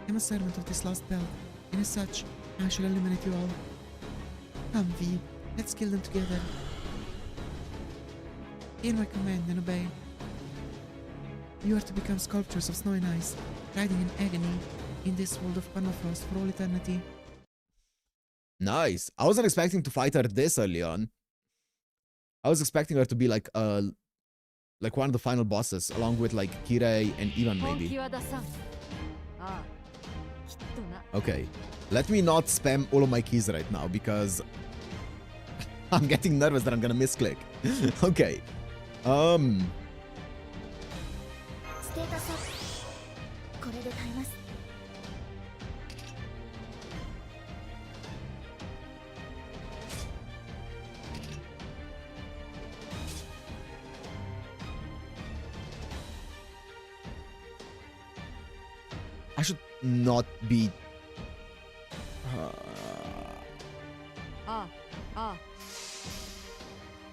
I'm a servant of this lost belt, and as such, I shall eliminate you all. Come, V, let's kill them together. Hear my command and obey. You are to become sculptures of snow and ice, riding in agony in this world of permafrost for all eternity. Nice. I wasn't expecting to fight her this early on. I was expecting her to be like one of the final bosses, along with like Kirei and Ivan maybe. Okay, let me not spam all of my keys right now because I'm getting nervous that I'm gonna misclick. Okay. ステータスアップこれで耐えます Alright, not be...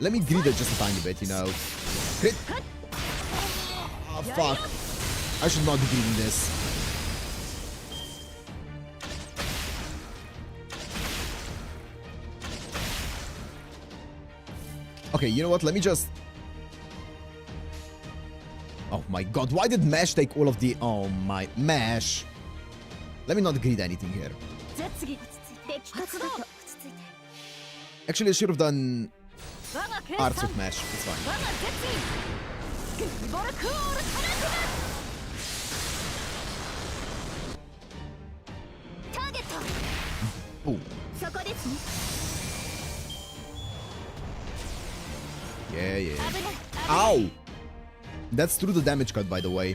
Let me greed it just a tiny bit, you know. Crit. Ah, fuck. I should not be greeding this. Okay, you know what? Let me just... Oh my god, why did Mesh take all of the... Oh my... Mesh! Let me not greed anything here. Actually, I should have done... Arts of Mesh. It's fine. Boom. Yeah, yeah. Ow! That's through the damage cut, by the way.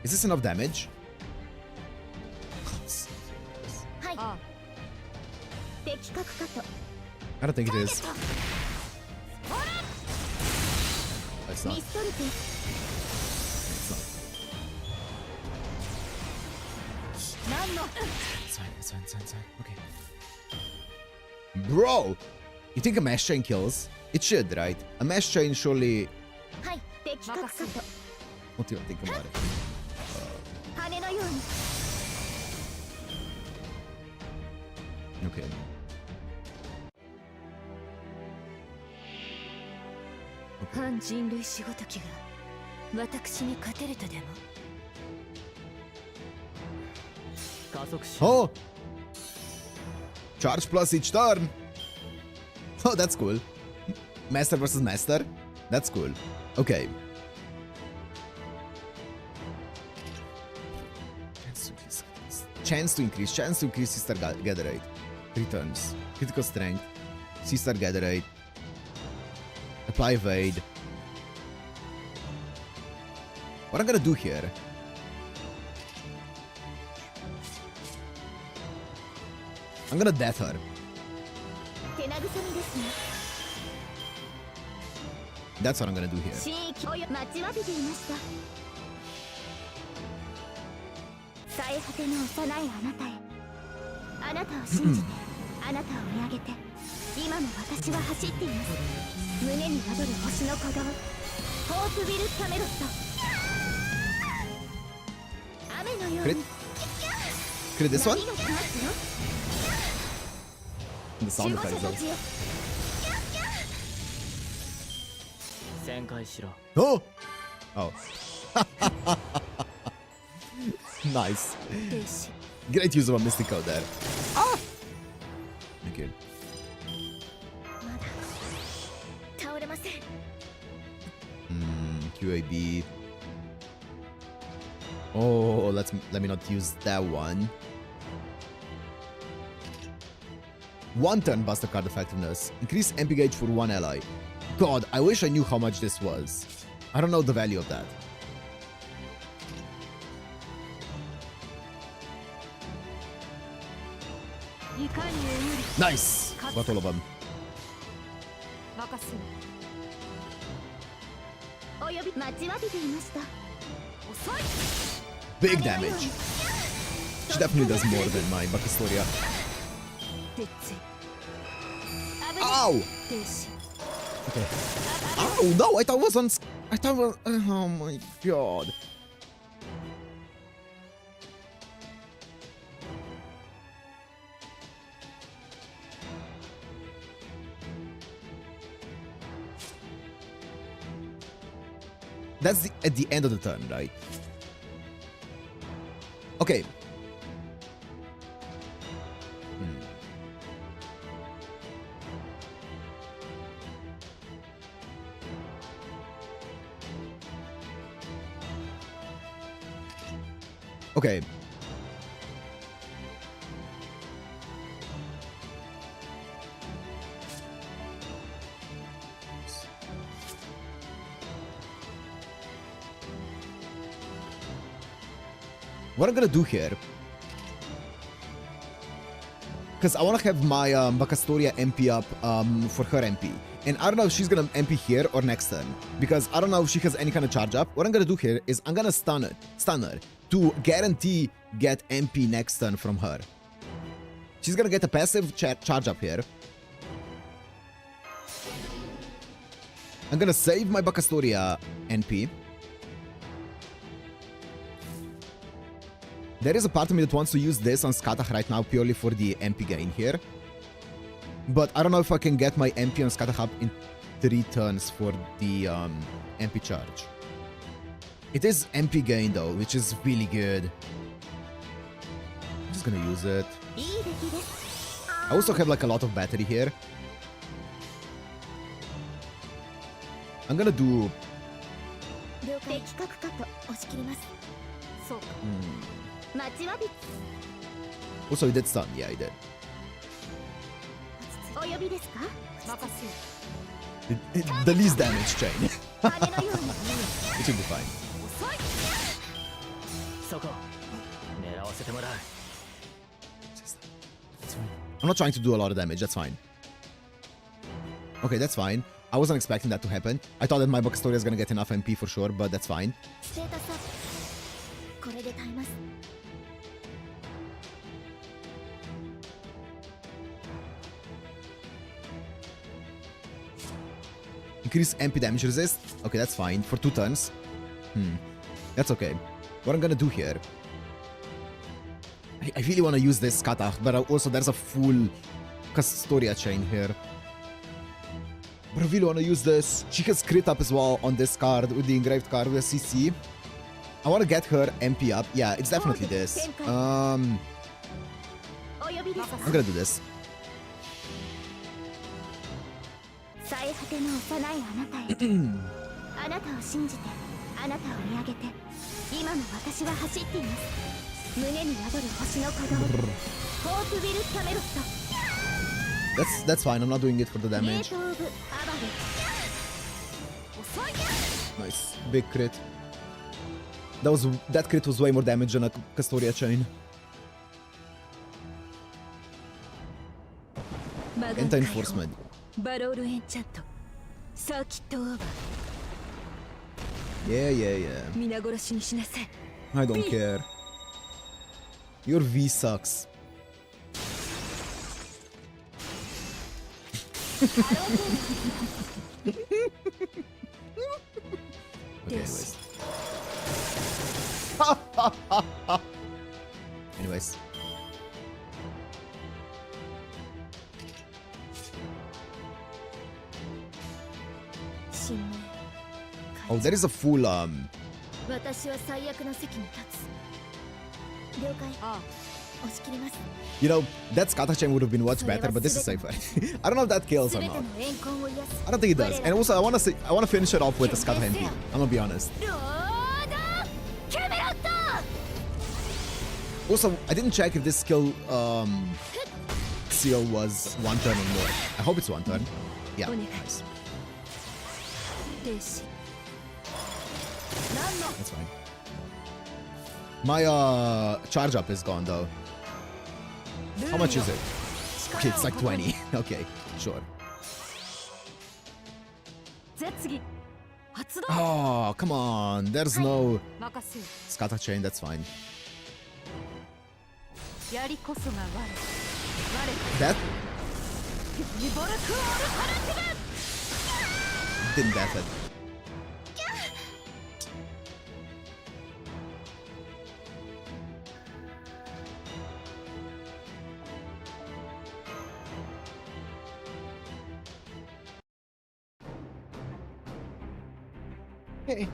Is this enough damage? I don't think it is. It's not. It's not. It's fine, it's fine, it's fine, it's fine. Okay. Bro! You think a mesh chain kills? It should, right? A mesh chain surely... What do you think about it? Okay. Oh! Charge plus each turn! Oh, that's cool. Master versus Master? That's cool. Okay. Chance to increase C-Star Gather Rate. 3 turns. Critical Strength. C-Star Gather Rate. Apply Evade. What I'm gonna do here... I'm gonna death her. That's what I'm gonna do here. Crit? Crit this one? The sound effects though. Oh! Oh. Nice. Great use of a mystical there. Ah! Okay. QAB. Oh, let me not use that one. 1 turn Buster card effectiveness. Increase MP gauge for 1 ally. God, I wish I knew how much this was. I don't know the value of that. Nice! Got all of them. Big damage. She definitely does more than my Bacastoria. Ow! Okay. Ow, no, I thought it was on... I thought it was... Oh my god. That's at the end of the turn, right? Okay. Okay. What I'm gonna do here, because I want to have my Bacastoria MP up for her MP. And I don't know if she's gonna MP here or next turn. Because I don't know if she has any kind of charge up. What I'm gonna do here is I'm gonna stun her to guarantee get MP next turn from her. She's gonna get a passive charge up here. I'm gonna save my Bacastoria NP. There is a part of me that wants to use this on Skatach right now purely for the MP gain here. But I don't know if I can get my MP on Skatach up in 3 turns for the MP charge. It is MP gain though, which is really good. I'm just gonna use it. I also have like a lot of battery here. I'm gonna do... 的確かと押し切ります。そうか。待ちわび。 Also, he did stun. Yeah, he did. お呼びですか？任せ。The least damage chain. 羽のように。 It should be fine. 遅い。そこ狙わせてもらう。 I'm not trying to do a lot of damage. That's fine. Okay, that's fine. I wasn't expecting that to happen. I thought that my Bacastoria is gonna get enough MP for sure, but that's fine. ステータスアップ。これで耐えます。 Increase MP damage resist. Okay, that's fine. For 2 turns. That's okay. What I'm gonna do here... I really want to use this Skatach, but also there's a full Bacastoria chain here. But I really want to use this. She has crit up as well on this card with the engraved card with CC. I want to get her MP up. Yeah, it's definitely this. I'm お呼びですか？ gonna do this. 最果ての幼いあなたへ。あなたを信じて、あなたを見上げて、今の私は走っています。胸に宿る星の鼓動。ホープビル・キャメロット。 That's fine. I'm not doing it for the ゲー damage. ト・オブ・アバル。遅い。 Nice. Big crit. That crit was way more damage than a Bacastoria chain. Anti-enforcement. バロール・エンチャント。サーキット・オーバー。 Yeah, yeah, yeah. 皆殺しにしなさい。 I don't care. Your V sucks. Okay, anyways. Anyways. Oh, there is a full 私は最悪の席に立つ。了解。押し切ります。 you know, that Skatach chain would have been much better, but this is safer. I don't know if that kills or 全て not. の怨恨を癒す。 I don't think it does. And also, I want to finish it off with a Skatach MP. I'm gonna be honest. ロードキャメロット。 Also, I didn't check if this skill seal was 1 turn or more. I hope it's 1 turn. Yeah, nice. 停止。 That's fine. My charge up is gone though. How much is it? Okay, it's like 20. Okay, sure. 絶技発動。 Oh, come on. There's no 任せよ。 Skatach chain. That's fine. 槍こそが我。 That リボルクオールパラティブ。 didn't death it. Hey.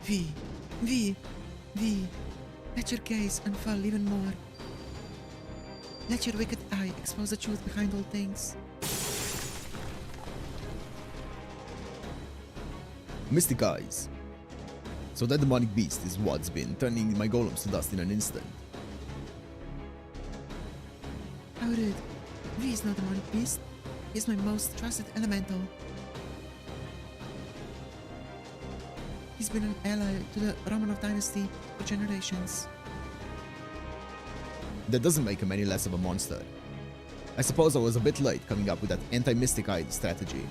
V. Let your gaze unfurl even more. Let your wicked eye expose the truth behind all things. Mystic eyes. So that demonic beast is what's been turning my golems to dust in an instant. How rude. V is not a demonic beast. He is my most trusted elemental. He's been an ally to the Romanov dynasty for generations. That doesn't make him any less of a monster. I suppose I was a bit late coming up with that anti-Mystic Eye strategy.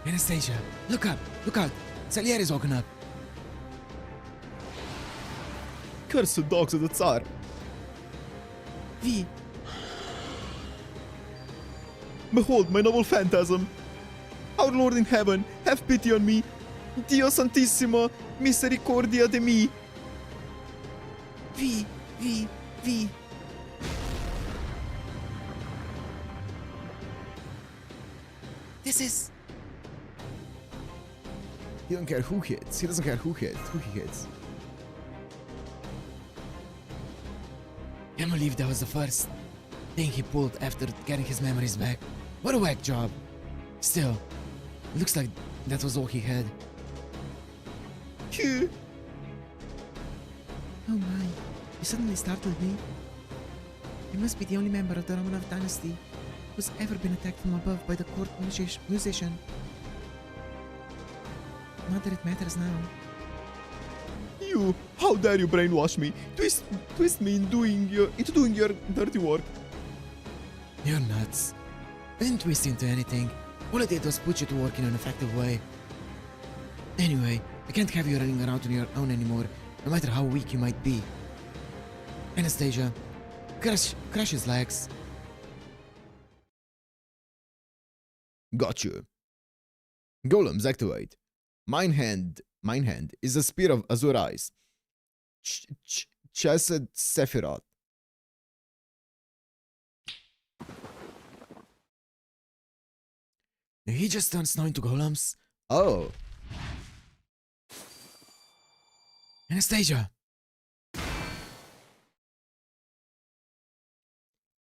Anastasia, look up! Look out! Salieri's woken up! Curse the dogs of the Tsar! V, Behold my noble phantasm! Our Lord in heaven, have pity on me! Dio Santissimo, misericordia de mi! V, V, V. This is... He don't care who hits. He doesn't care who he hits. Can't believe that was the first thing he pulled after getting his memories back. What a whack job. Still, it looks like that was all he had. Phew. Oh my, you suddenly startled me. You must be the only member of the Romanov dynasty who's ever been attacked from above by the court musician. Not that it matters now. You, how dare you brainwash me? Twist me into doing your dirty work. You're nuts. I didn't twist you into anything. All I did was put you to work in an effective way. Anyway, I can't have you running around on your own anymore, no matter how weak you might be. Anastasia, crush his legs. Got you. Golems activate. Mine hand is a spear of azure eyes. Chesed Sephiroth. He just turns snow into golems. Oh, Anastasia!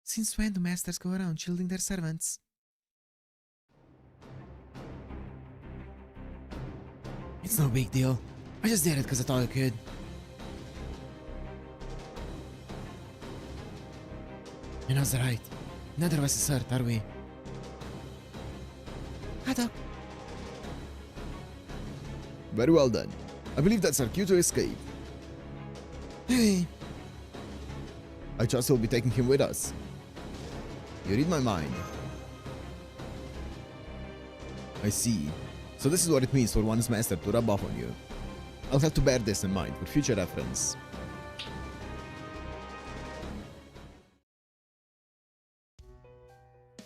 Since when do masters go around shielding their servants? It's no big deal. I just did it because I thought I could. You're not right. Neither of us is hurt, are we? Haddock! very well done. I believe that's our cue to escape. Hey! I trust we'll be taking him with us. You read my mind. I see. So this is what it means for one's master to rub off on you. I'll have to bear this in mind for future reference.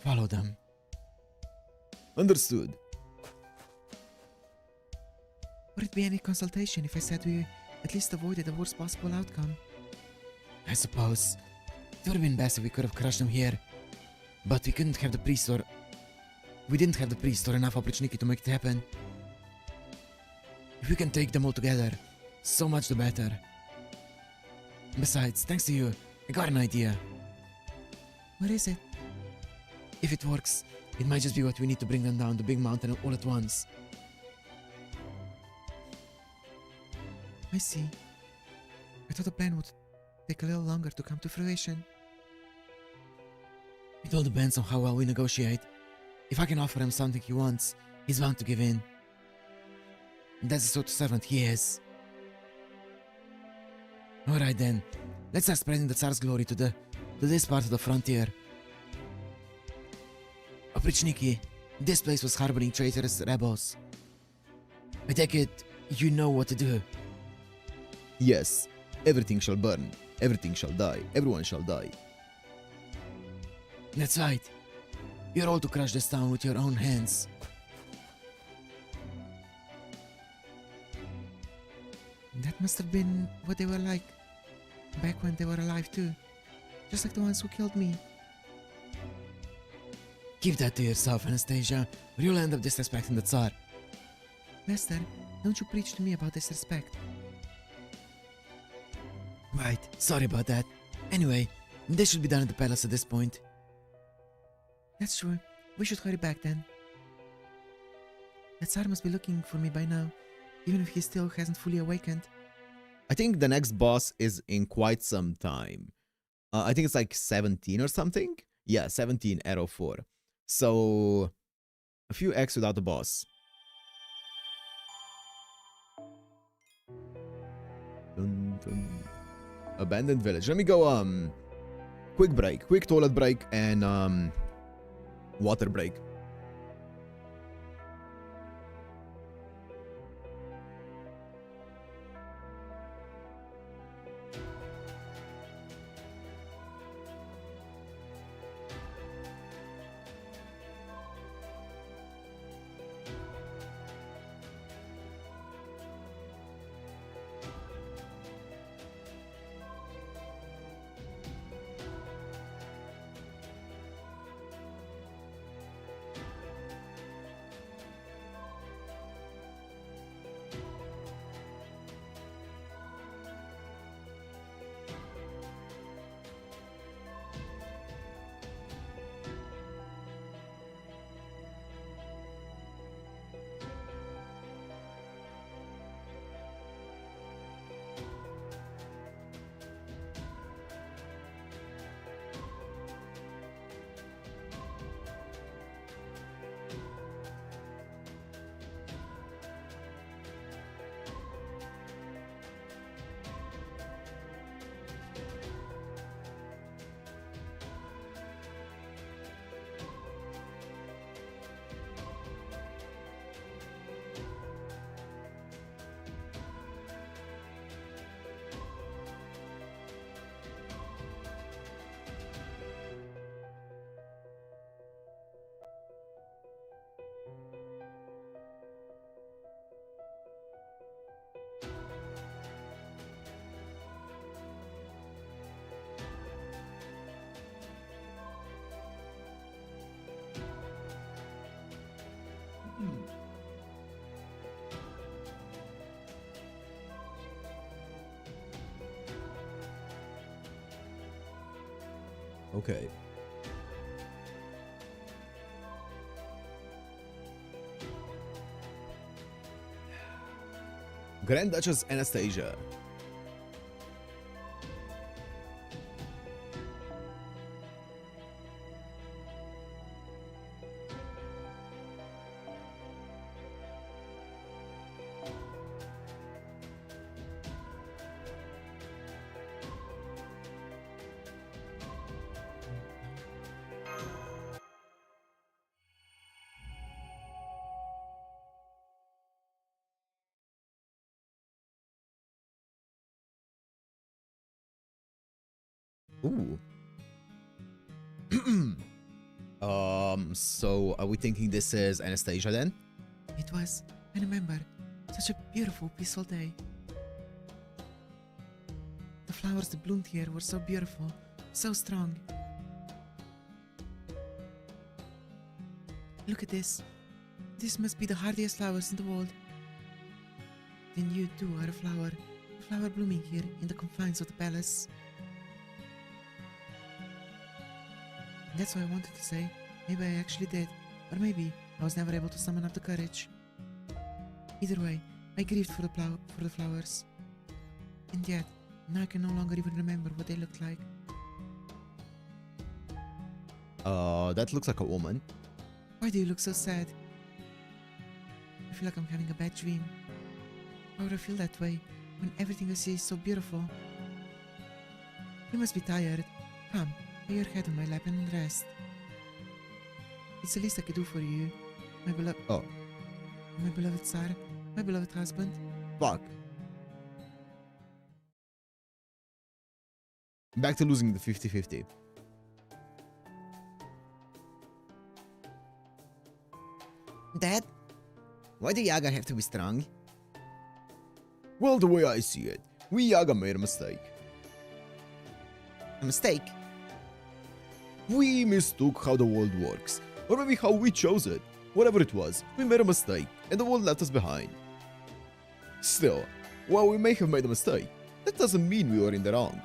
Follow them. Understood. Would it be any consultation if I said we at least avoided the worst possible outcome? I suppose. It would have been best if we could have crushed them here. But we couldn't have the priest or... We didn't have the priest or enough opportunity to make it happen. If we can take them all together, so much the better. Besides, thanks to you, I got an idea. What is it? If it works, it might just be what we need to bring them down the big mountain all at once. I see. I thought the plan would take a little longer to come to fruition. It all depends on how well we negotiate. If I can offer him something he wants, he's bound to give in. That's the sort of servant he is. Alright then, let's start spreading the Tsar's glory to this part of the frontier. Oprichniki, this place was harboring traitorous rebels. I take it you know what to do. Yes, everything shall burn, everything shall die, everyone shall die. That's right. You're all to crush this town with your own hands. That must have been what they were like back when they were alive too. Just like the ones who killed me. Keep that to yourself, Anastasia, or you'll end up disrespecting the Tsar. Master, don't you preach to me about disrespect. Right, sorry about that. Anyway, this should be done at the palace at this point. That's true. We should hurry back then. The Tsar must be looking for me by now, even if he still hasn't fully awakened. I think the next boss is in quite some time. I think it's like 17 or something. Yeah, 17 Arrow 4. So a few X without the boss. Dun, dun. Abandoned village. Let me go Quick break, quick toilet break, and water break. Okay. Grand Duchess Anastasia. Ooh. So are we thinking this is Anastasia then? It was, I remember, such a beautiful, peaceful day. The flowers that bloomed here were so beautiful, so strong. Look at this. This must be the hardiest flowers in the world. Then you too are a flower blooming here in the confines of the palace. That's what I wanted to say. Maybe I actually did, or maybe I was never able to summon up the courage. Either way, I grieved for the flowers. And yet, now I can no longer even remember what they looked like. That looks like a woman. Why do you look so sad? I feel like I'm having a bad dream. Why would I feel that way when everything I see is so beautiful? You must be tired. Come, lay your head on my lap and rest. It's the least I could do for you, my beloved. Oh, My beloved Tsar, my beloved husband. fuck. Back to losing the 50-50. Dad, why do Yaga have to be strong? Well, the way I see it, we Yaga made a mistake. A mistake? We mistook how the world works, or maybe how we chose it. Whatever it was, we made a mistake, and the world left us behind. Still, while we may have made a mistake, that doesn't mean we were in the wrong.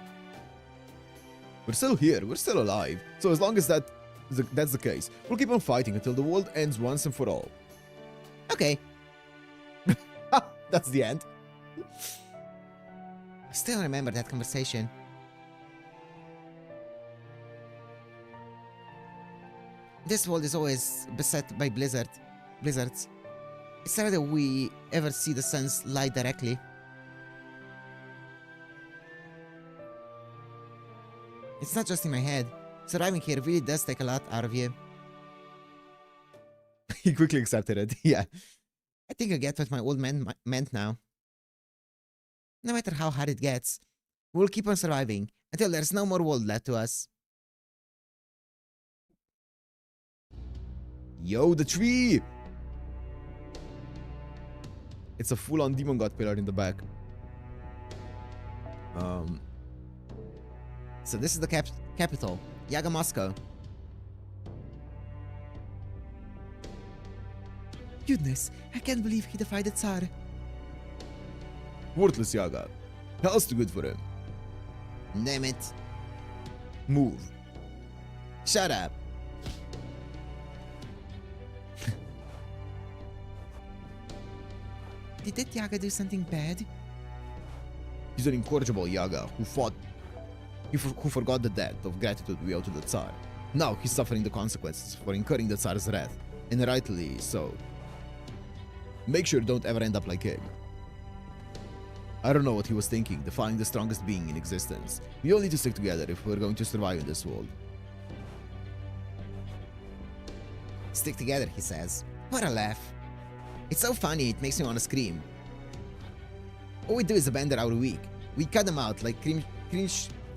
We're still here, we're still alive, so as long as that's the case, we'll keep on fighting until the world ends once and for all. Okay. That's the end. I still remember that conversation. This world is always beset by blizzards. It's rare that we ever see the sun's light directly. It's not just in my head. Surviving here really does take a lot out of you. He quickly accepted it. Yeah. I think I get what my old man meant now. No matter how hard it gets, we'll keep on surviving until there's no more world left to us. Yo, the tree! It's a full-on demon god pillar in the back. So this is the capital, Yaga Moscow. Goodness, I can't believe he defied the Tsar. Worthless Yaga. Hell's too good for him. Damn it. Move. Shut up. Did that Yaga do something bad? He's an incorrigible Yaga who fought... who forgot the debt of gratitude we owe to the Tsar. Now he's suffering the consequences for incurring the Tsar's wrath, and rightly so. Make sure you don't ever end up like him. I don't know what he was thinking, defying the strongest being in existence. We all need to stick together if we're going to survive in this world. Stick together, he says. What a laugh. It's so funny, it makes me want to scream. All we do is abandon our weak. We cut them out like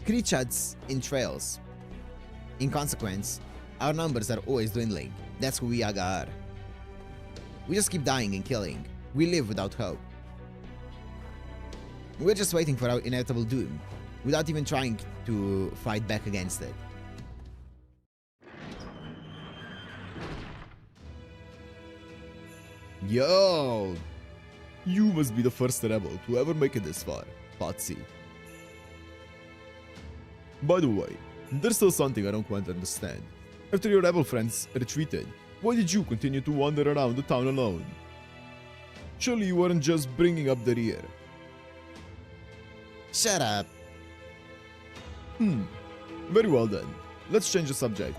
creatures in trails. In consequence, our numbers are always dwindling. That's who we Yaga are. We just keep dying and killing. We live without hope. We're just waiting for our inevitable doom, without even trying to fight back against it. Yo! You must be the first rebel to ever make it this far, Patsy. By the way, there's still something I don't quite understand. After your rebel friends retreated, why did you continue to wander around the town alone? Surely you weren't just bringing up the rear. Shut up. Very well then. Let's change the subject.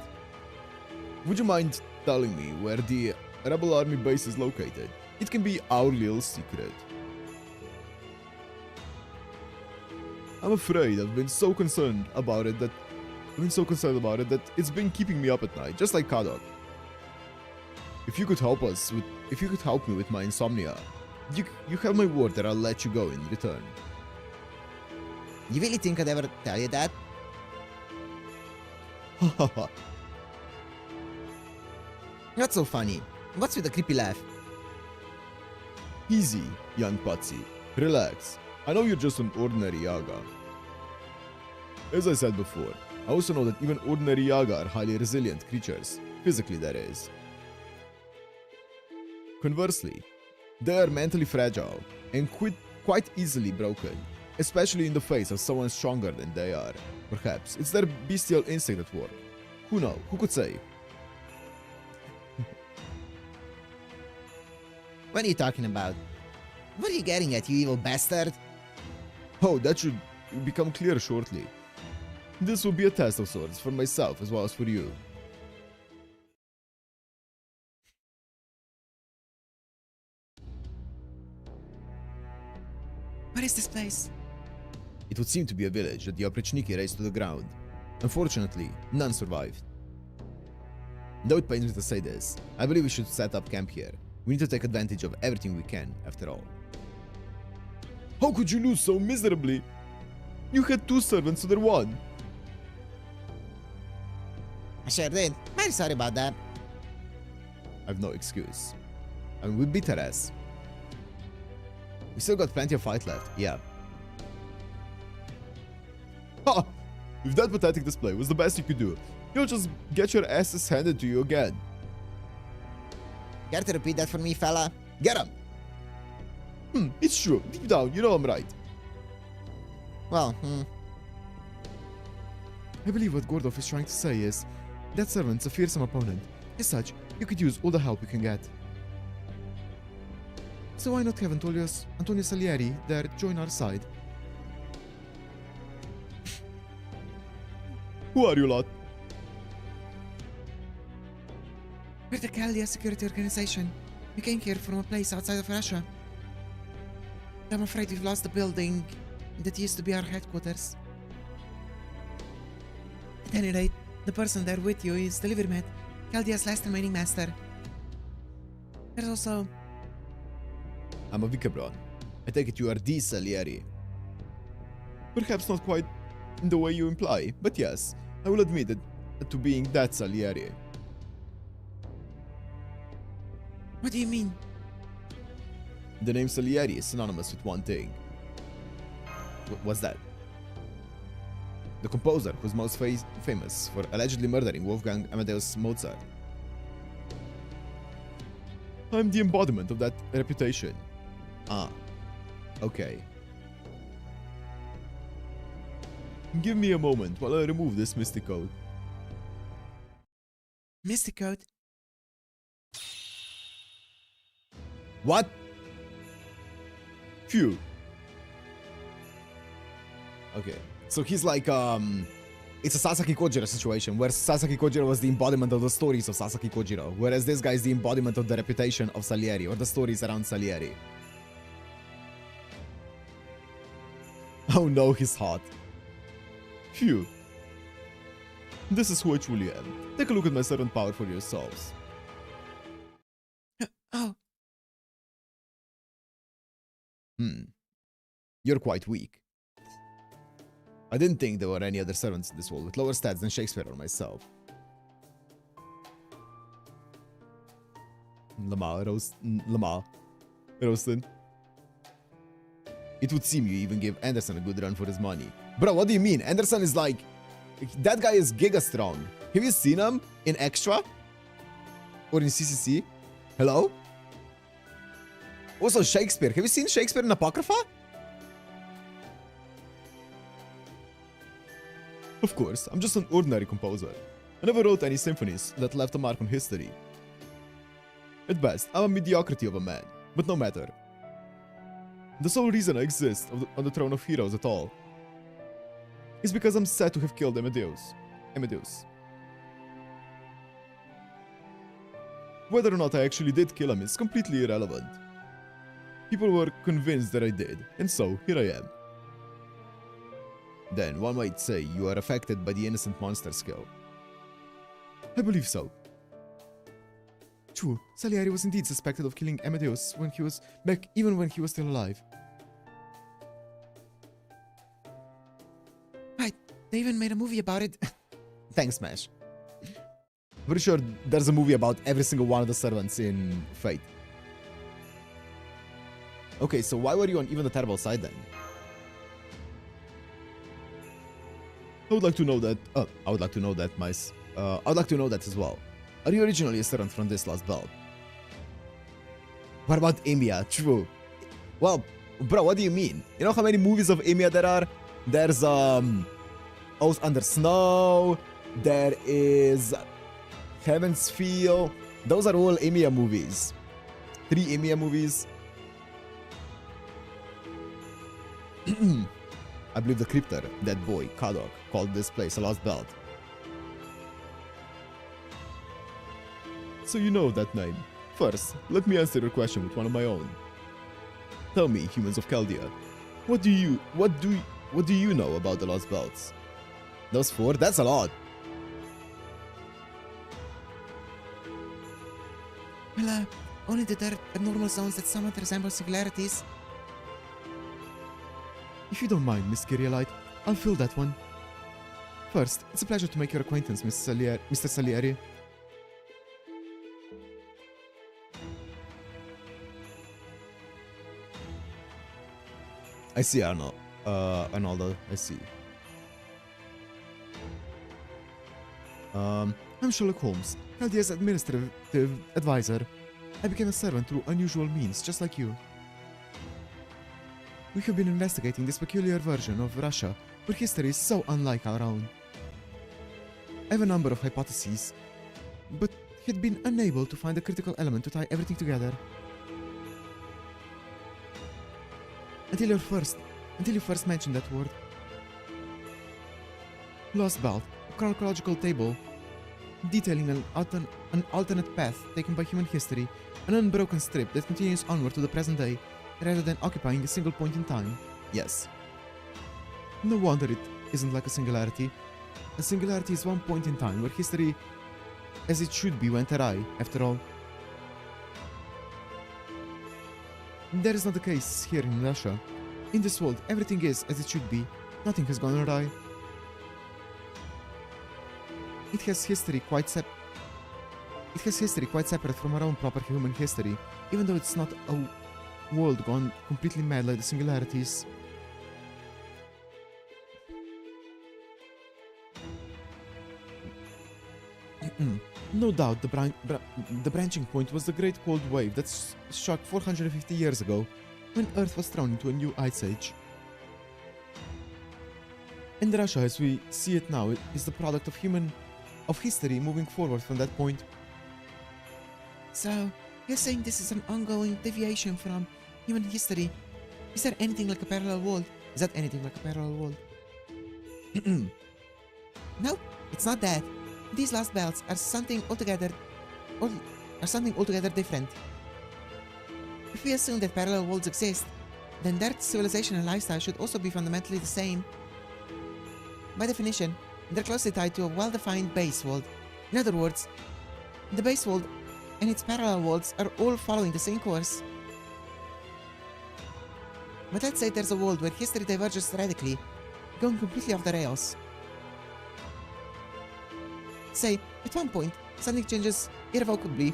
Would you mind telling me where the rebel army base is located? It can be our little secret. I'm afraid I've been so concerned about it that it's been keeping me up at night, just like Kadok. If you could help me with my insomnia, you have my word that I'll let you go in return. You really think I'd ever tell you that? Hahaha. Not so funny. What's with the creepy laugh? Easy, young Patsy. Relax. I know you're just an ordinary Yaga. As I said before, I also know that even ordinary Yaga are highly resilient creatures, physically that is. Conversely, they are mentally fragile and quite easily broken, especially in the face of someone stronger than they are. Perhaps it's their bestial instinct at work. Who knows? Who could say? What are you talking about? What are you getting at, you evil bastard? Oh, that should become clear shortly. This will be a test of sorts for myself as well as for you. What is this place? It would seem to be a village that the Oprichniki razed to the ground. Unfortunately, none survived. Though it pains me to say this, I believe we should set up camp here. We need to take advantage of everything we can, after all. How could you lose so miserably? You had 2 servants to their 1. I sure did. Very sorry about that. I've no excuse. I mean, we beat her ass. We still got plenty of fight left, yeah. Ha! If that pathetic display was the best you could do, you'll just get your asses handed to you again. Care to repeat that for me, fella? Get him! It's true. Deep down, you know I'm right. Well, I believe what Gordov is trying to say is that servant's a fearsome opponent. As such, you could use all the help you can get. So why not have Antonio Salieri there join our side? Who are you lot? We're the Caldia Security Organization. We came here from a place outside of Russia. I'm afraid we've lost the building that used to be our headquarters. any rate, the person there with you is the Livermet, Chaldea's last remaining master. There's also... I'm a Vikabron. I take it you are the Salieri. Perhaps not quite in the way you imply, but yes, I will admit it to being that Salieri. What do you mean? The name Salieri is synonymous with one thing. What's that? The composer who's most famous for allegedly murdering Wolfgang Amadeus Mozart. I'm the embodiment of that reputation. Ah, okay. Give me a moment while I remove this mystic code. Mystic Code? What? Phew. Okay, so he's like, it's a Sasaki Kojiro situation, where Sasaki Kojiro was the embodiment of the stories of Sasaki Kojiro, whereas this guy is the embodiment of the reputation of Salieri, or the stories around Salieri. Oh no, he's hot. Phew. This is who I truly am. Take a look at my servant power for yourselves. Oh, You're quite weak. I didn't think there were any other servants in this world with lower stats than Shakespeare or myself. Lamar, roasted. It would seem you even gave Anderson a good run for his money. Bro, what do you mean? Anderson is like... That guy is giga strong. Have you seen him in Extra? Or in CCC? Hello? Also Shakespeare. Have you seen Shakespeare in Apocrypha? Of course, I'm just an ordinary composer. I never wrote any symphonies that left a mark on history. At best, I'm a mediocrity of a man, but no matter. The sole reason I exist on the throne of heroes at all is because I'm said to have killed Amadeus. Whether or not I actually did kill him is completely irrelevant. People were convinced that I did, and so here I am. Then one might say you are affected by the innocent monster skill. I believe so. True, Salieri was indeed suspected of killing Amadeus when he was back, even when he was still alive. right. They even made a movie about it. Thanks, Smash. Pretty sure there's a movie about every single one of the servants in Fate. Okay, so why were you on even the terrible side then? I would like to know that. I would like to know that as well. Are you originally a servant from this last belt? What about Emiya? True. Well, bro, what do you mean? You know how many movies of Emiya there are? There's Oath Under Snow. There is Heaven's Feel. Those are all Emiya movies. 3 Emiya movies. I believe the crypter, that boy, Kadok, called this place a lost belt. So you know that name. First, let me answer your question with one of my own. Tell me, humans of Chaldea, what do you know about the lost belts? Those 4? That's a lot. Well, only that there are abnormal zones that somewhat resemble singularities. If you don't mind, Miss Kyrielite, I'll fill that one. First, it's a pleasure to make your acquaintance, Mr. Salieri. I see, Arnaldo, I see. I'm Sherlock Holmes, Chaldea's administrative advisor. I became a servant through unusual means, just like you. We have been investigating this peculiar version of Russia, where history is so unlike our own. I have a number of hypotheses, but had been unable to find a critical element to tie everything together. Until you first mentioned that word. Lost Belt, a chronological table detailing an alternate path taken by human history, an unbroken strip that continues onward to the present day, rather than occupying a single point in time. Yes. No wonder it isn't like a singularity. A singularity is one point in time where history, as it should be, went awry, after all. That is not the case here in Russia. In this world, everything is as it should be. Nothing has gone awry. It has history quite separate from our own proper human history, even though it's not a world gone completely mad like the singularities. No doubt the branching point was the Great Cold Wave that struck 450 years ago, when Earth was thrown into a new ice age. And Russia, as we see it now, is the product of history moving forward from that point. So, you're saying this is an ongoing deviation from human history? Is there anything like a parallel world? Is that anything like a parallel world? Nope, it's not that. These lost belts are something altogether different. If we assume that parallel worlds exist, then their civilization and lifestyle should also be fundamentally the same. By definition, they're closely tied to a well-defined base world. In other words, the base world and its parallel worlds are all following the same course. But let's say there's a world where history diverges radically, going completely off the rails. Say, at one point, something changes irrevocably.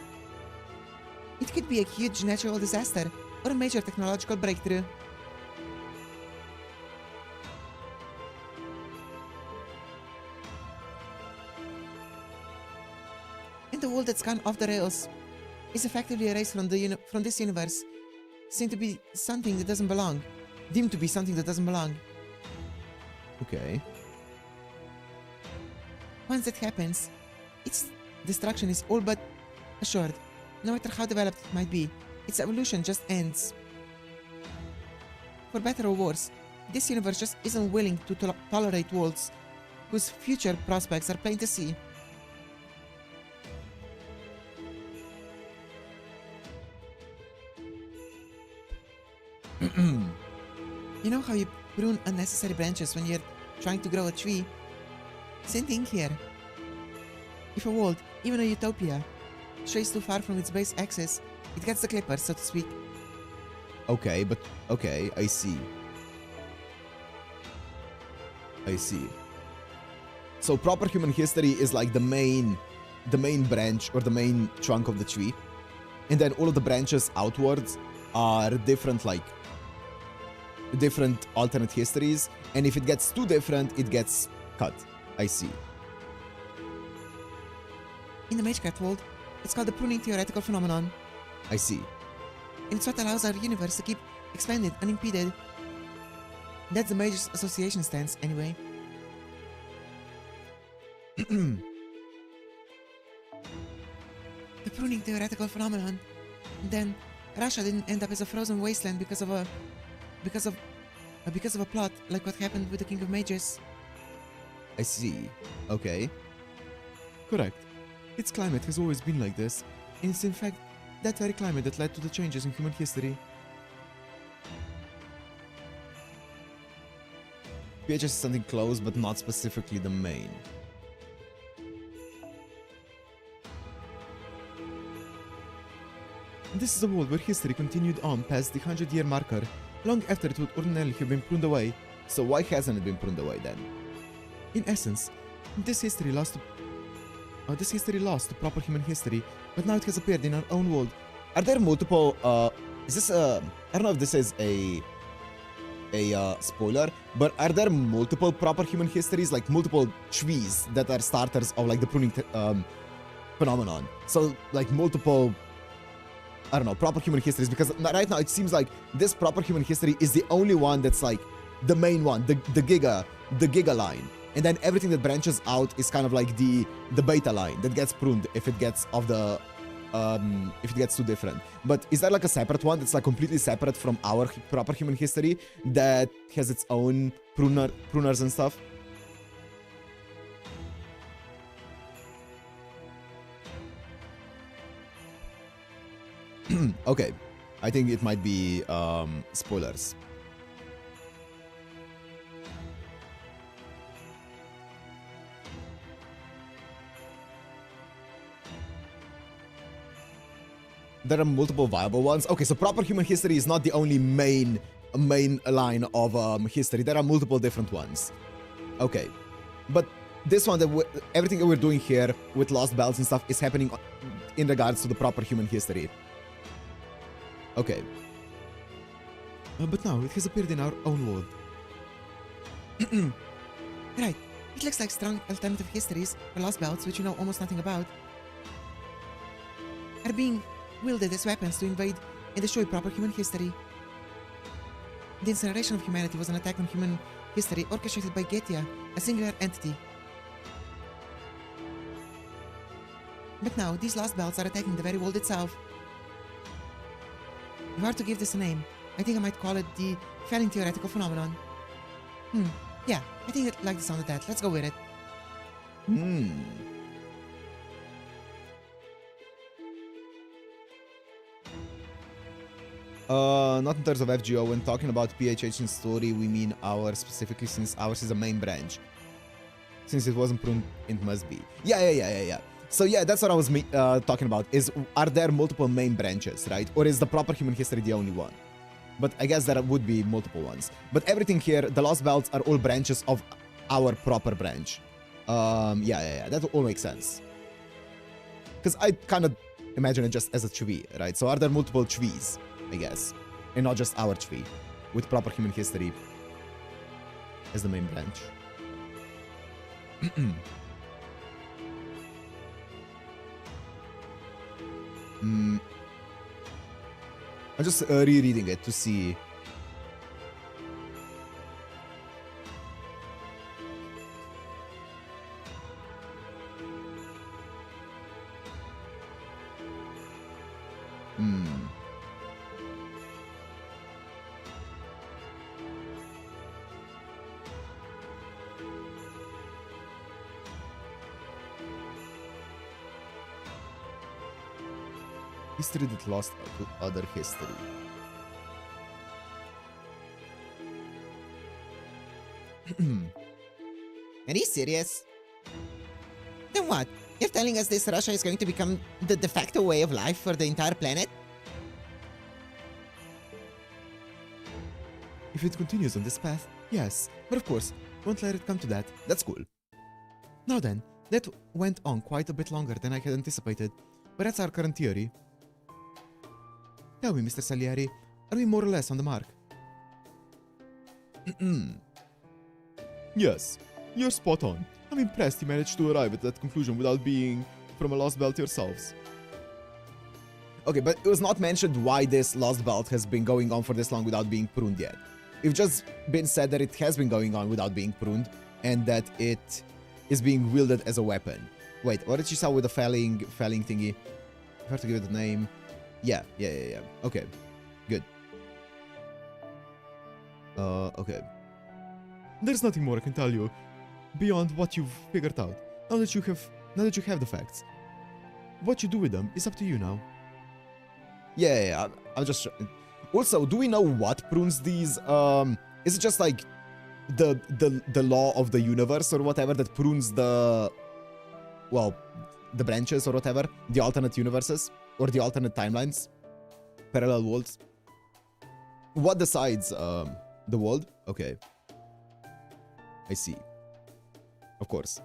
It could be a huge natural disaster or a major technological breakthrough. And the world that's gone off the rails is effectively erased from this universe, deemed to be something that doesn't belong. Okay. Once that happens, its destruction is all but assured. No matter how developed it might be, its evolution just ends. For better or worse, this universe just isn't willing to tolerate worlds whose future prospects are plain to see. You know how you prune unnecessary branches when you're trying to grow a tree? Same thing here. If a world, even a utopia, strays too far from its base axis, it gets the clippers, so to speak. Okay, I see. So proper human history is like the main branch or the main trunk of the tree, and then all of the branches outwards are different alternate histories, and if it gets too different, it gets cut. I see. In the Magecraft world, it's called the pruning theoretical phenomenon. I see. And it's what allows our universe to keep expanded unimpeded. That's the major association stance, anyway. The pruning theoretical phenomenon. And then Russia didn't end up as a frozen wasteland because of a plot like what happened with the King of Mages. I see. Okay. Correct. Its climate has always been like this, and it's in fact that very climate that led to the changes in human history. PHS is something close, but not specifically the main. This is a world where history continued on past the 100-year marker, long after it would ordinarily have been pruned away. So why hasn't it been pruned away then? In essence, this history lost to proper human history, but now it has appeared in our own world. Are there multiple, is this I don't know if this is a spoiler, but are there multiple proper human histories, like multiple trees that are starters of like the pruning phenomenon? So like multiple, I don't know, proper human histories, because right now it seems like this proper human history is the only one that's like the main one, the giga line. And then everything that branches out is kind of like the beta line that gets pruned if it gets off the if it gets too different. But is there like a separate one that's like completely separate from our proper human history that has its own pruners and stuff? Okay, I think it might be spoilers. There are multiple viable ones. Okay, so proper human history is not the only main line of history. There are multiple different ones. Okay, but this one, everything that we're doing here with Lost Belts and stuff is happening in regards to the proper human history. Okay. But now it has appeared in our own world. Right. It looks like strong alternative histories for Lost Belts, which you know almost nothing about, are being wielded as weapons to invade and destroy proper human history. The incineration of humanity was an attack on human history orchestrated by Getia, a singular entity. But now, these Lost Belts are attacking the very world itself. If I were to give this a name, I think I might call it the Felling Theoretical Phenomenon. Yeah, I think I like the sound of that. Let's go with it. Not in terms of FGO. When talking about PHH story, we mean ours specifically, since ours is a main branch. Since it wasn't pruned, it must be. Yeah. So yeah, that's what I was talking about. Are there multiple main branches, right? Or is the proper human history the only one? But I guess there would be multiple ones. But everything here, the Lost Belts are all branches of our proper branch. Yeah. That all makes sense. Because I kind of imagine it just as a Chvi, right? So are there multiple Chvis, I guess, and not just our Chvi, with proper human history as the main branch? I'm just rereading it to see. History that lost to other history. Are you serious? Then what? You're telling us this Russia is going to become the de facto way of life for the entire planet? If it continues on this path, yes. But of course, won't let it come to that. That's cool. Now then, that went on quite a bit longer than I had anticipated, but that's our current theory. Tell me, Mr. Salieri, are we more or less on the mark? Yes, you're spot on. I'm impressed you managed to arrive at that conclusion without being from a Lost Belt yourselves. Okay, but it was not mentioned why this Lost Belt has been going on for this long without being pruned yet. It's just been said that it has been going on without being pruned, and that it is being wielded as a weapon. Wait, what did she say with the felling thingy? I have to give it a name. Yeah. Okay, good. Okay. There's nothing more I can tell you beyond what you've figured out. Now that you have the facts, what you do with them is up to you now. Yeah. I'm just. Also, do we know what prunes these? Is it just like the law of the universe or whatever that prunes the branches or whatever, the alternate universes or the alternate timelines, parallel worlds? What decides the world? Okay, I see. Of course.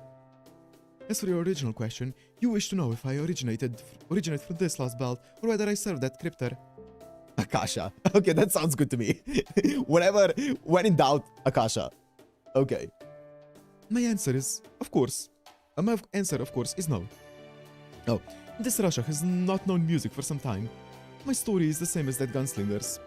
As for your original question, you wish to know if I originate from this Lost Belt or whether I served that crypter. Akasha. Okay, that sounds good to me. When in doubt, Akasha. Okay. My answer is, of course. My answer, of course, is no. Oh. This Russia has not known music for some time. My story is the same as that gunslinger's.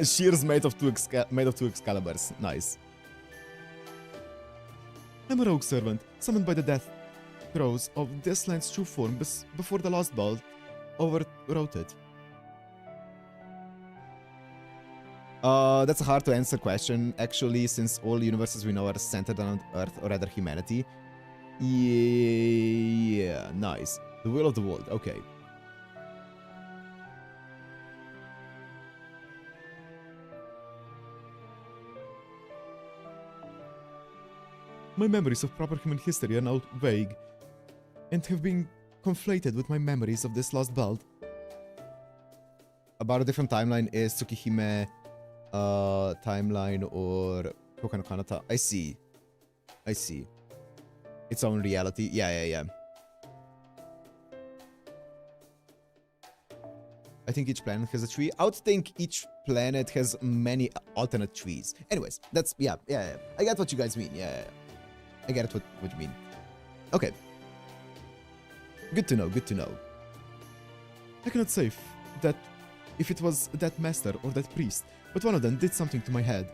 Shears made of two Excaliburs. Nice. I'm a rogue servant, summoned by the death throes of this land's true form before the Lost Belt overwrote it. That's a hard to answer question, actually, since all universes we know are centered around Earth, or rather humanity. Yeah, nice. The will of the world, okay. My memories of proper human history are now vague, and have been conflated with my memories of this lost belt. About a different timeline is Tsukihime timeline or Koka no Kanata. I see. I see. Its own reality. Yeah. I think each planet has a tree. I would think each planet has many alternate trees. Anyways, that's, yeah. I get what you guys mean. Yeah. I get what you mean. Okay. Good to know, good to know. I cannot say if it was that master or that priest, but one of them did something to my head.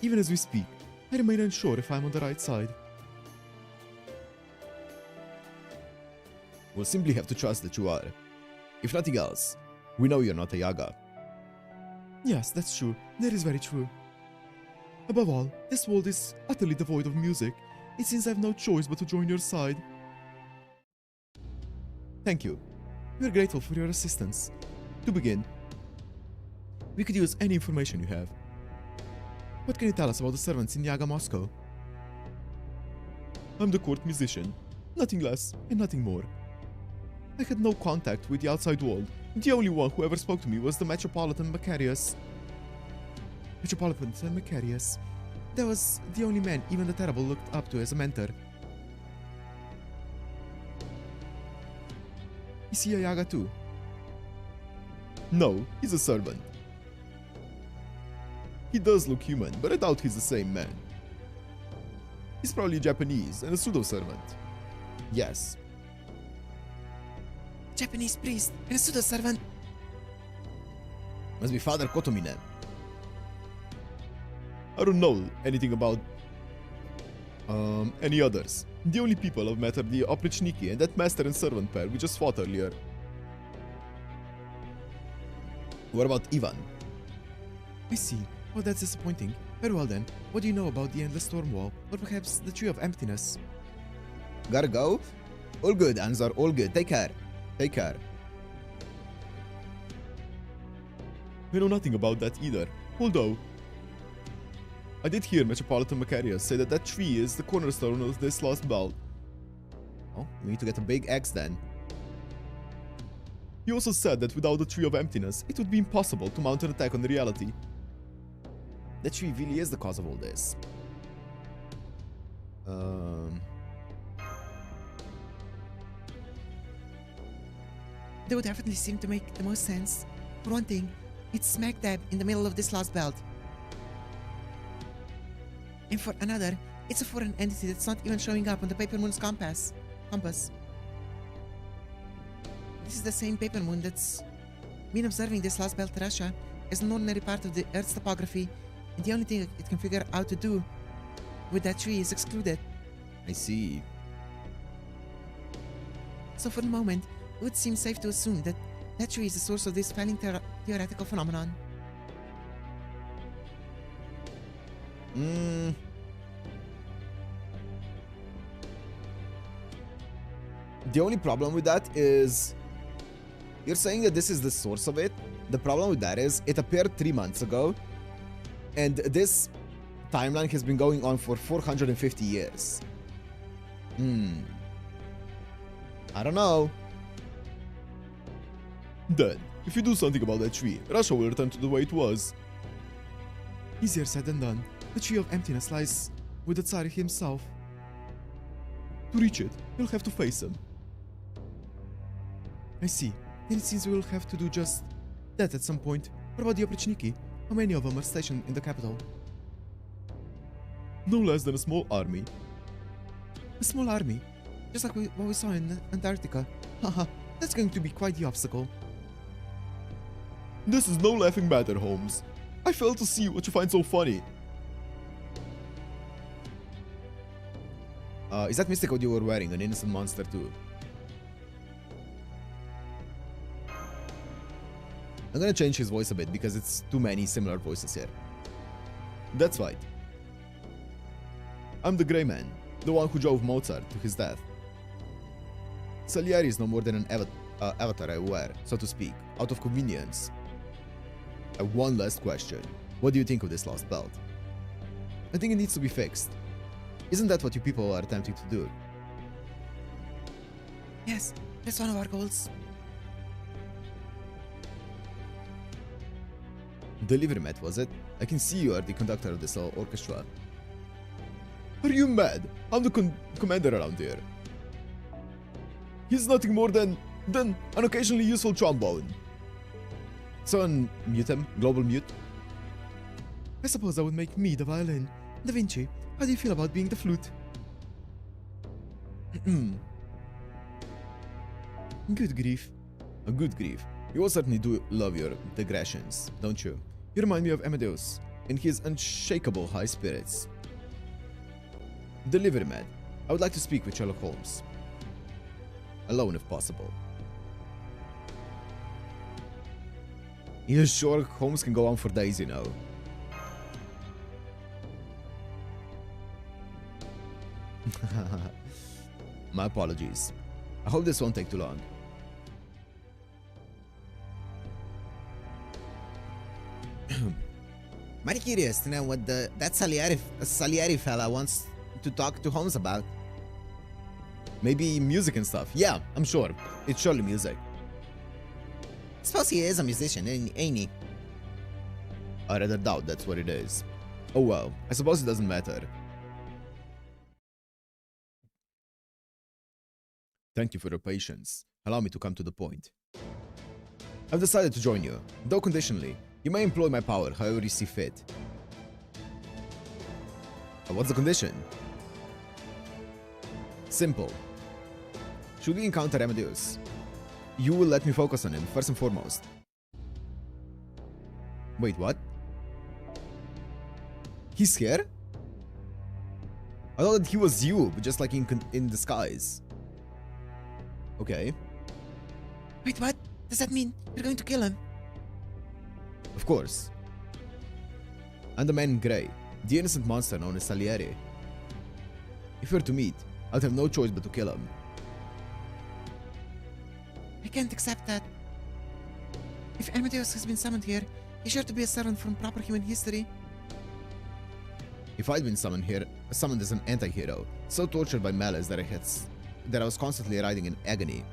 Even as we speak, I remain unsure if I'm on the right side. We'll simply have to trust that you are. If nothing else, we know you're not a Yaga. Yes, that's true. That is very true. Above all, this world is utterly devoid of music. It seems I have no choice but to join your side. Thank you. We are grateful for your assistance. To begin, we could use any information you have. What can you tell us about the servants in Yaga Moscow? I'm the court musician. Nothing less and nothing more. I had no contact with the outside world. The only one who ever spoke to me was the Metropolitan Macarius. Metropolitan Macarius. That was the only man even the Terrible looked up to as a mentor. Is he a Yaga too? No, he's a servant. He does look human, but I doubt he's the same man. He's probably Japanese and a pseudo-servant. Yes. Japanese priest and a pseudo-servant. Must be Father Kotomine. I don't know anything about any others. The only people I've met are the Oprichniki and that master and servant pair we just fought earlier. What about Ivan? I see. Oh, that's disappointing. Very well then. What do you know about the Endless Storm Wall? Or perhaps the Tree of Emptiness? Gotta go? All good, Anzar, all good. Take care. Take care. I know nothing about that either. Although, I did hear Metropolitan Macarius say that that tree is the cornerstone of this lost belt. Oh, we need to get a big X then. He also said that without the Tree of Emptiness, it would be impossible to mount an attack on the reality. That tree really is the cause of all this. That would definitely seem to make the most sense. For one thing, it's smack dab in the middle of this lost belt. And for another, it's a foreign entity that's not even showing up on the Paper Moon's compass. This is the same Paper Moon that's been observing this lost belt Russia as an ordinary part of the Earth's topography, and the only thing it can figure out to do with that tree is excluded. I see. So for the moment, it would seem safe to assume that that tree is the source of this failing theoretical phenomenon. The only problem with that is you're saying that this is the source of it. The problem with that is it appeared 3 months ago, and this timeline has been going on for 450 years. I don't know. Then, if you do something about that tree, Russia will return to the way it was. Easier said than done. The Tree of Emptiness lies with the Tsar himself. To reach it, you'll have to face him. I see. Then it seems we will have to do just that at some point. What about the Oprichniki? How many of them are stationed in the capital? No less than a small army. A small army? Just like what we saw in Antarctica. Haha, that's going to be quite the obstacle. This is no laughing matter, Holmes. I fail to see what you find so funny. Is that Mystico you were wearing? An innocent monster too? I'm gonna change his voice a bit because it's too many similar voices here. That's right. I'm the Grey Man, the one who drove Mozart to his death. Salieri is no more than an avatar I wear, so to speak, out of convenience. One last question. What do you think of this lost belt? I think it needs to be fixed. Isn't that what you people are attempting to do? Yes, that's one of our goals. Delivery Matt, was it? I can see you are the conductor of this orchestra. Are you mad? I'm the commander around here. He's nothing more than an occasionally useful trombone. So mute him, global mute. I suppose that would make me the violin. Da Vinci, how do you feel about being the flute? Good grief. A good grief. You all certainly do love your digressions, don't you? You remind me of Amadeus in his unshakable high spirits. Delivery man, I would like to speak with Sherlock Holmes. Alone if possible. Yes, Sherlock Holmes can go on for days, you know. My apologies. I hope this won't take too long. Mighty curious to know what that Salieri fella wants to talk to Holmes about. Maybe music and stuff. Yeah, I'm sure. It's surely music. Suppose he is a musician, ain't he? I rather doubt that's what it is. Oh well, I suppose it doesn't matter. Thank you for your patience. Allow me to come to the point. I've decided to join you, though conditionally. You may employ my power however you see fit. What's the condition? Simple. Should we encounter Amadeus, you will let me focus on him first and foremost. Wait, what? He's here? I thought that he was you, but just like in disguise. Okay. Wait, what? Does that mean you're going to kill him? Of course. I'm the man in grey, the innocent monster known as Salieri. If we were to meet, I'd have no choice but to kill him. I can't accept that. If Amadeus has been summoned here, he's sure to be a servant from proper human history. If I'd been summoned here, summoned as an anti-hero, so tortured by malice that I was constantly writhing in agony,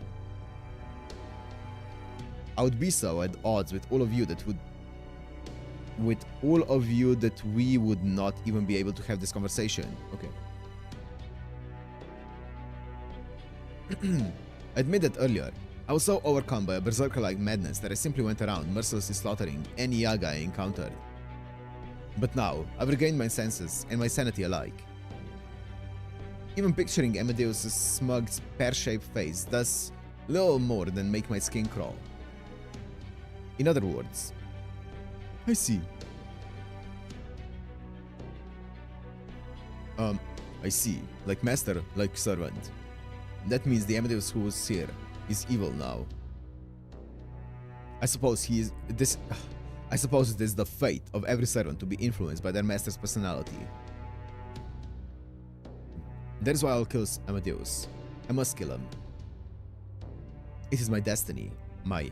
I would be so at odds with all of you that we would not even be able to have this conversation. Okay. I admitted earlier, I was so overcome by a berserker-like madness that I simply went around mercilessly slaughtering any Yaga I encountered. But now, I've regained my senses and my sanity alike. Even picturing Amadeus' smug, pear-shaped face does little more than make my skin crawl. In other words, I see. I see. Like master, like servant. That means the Amadeus who was here is evil now. I suppose it is the fate of every servant to be influenced by their master's personality. That is why I'll kill Amadeus. I must kill him. It is my destiny, my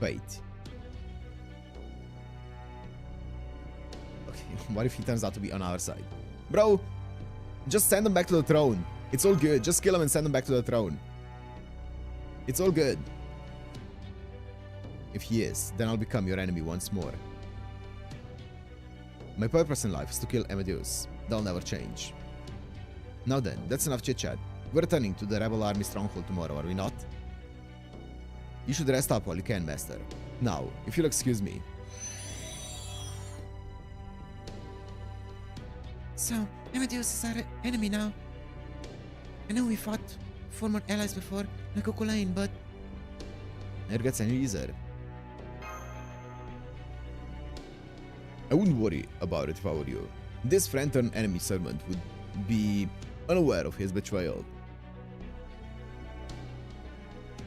fate. Okay, what if he turns out to be on our side? Bro, just send him back to the throne. It's all good. Just kill him and send him back to the throne. It's all good. If he is, then I'll become your enemy once more. My purpose in life is to kill Amadeus. That'll never change. Now then, that's enough chit-chat. We're returning to the rebel army stronghold tomorrow, are we not? You should rest up while you can, master. Now, if you'll excuse me. So, Amadeus is our enemy now. I know we fought former allies before, like Okulain, but... Never gets any easier. I wouldn't worry about it if I were you. This friend-turned-enemy servant would be unaware of his betrayal.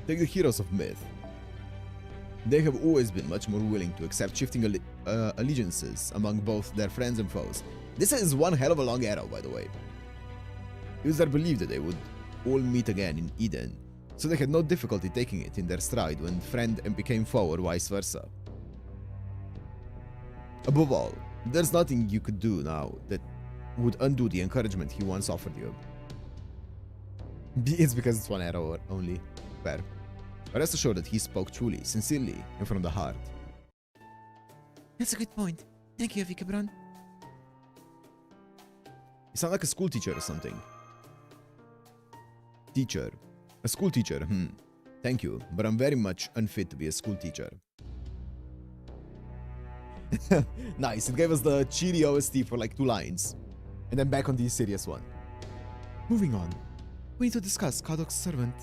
Take the heroes of myth. They have always been much more willing to accept shifting allegiances among both their friends and foes. This is one hell of a long arrow, by the way. It was their belief that they would all meet again in Eden, so they had no difficulty taking it in their stride when friend became foe or vice versa. Above all, there's nothing you could do now that would undo the encouragement he once offered you. It's because it's one arrow only. Fair. But rest assured that he spoke truly, sincerely, and from the heart. That's a good point. Thank you, Vikabron. You sound like a school teacher or something. Teacher. A school teacher, Thank you, but I'm very much unfit to be a school teacher. Nice, it gave us the cheery OST for like 2 lines. And then back on the serious one. Moving on. We need to discuss Kadok's servant.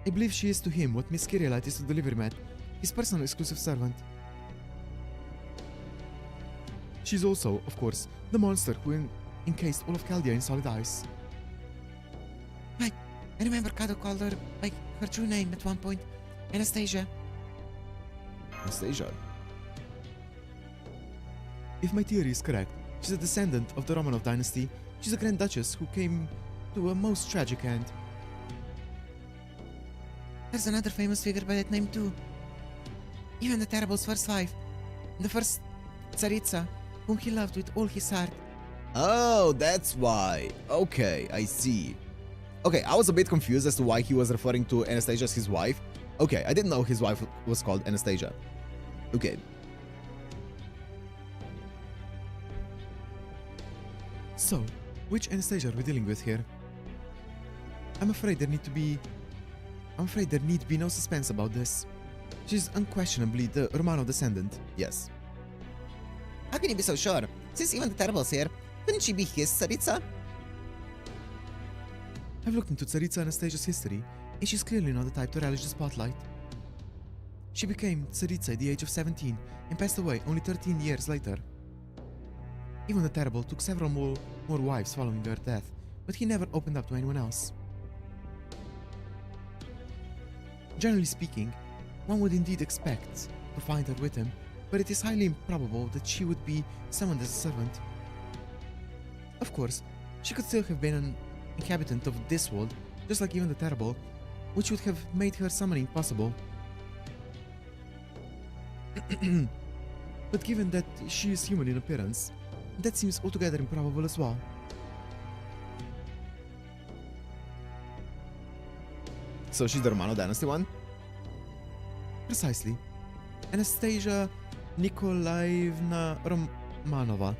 I believe she is to him what Miss Kirielite is to the Livermat, his personal exclusive servant. She's also, of course, the monster who encased all of Chaldea in solid ice. Right, I remember Kadok called her by her true name at one point, Anastasia. Anastasia. If my theory is correct, she's a descendant of the Romanov dynasty. She's a Grand Duchess who came to a most tragic end. There's another famous figure by that name too. Even the Terrible's first wife, the first Tsaritsa, whom he loved with all his heart. Oh, that's why. Okay, I see. Okay, I was a bit confused as to why he was referring to Anastasia as his wife. Okay, I didn't know his wife was called Anastasia. Okay. So, which Anastasia are we dealing with here? I'm afraid there need be no suspense about this. She's unquestionably the Romano descendant. Yes. How can you be so sure? Since even the Terrible's here, couldn't she be his Tsaritsa? I've looked into Tsaritsa Anastasia's history, and she's clearly not the type to relish the spotlight. She became Tsaritsa at the age of 17 and passed away only 13 years later. Even the Terrible took several more wives following her death, but he never opened up to anyone else. Generally speaking, one would indeed expect to find her with him, but it is highly improbable that she would be summoned as a servant. Of course, she could still have been an inhabitant of this world, just like even the Terrible, which would have made her summoning possible. But given that she is human in appearance, that seems altogether improbable as well. So she's the Romano dynasty one? Precisely. Anastasia Nikolaevna Romanova.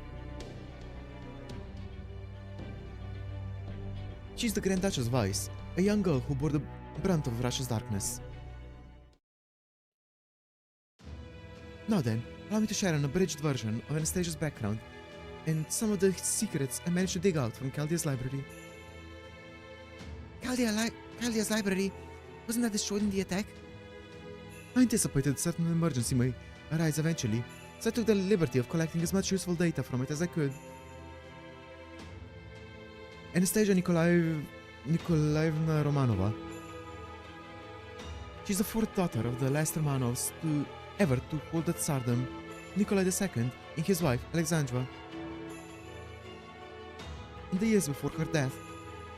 She's the Grand Duchess Vice, a young girl who bore the brunt of Russia's darkness. Now then, allow me to share an abridged version of Anastasia's background and some of the secrets I managed to dig out from Chaldea's library. Chaldea's library? Wasn't that destroyed in the attack? I anticipated certain emergency may arise eventually, so I took the liberty of collecting as much useful data from it as I could. Anastasia Nikolaevna Romanova. She's the 4th daughter of the last Romanovs ever to hold the Tsardom, Nikolai II and his wife Alexandra. In the years before her death,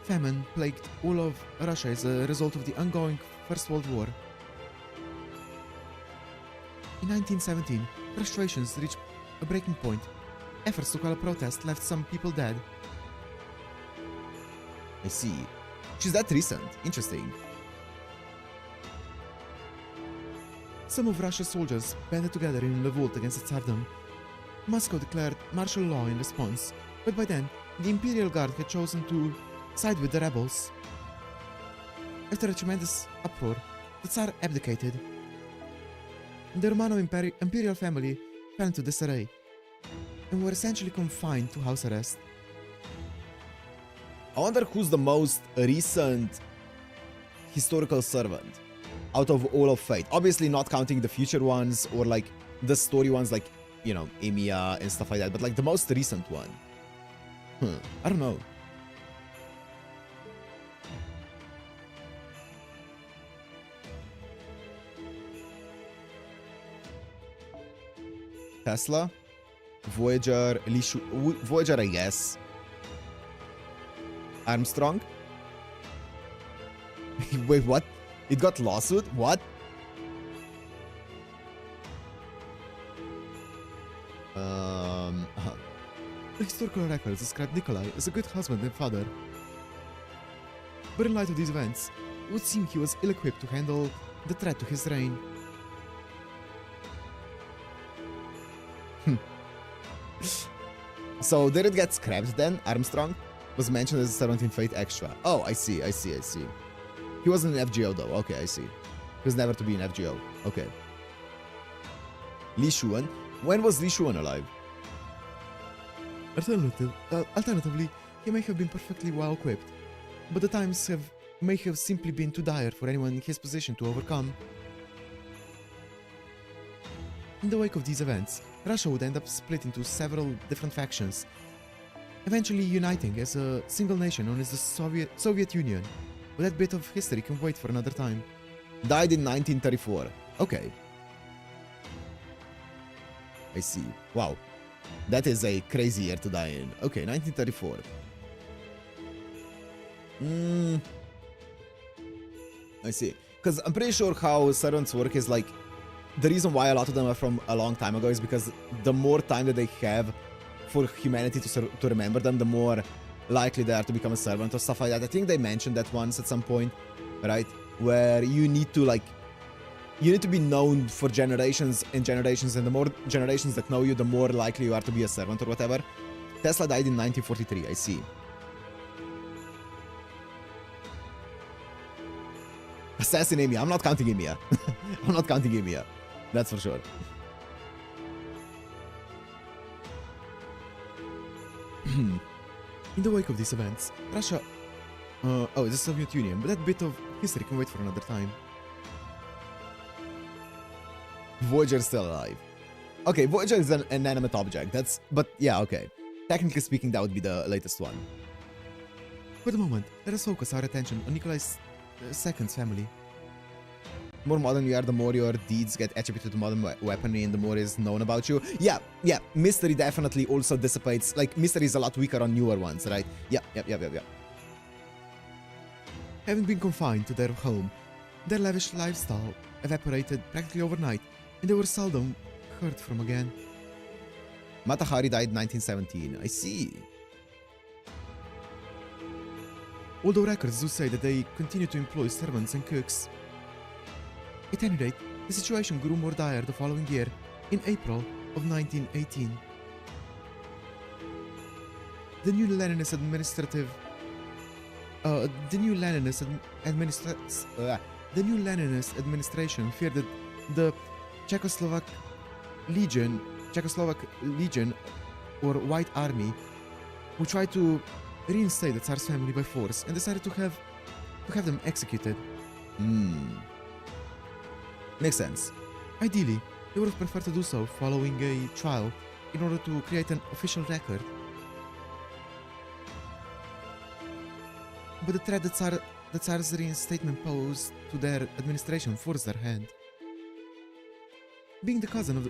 famine plagued all of Russia as a result of the ongoing First World War. In 1917, frustrations reached a breaking point. Efforts to quell a protest left some people dead. I see. She's that recent. Interesting. Some of Russia's soldiers banded together in revolt against the Tsardom. Moscow declared martial law in response, but by then, the Imperial Guard had chosen to side with the rebels. After a tremendous uproar, the Tsar abdicated. The Romanov imperial family fell into disarray and were essentially confined to house arrest. I wonder who's the most recent historical servant out of all of Fate. Obviously not counting the future ones or like the story ones like, you know, Emiya and stuff like that, but like the most recent one. I don't know. Tesla, Voyager, Voyager, I guess. Armstrong. Wait, what? It got lawsuit? What? The historical records describe Nikolai as a good husband and father. But in light of these events, it would seem he was ill-equipped to handle the threat to his reign. So did it get scrapped then? Armstrong was mentioned as a 17th Fate extra. Oh, I see. He wasn't an FGO though. Okay, I see. He was never to be an FGO. Okay. Li Shuan? When was Li Shuan alive? Alternatively, he may have been perfectly well equipped, but the times may have simply been too dire for anyone in his position to overcome. In the wake of these events, Russia would end up split into several different factions, eventually uniting as a single nation known as the Soviet Union. But that bit of history can wait for another time. Died in 1934. Okay. I see. Wow. That is a crazy year to die in. Okay, 1934. I see. Because I'm pretty sure how servants work is like, the reason why a lot of them are from a long time ago is because the more time that they have for humanity to remember them, the more likely they are to become a servant or stuff like that. I think they mentioned that once at some point, right? Where you need to be known for generations and generations, and the more generations that know you, the more likely you are to be a servant or whatever. Tesla died in 1943, I see. Assassin Emiya. I'm not counting Emiya. I'm not counting Emiya. That's for sure. In the wake of these events, Russia... the Soviet Union, but that bit of history can wait for another time. Voyager's still alive. Okay, Voyager is an inanimate object. But yeah, okay. Technically speaking, that would be the latest one. For the moment, let us focus our attention on Nikolai's second's family. The more modern you are, the more your deeds get attributed to modern weaponry and the more is known about you. Yeah. Mystery definitely also dissipates. Like, mystery is a lot weaker on newer ones, right? Yeah. Having been confined to their home, their lavish lifestyle evaporated practically overnight, and they were seldom heard from again. Mata Hari died 1917. I see. Although records do say that they continued to employ servants and cooks. At any rate, the situation grew more dire the following year, in April of 1918. The new Leninist administration feared that the Czechoslovak Legion or White Army would try to reinstate the Tsar's family by force and decided to have them executed. Makes sense. Ideally, they would have preferred to do so following a trial in order to create an official record. But the threat the Tsar's reinstatement posed to their administration forced their hand. Being the cousin of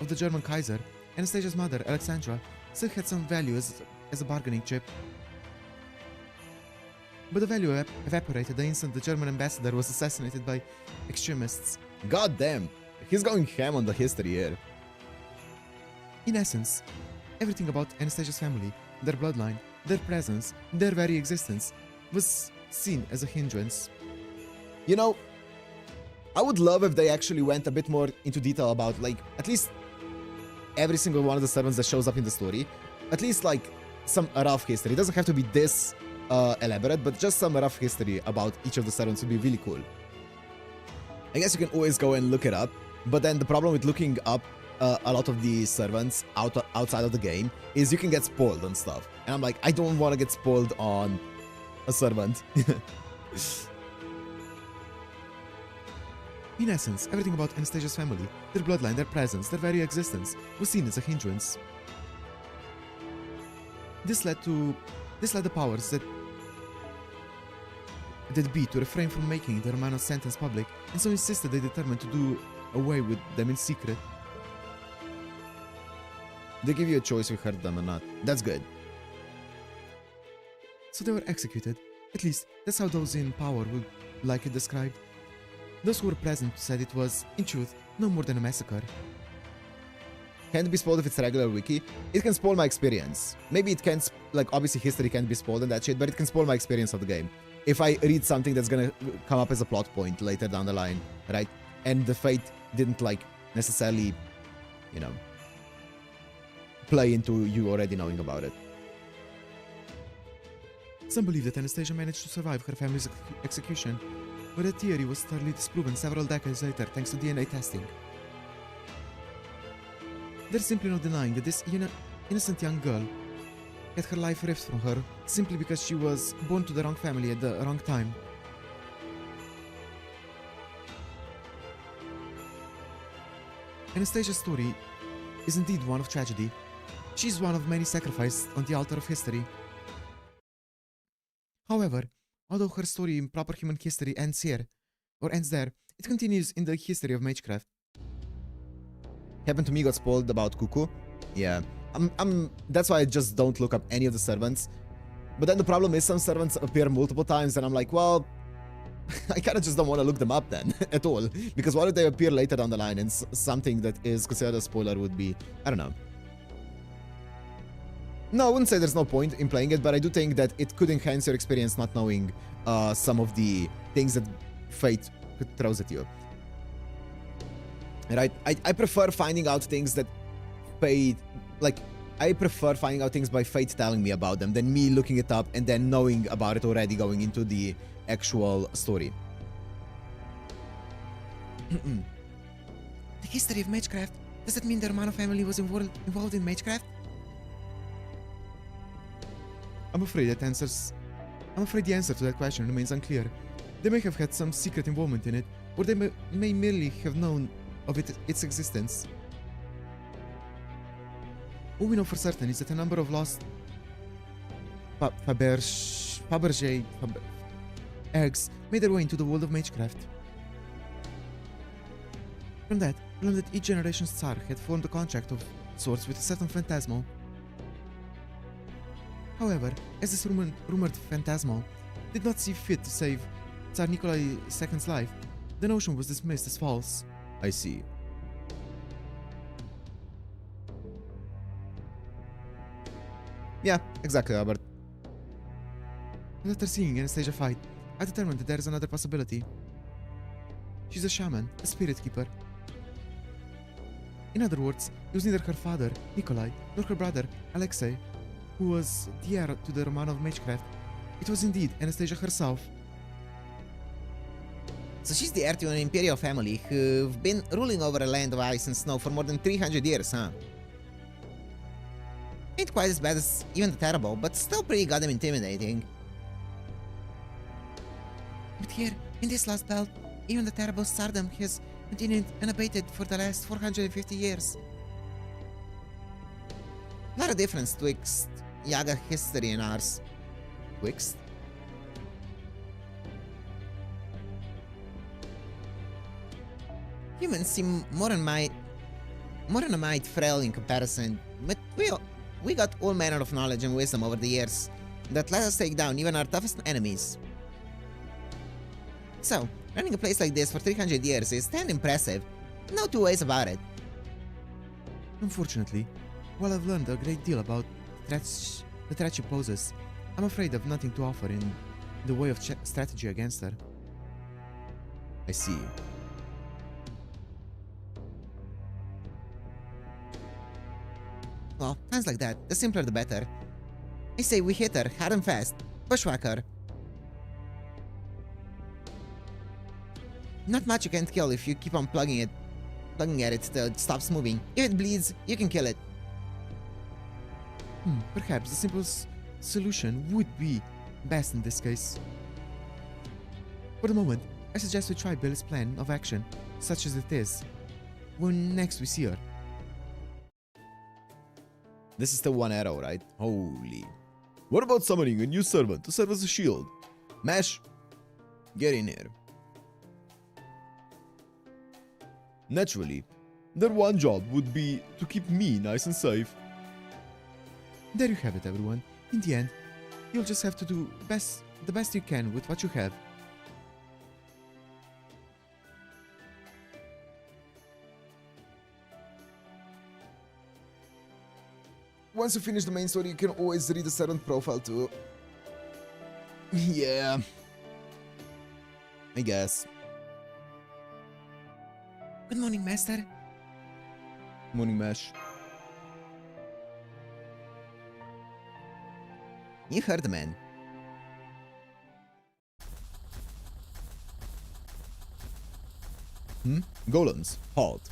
the German Kaiser, Anastasia's mother, Alexandra, still had some value as a bargaining chip. But the value evaporated the instant the German ambassador was assassinated by extremists. God damn, he's going ham on the history here. In essence, everything about Anastasia's family, their bloodline, their presence, their very existence, was seen as a hindrance. You know, I would love if they actually went a bit more into detail about, like, at least every single one of the servants that shows up in the story. At least, like, some rough history. It doesn't have to be this elaborate, but just some rough history about each of the servants would be really cool. I guess you can always go and look it up, but then the problem with looking up a lot of the servants outside of the game is you can get spoiled on stuff. And I'm like, I don't want to get spoiled on a servant. In essence, everything about Anastasia's family, their bloodline, their presence, their very existence, was seen as a hindrance. This led the powers that be to refrain from making the Romanos' sentence public, and so insisted they determined to do away with them in secret. They give you a choice if you heard them or not. That's good. So they were executed. At least, that's how those in power would like it described. Those who were present said it was, in truth, no more than a massacre. can't be spoiled if it's regular wiki. It can spoil my experience. Maybe it can't, like, obviously history can't be spoiled and that shit, but it can spoil my experience of the game. If I read something that's gonna come up as a plot point later down the line, right? And the fate didn't, like, necessarily, you know, play into you already knowing about it. Some believe that Anastasia managed to survive her family's execution, but that theory was thoroughly disproven several decades later thanks to DNA testing. There's simply no denying that this innocent young girl had her life ripped from her simply because she was born to the wrong family at the wrong time. Anastasia's story is indeed one of tragedy. She's one of many sacrificed on the altar of history. However, although her story in proper human history ends here, or ends there, it continues in the history of Magecraft. Happened to me, got spoiled about Cuckoo. Yeah. That's why I just don't look up any of the servants. But then the problem is some servants appear multiple times and I'm like, well, I kinda just don't want to look them up then, at all. Because why would they appear later down the line and something that is considered a spoiler would be, I don't know. No, I wouldn't say there's no point in playing it, but I do think that it could enhance your experience not knowing some of the things that fate throws at you. Right? I prefer finding out things that fate, like, I prefer finding out things by fate telling me about them than me looking it up and then knowing about it already going into the actual story. The history of Magecraft? Does that mean the Romano family was involved in Magecraft? I'm afraid the answer to that question remains unclear. They may have had some secret involvement in it, or they may merely have known of its existence. All we know for certain is that a number of lost Fabergé eggs made their way into the world of Magecraft. From that, we learned that each generation's Tsar had formed a contract of sorts with a certain Phantasmal. However, as this rumored Phantasmal did not see fit to save Tsar Nikolai II's life, the notion was dismissed as false. I see. Yeah, exactly, Albert. After seeing Anastasia fight, I determined that there is another possibility. She's a shaman, a spirit keeper. In other words, it was neither her father, Nikolai, nor her brother, Alexei, who was the heir to the Romano of Magecraft. It was indeed Anastasia herself. So she's the heir to an imperial family who've been ruling over a land of ice and snow for more than 300 years, huh? Ain't quite as bad as even the Terrible, but still pretty goddamn intimidating. But here, in this lost belt, even the Terrible stardom has continued unabated for the last 450 years. Not a difference twixt Yaga history and ours. Twixt? Humans seem more than a mite frail in comparison, but we got all manner of knowledge and wisdom over the years that let us take down even our toughest enemies. So, running a place like this for 300 years is damn impressive. No two ways about it. Unfortunately, while I've learned a great deal about the threat she poses, I'm afraid I've nothing to offer in the way of strategy against her. I see. Well, times like that, the simpler the better. I say we hit her hard and fast, bushwhack her. Not much you can't kill if you keep on plugging at it till it stops moving. If it bleeds, you can kill it. Perhaps the simplest solution would be best in this case. For the moment, I suggest we try Billy's plan of action, such as it is, when next we see her. This is still one arrow, right? Holy. What about summoning a new servant to serve as a shield? Mesh, get in here. Naturally, their one job would be to keep me nice and safe. There you have it, everyone. In the end, you'll just have to do the best you can with what you have. once you finish the main story, you can always read the servant profile too. Yeah. I guess. Good morning, master. Morning Mesh. You heard the man. Golems, halt.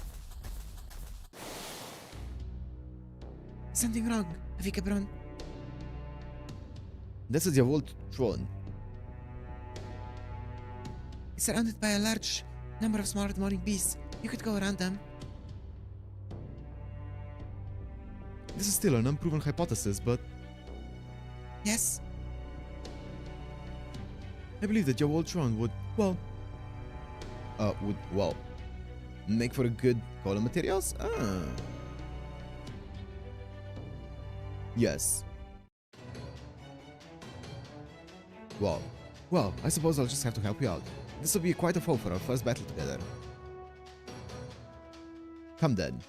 Something wrong, Vikabron. That's a Diavol throne. It's surrounded by a large number of small morning beasts. You could go around them. This is still an unproven hypothesis, but Yes? I believe that Diavol throne would make for a good golem materials? Yes. Wow. Well, I suppose I'll just have to help you out. This will be quite a foe for our first battle together. Come then.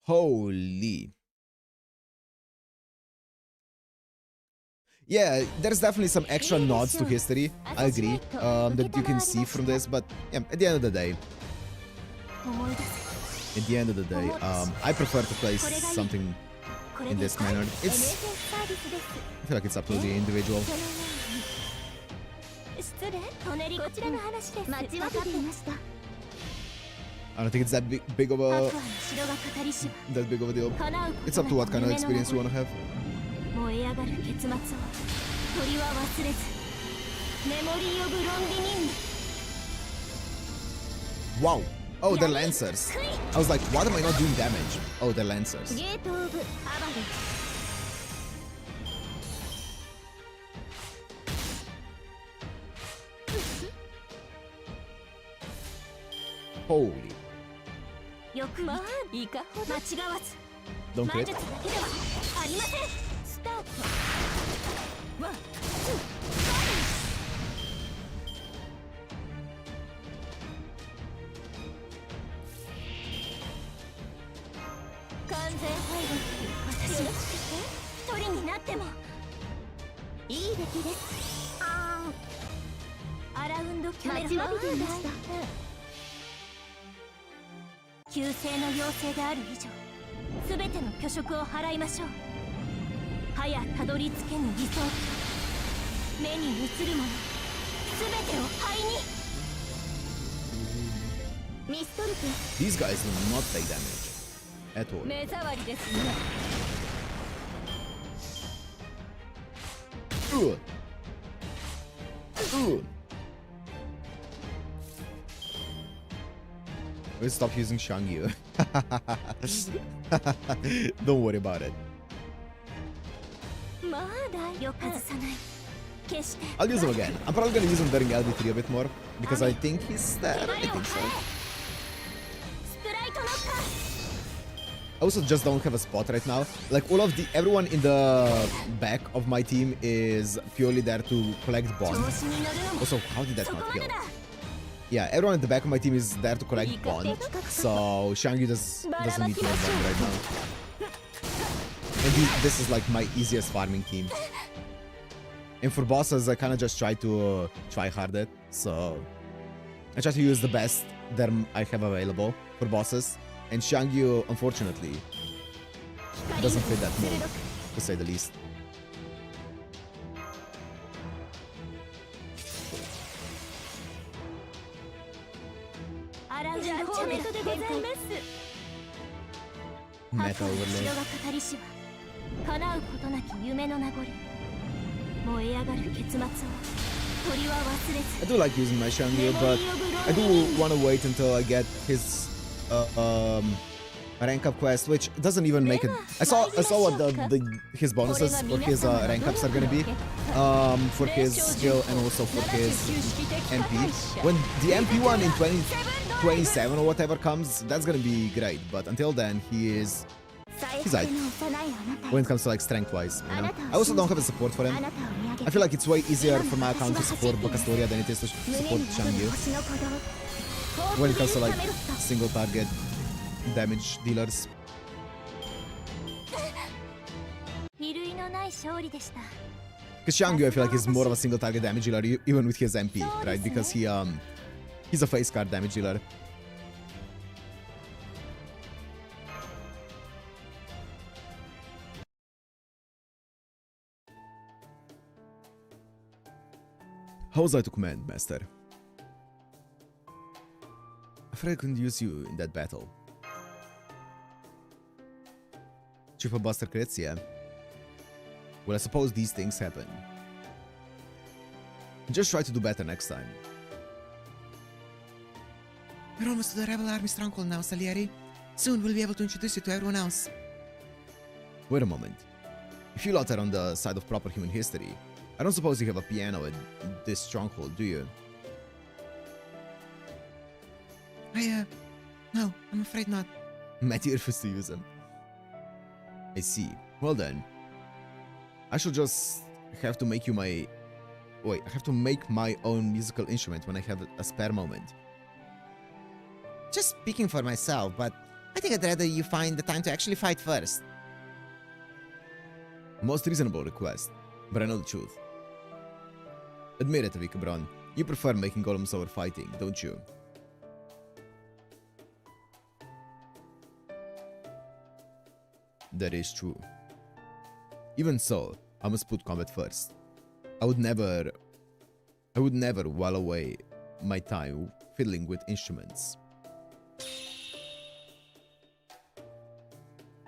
Holy. Yeah, there's definitely some extra nods to history, I agree, that you can see from this, but yeah, at the end of the day, I prefer to place something in this manner. I feel like it's up to the individual. I don't think it's that big of a deal. It's up to what kind of experience you want to have. Wow. Oh, they're Lancers. I was like, what am I not doing damage? Oh, they're Lancers. Holy. Don't crit. These guys do not take damage at all. We'll stop using Shangyu. Don't worry about it. I'll use him again. I'm probably gonna use him during LD3 a bit more because I think he's there. I think so. I also just don't have a spot right now. Like everyone in the back of my team is purely there to collect bond. Also, how did that not kill? Yeah, everyone at the back of my team is there to collect bond. So Shangyu doesn't need to have bond right now. And this is like my easiest farming team. And for bosses, I kind of just try to try hard it. So I try to use the best that I have available for bosses. And Shangyu, unfortunately, doesn't fit that mold, to say the least. Meta overlay. I do like using my Shangyu, but I do want to wait until I get his rank up quest, which doesn't even make it. I saw what his bonuses for his rank ups are gonna be, for his skill and also for his MP. When the MP one in 2027 or whatever comes, that's gonna be great. But until then, he's like, when it comes to like strength wise, you know. I also don't have a support for him. I feel like it's way easier for my account to support Bocastoria than it is to support Shangyu. When it comes to like single target damage dealers. のない勝利でした。 Because Xiangyu, I feel like, is more of a single target damage dealer, even with his MP, right? Because he's a face card damage dealer. How was I to command, Master? Afraid I couldn't use you in that battle. Chief of Buster crits, yeah. Well, I suppose these things happen. Just try to do better next time. We're almost to the rebel army stronghold now, Salieri. Soon we'll be able to introduce you to everyone else. Wait a moment. If you lot are on the side of proper human history, I don't suppose you have a piano at this stronghold, do you? No, I'm afraid not. Matty refused to use them. I see. Well then. I shall just have to make you my... Wait, I have to make my own musical instrument when I have a spare moment. Just speaking for myself, but I think I'd rather you find the time to actually fight first. Most reasonable request, but I know the truth. Admit it, Vikabron. You prefer making golems over fighting, don't you? That is true. Even so, I must put combat first. I would never while away my time fiddling with instruments.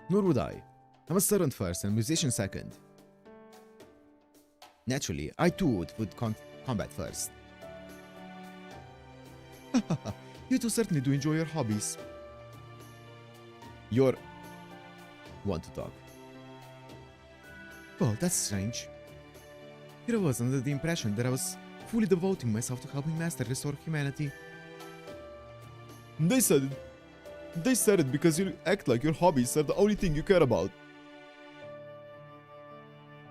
Nor would I. I'm a servant first and musician second. Naturally, I too would put combat first. You two certainly do enjoy your hobbies. You're... want to talk. Well, that's strange. Here I was under the impression that I was fully devoting myself to helping Master restore humanity. They said it. They said it because you act like your hobbies are the only thing you care about.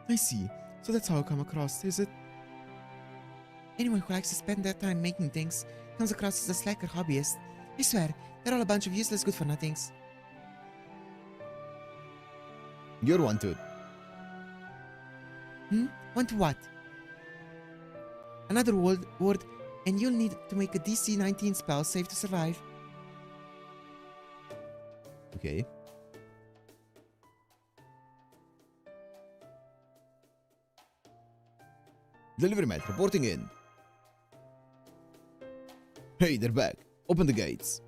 I see. So that's how I come across, is it? Anyone who likes to spend their time making things comes across as a slacker hobbyist. I swear, they're all a bunch of useless good-for-nothings. You're one too. Want to what? Another word, and you'll need to make a DC 19 spell save to survive. Okay. Delivery mat reporting in. Hey, they're back. Open the gates.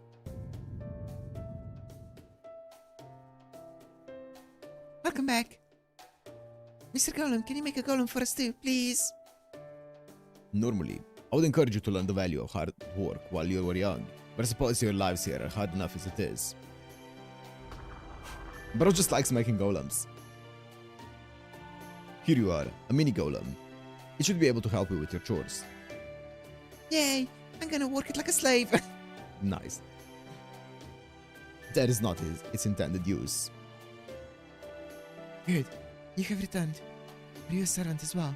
Welcome back. Mr. Golem, can you make a golem for us too, please? Normally, I would encourage you to learn the value of hard work while you were young, but I suppose your lives here are hard enough as it is. Bro just likes making golems. Here you are, a mini golem. It should be able to help you with your chores. Yay! I'm gonna work it like a slave. Nice. That is not its intended use. Good. You have returned. Are you a servant as well?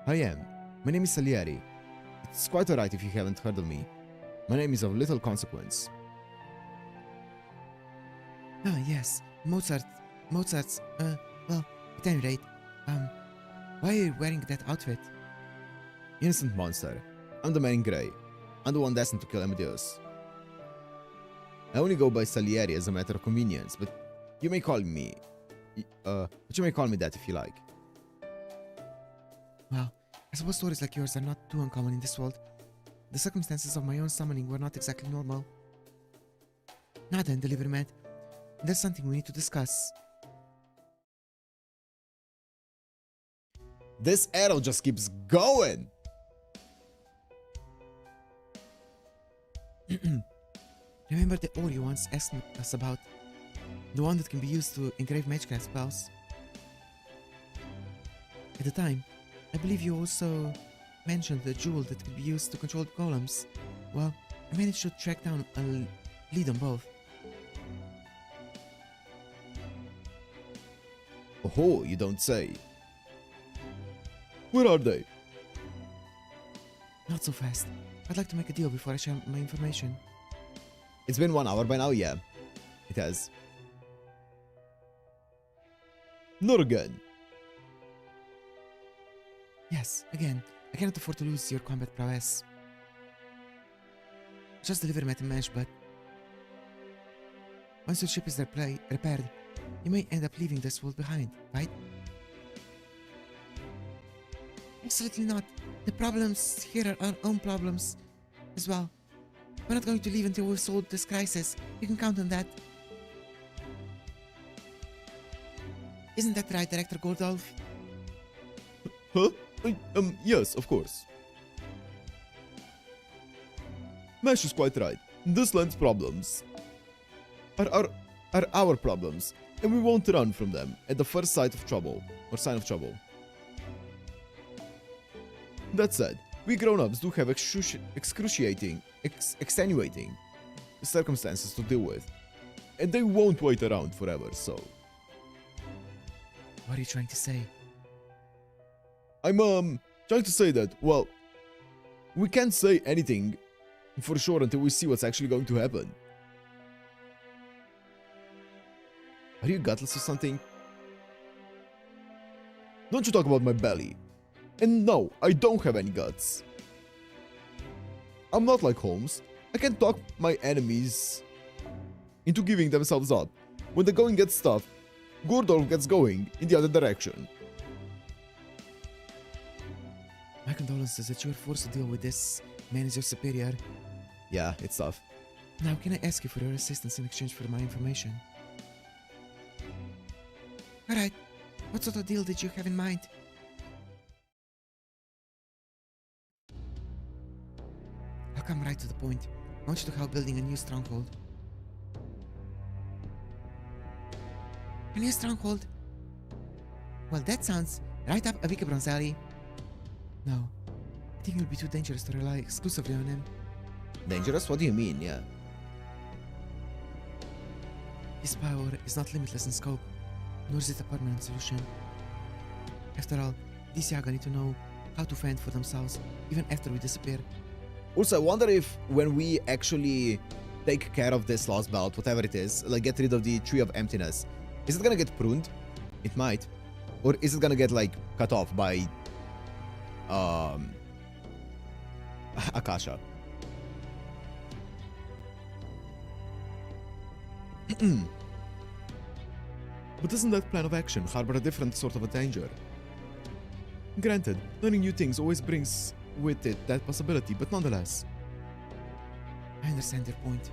I am. My name is Salieri. It's quite alright if you haven't heard of me. My name is of little consequence. Ah, yes. Mozart's, well, at any rate, why are you wearing that outfit? Innocent monster. I'm the man in grey. I'm the one destined to kill Amadeus. I only go by Salieri as a matter of convenience, but you may call me... that if you like. Well, I suppose stories like yours are not too uncommon in this world. The circumstances of my own summoning were not exactly normal. Now then, Delivery Man, there's something we need to discuss. This arrow just keeps going! Remember the ore you once asked us about? The one that can be used to engrave magecraft spells? At the time, I believe you also mentioned the jewel that could be used to control golems. Well, I managed to track down a lead on both. Oh, you don't say. Where are they? Not so fast. I'd like to make a deal before I share my information. It's been 1 hour by now, yeah. It has. Not again. Yes, again, I cannot afford to lose your combat prowess. Just deliver me at a match, but once your ship is repaired, you may end up leaving this world behind, right? Absolutely not. The problems here are our own problems as well. We're not going to leave until we've solved this crisis. You can count on that. Isn't that right, Director Gordolf? Huh? Yes, of course. Mesh is quite right. This land's problems are our problems, and we won't run from them at the first sight of trouble, or sign of trouble. That said, we grown-ups do have extenuating circumstances to deal with, and they won't wait around forever, so... What are you trying to say? I'm trying to say that, well, we can't say anything for sure until we see what's actually going to happen. Are you gutless or something? Don't you talk about my belly. And no, I don't have any guts. I'm not like Holmes. I can talk my enemies into giving themselves up. When the going gets tough, Gordolf gets going in the other direction. My condolences that you were forced to deal with this man as your superior. Yeah, it's tough. Now, can I ask you for your assistance in exchange for my information? Alright, what sort of deal did you have in mind? I'll come right to the point. I want you to help building a new stronghold. A new stronghold? Well, that sounds right up Avika Bronzali. No, I think it would be too dangerous to rely exclusively on him. Dangerous? What do you mean? Yeah. His power is not limitless in scope, nor is it a permanent solution. After all, these Yaga need to know how to fend for themselves, even after we disappear. Also, I wonder if when we actually take care of this lost belt, whatever it is, like get rid of the Tree of Emptiness, is it gonna get pruned? It might. Or is it gonna get, like, cut off by... Akasha? But doesn't that plan of action harbor a different sort of a danger? Granted, learning new things always brings with it that possibility, but nonetheless. I understand your point.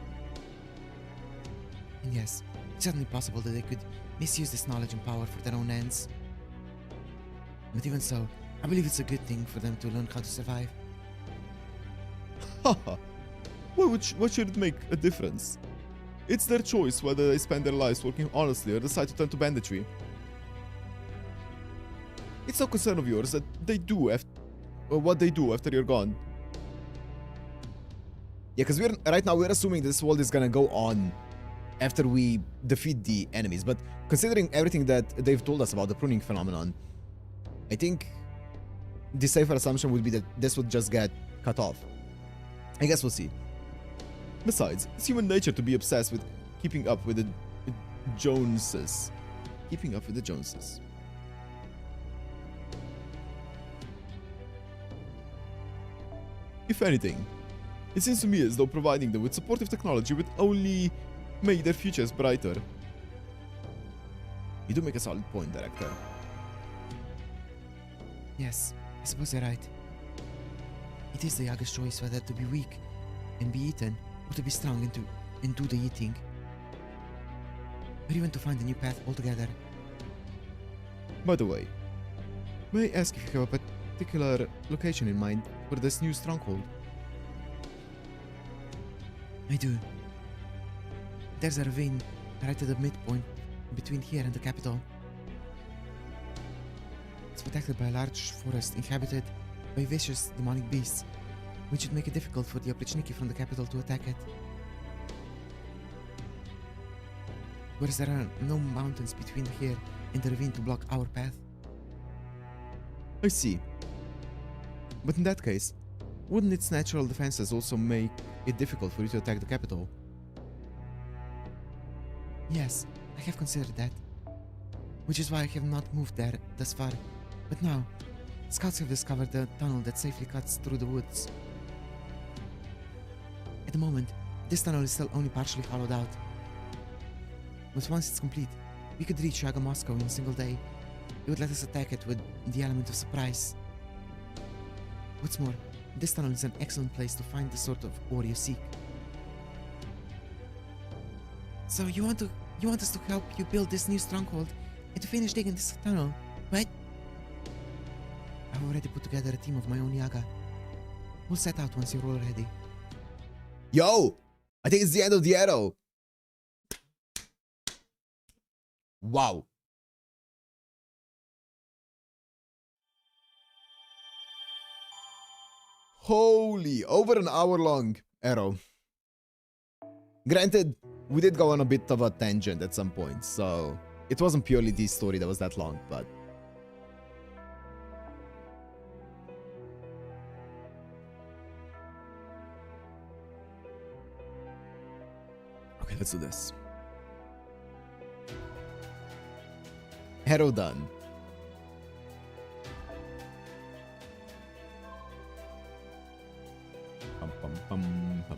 And yes, it's certainly possible that they could misuse this knowledge and power for their own ends. But even so, I believe it's a good thing for them to learn how to survive. Haha. Why should it make a difference? It's their choice whether they spend their lives working honestly or decide to turn to banditry. It's no concern of yours that they do what they do after you're gone. Yeah, because right now we're assuming this world is gonna go on after we defeat the enemies, but considering everything that they've told us about the pruning phenomenon, I think the safer assumption would be that this would just get cut off. I guess we'll see. Besides, it's human nature to be obsessed with keeping up with the Joneses. Keeping up with the Joneses. If anything, it seems to me as though providing them with supportive technology would only make their futures brighter. You do make a solid point, Director. Yes, I suppose you're right. It is the Yaga's choice whether to be weak and be eaten, or to be strong and do the eating. Or even to find a new path altogether. By the way, may I ask if you have a particular location in mind for this new stronghold? I do. There's a ravine right at the midpoint between here and the capital. It's protected by a large forest inhabited by vicious demonic beasts, which would make it difficult for the Oprichniki from the capital to attack it. Whereas there are no mountains between here and the ravine to block our path. I see. But in that case, wouldn't its natural defenses also make it difficult for you to attack the capital? Yes, I have considered that. which is why I have not moved there thus far. But now, scouts have discovered a tunnel that safely cuts through the woods. At the moment, this tunnel is still only partially hollowed out. But once it's complete, we could reach Yaga Moscow in a single day. It would let us attack it with the element of surprise. What's more, this tunnel is an excellent place to find the sort of ore you seek. So you want us to help you build this new stronghold and to finish digging this tunnel, right? I've already put together a team of my own Yaga. We'll set out once you're all ready. Yo! I think it's the end of the arrow. Wow. Holy, over an hour long arrow. Granted, we did go on a bit of a tangent at some point, so it wasn't purely this story that was that long, but... Okay, let's do this. Arrow done. Pum, pum, pum, pum, pum.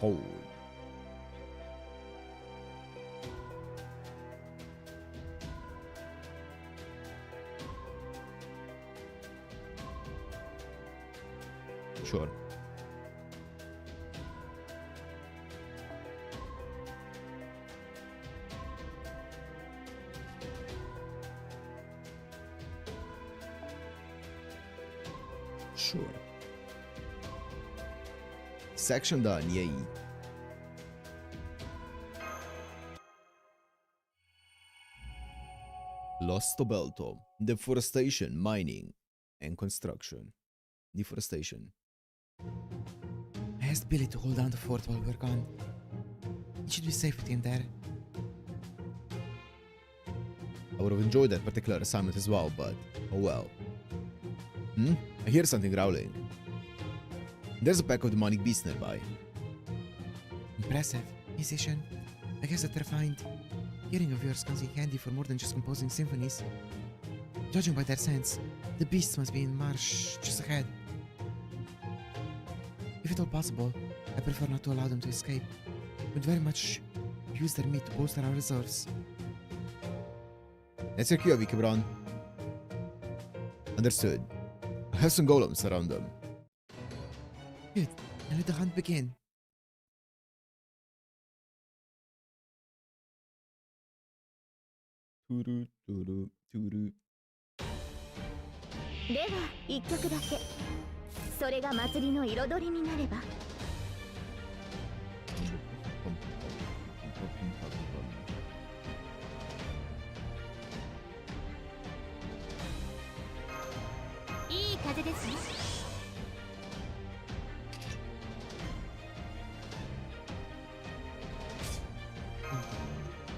Holy. Sure. Sure. Section done, yay. Lost Belto. Deforestation, mining, and construction. Deforestation. I asked Billy to hold down the fort while we're gone. It should be safe with him there. I would have enjoyed that particular assignment as well, but oh well. I hear something growling. There's a pack of demonic beasts nearby. Impressive. Musician. I guess that they're refined. Hearing of yours comes in handy for more than just composing symphonies. Judging by their scents, the beasts must be in marsh just ahead. If at all possible, I prefer not to allow them to escape. We'd very much use their meat to bolster our reserves. Let's secure Vikibron. Understood. I have some golems around them. Good. Now let the hunt begin. Turu, turu, turu. では一曲だけ。それが祭りの彩りになれば。いい風ですね。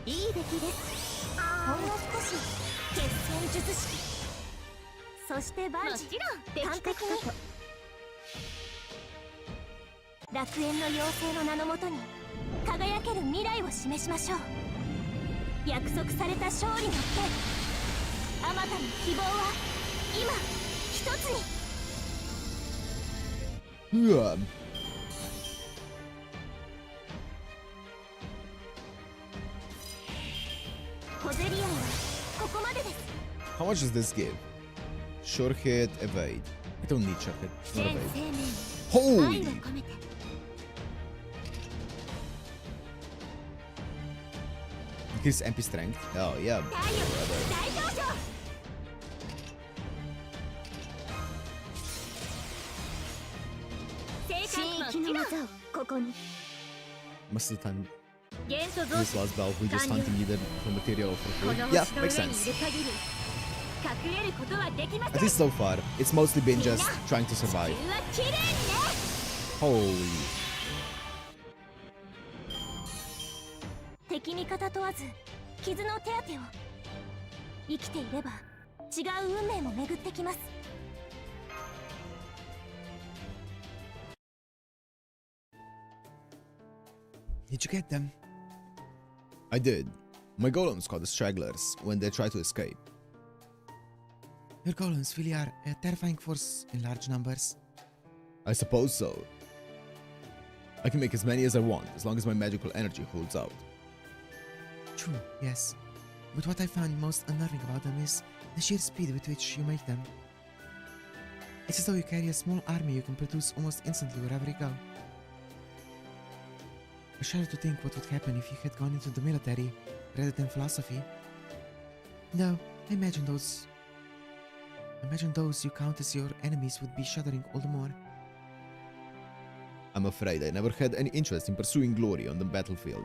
いい出来です。ほんの少し決戦術式。そして万事完璧かと。楽園の妖精の名のもとに輝ける未来を示しましょう。約束された勝利の剣、あまたの希望は今一つに。うわ。小競り合いはここまでです。 How much does this give? Sure hit, evade. I don't need sure hit, not 全 evade. 生命に愛を Holy! 込めて。 Increase MP strength. Oh yeah. 太陽大上昇。正解の技をここに。 Most of the time, 元素増 This 殖 last battle, we just hunting either for material or for こ food. の Yeah, 星の makes 上にい sense. る限り隠れることはできませ At ん least so far, it's mostly been just trying to 地 survive. 球は綺麗にね Holy. 敵味方問わず傷の手当てを生きていれば違う運命も巡ってきます Did you get them? I did. My golems caught the stragglers when they tried to escape. Your golems really are a terrifying force in large numbers. I suppose so. I can make as many as I want, as long as my magical energy holds out. True, yes. But what I find most unnerving about them is the sheer speed with which you make them. It's as though you carry a small army you can produce almost instantly wherever you go. I shudder to think what would happen if you had gone into the military rather than philosophy. No, I imagine those you count as your enemies would be shuddering all the more. I'm afraid I never had any interest in pursuing glory on the battlefield.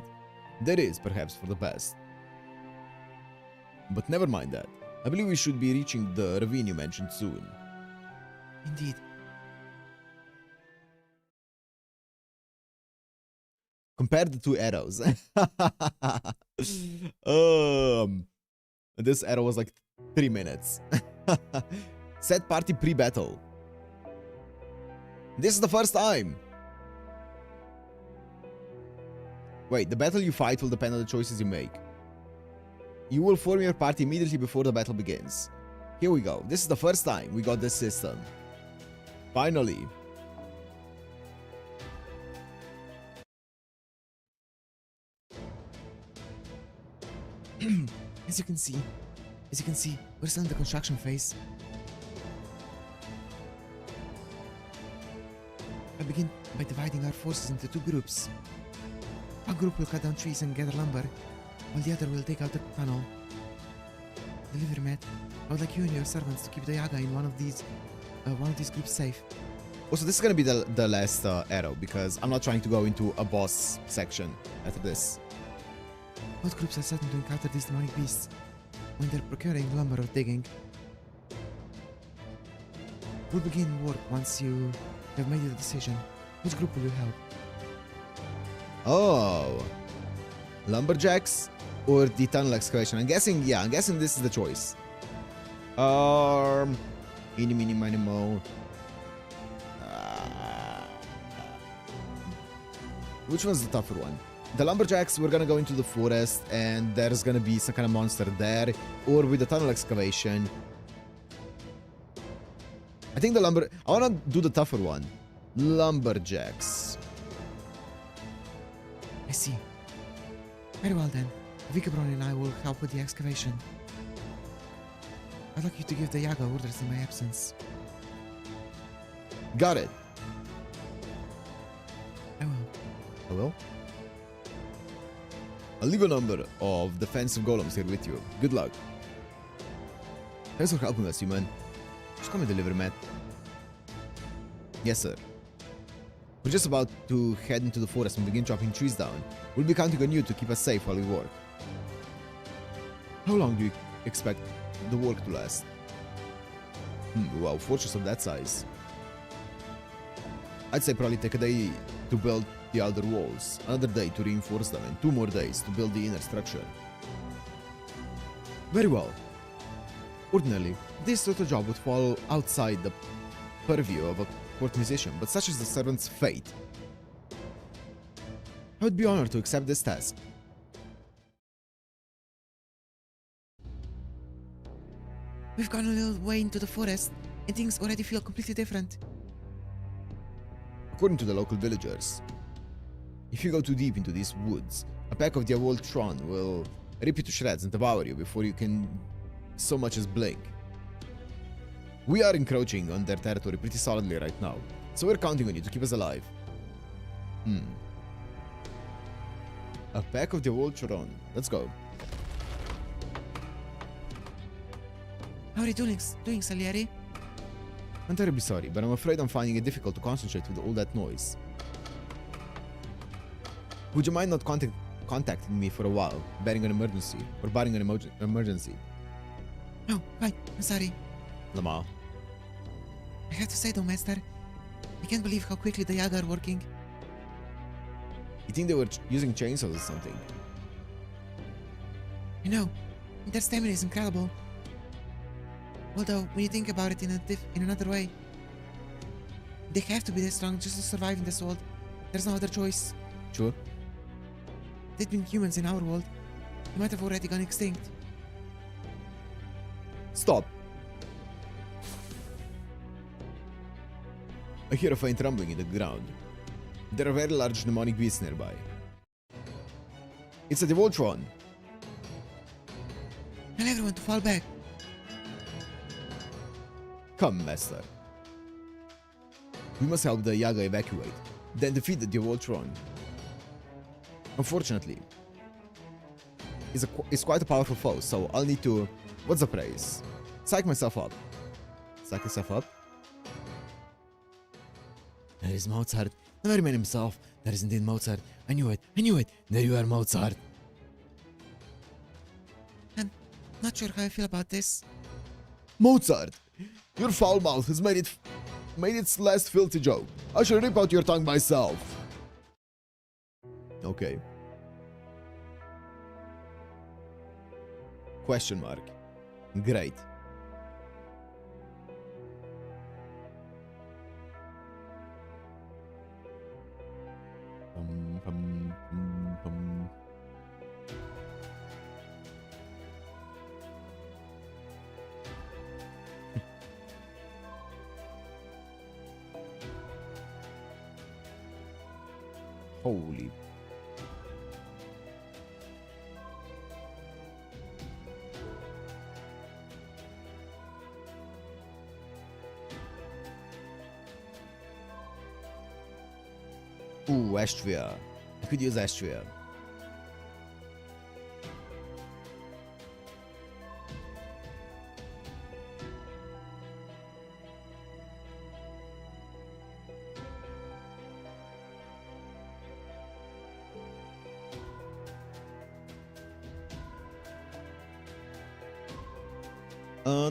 That is, perhaps, for the best. But never mind that. I believe we should be reaching the ravine you mentioned soon. Indeed. Compare the two arrows. This arrow was like 3 minutes. Set party pre-battle. This is the first time. Wait, the battle you fight will depend on the choices you make. You will form your party immediately before the battle begins. Here we go. This is the first time we got this system. Finally. As you can see, we're still in the construction phase. I begin by dividing our forces into 2 groups. One group will cut down trees and gather lumber, while the other will dig out the tunnel. Delivery Matt, I would like you and your servants to keep the Yaga in one of these groups safe. Also, this is gonna be the last arrow, because I'm not trying to go into a boss section after this. Both groups are certain to encounter these demonic beasts when they're procuring lumber or digging. We'll begin work once you have made your decision. Which group will you help? Oh. Lumberjacks or the tunnel excavation? I'm guessing this is the choice. Eeny, meeny, miny, moe. Which one's the tougher one? The lumberjacks, we're gonna go into the forest and there's gonna be some kind of monster there, or with the tunnel excavation. I think I wanna do the tougher one. Lumberjacks. I see. Very well then. Vikabron and I will help with the excavation. I'd like you to give the Yaga orders in my absence. Got it. I will. I will. I'll leave a number of defensive golems here with you. Good luck. Thanks for helping us, human. Just come and deliver, Matt. Yes, sir. We're just about to head into the forest and begin chopping trees down. We'll be counting on you to keep us safe while we work. How long do you expect the work to last? Wow, fortress of that size. I'd say probably take a day to build the outer walls, another day to reinforce them, and 2 more days to build the inner structure. Very well. Ordinarily, this sort of job would fall outside the purview of a court musician, but such is the servant's fate. I would be honored to accept this task. We've gone a little way into the forest, and things already feel completely different. According to the local villagers, if you go too deep into these woods, a pack of the Avoltron will rip you to shreds and devour you before you can so much as blink. We are encroaching on their territory pretty solidly right now, so we're counting on you to keep us alive. A pack of the Avoltron. Let's go. How are you doing, Salieri? I'm terribly sorry, but I'm afraid I'm finding it difficult to concentrate with all that noise. Would you mind not contacting me for a while, barring an emergency. No, fine. I'm sorry. Lamar. I have to say though, Master, I can't believe how quickly the Yaga are working. You think they were using chainsaws or something? You know, their stamina is incredible. Although, when you think about it in another way, they have to be this strong just to survive in this world. There's no other choice. Sure. They'd been humans in our world. They might have already gone extinct. Stop. I hear a faint rumbling in the ground. There are very large demonic beasts nearby. It's a Devoltron. Tell everyone to fall back. Come, Master. We must help the Yaga evacuate, then defeat the Devoltron. Unfortunately, it's quite a powerful foe, so I'll need to... What's the praise? Psych myself up. Psych yourself up? There is Mozart, the very man himself. That is indeed Mozart. I knew it. There you are, Mozart. I'm not sure how I feel about this. Mozart! Your foul mouth has made its last filthy joke. I shall rip out your tongue myself. Okay. Question mark. Great. Holy. Ooh, Astria. I could use Astria.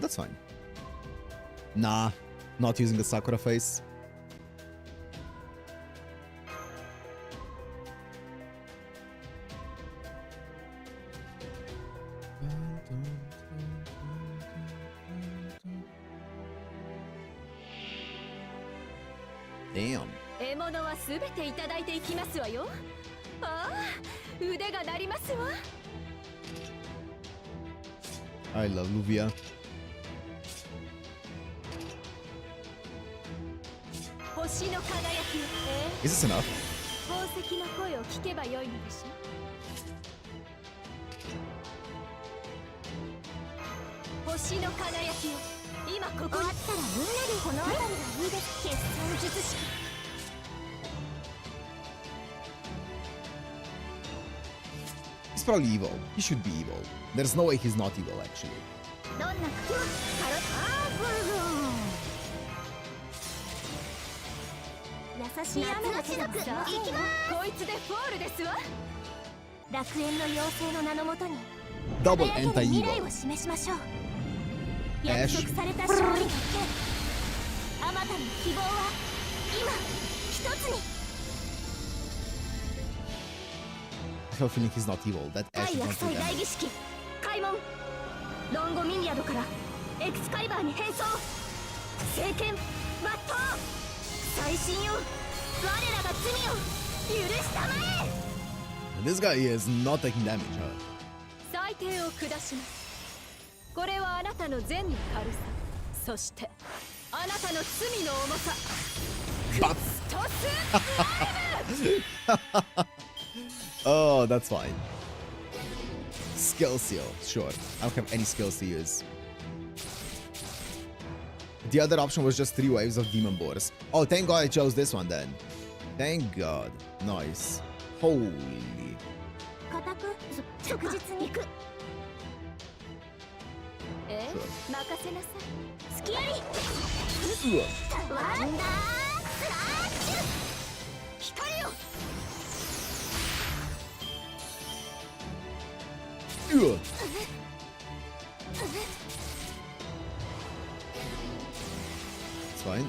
That's fine. Nah, not using the Sakura face. Damn. 獲物はすべていただいていきますわよ。ああ、腕が鳴りますわ。 I love Luvia. 星の輝きよ。Is this enough? 宝石の声を聞けばよいのでしょ。星の輝きよ。今ここに。終わったらみんなでこの辺りがいいです。決算術式。 He's probably evil. He should be evil. There's no way he's not evil, actually. どんな時も優しい雨がけどさ、こいつでフォールですわ。楽園の妖精の名のもとに Double 輝ける未来 anti-evil. を示しましょう。 Ash 約束された勝利の剣、あまたの希望は今一つに。 I have a feeling he's not evil. That 対 Ash is 厄 not 災 evil. 大儀式開門。ロンゴミニアドからエクスカリバーに変装。聖剣抜刀。最新よ、我らが罪を許したまえ。 This guy is not taking damage, huh? 裁定を下します。これはあなたの善の軽さ、そしてあなたの罪の重さ。Bop. クストス Oh, that's fine. Skill seal, sure. I don't have any skills to use. The other option was just 3 waves of demon boars. Oh, thank God I chose this one then. Thank God. Nice. Holy. 固く着実に行く。任せなさい。スキアリ。ワンダースラッシュ。光よ。Ugh. It's fine.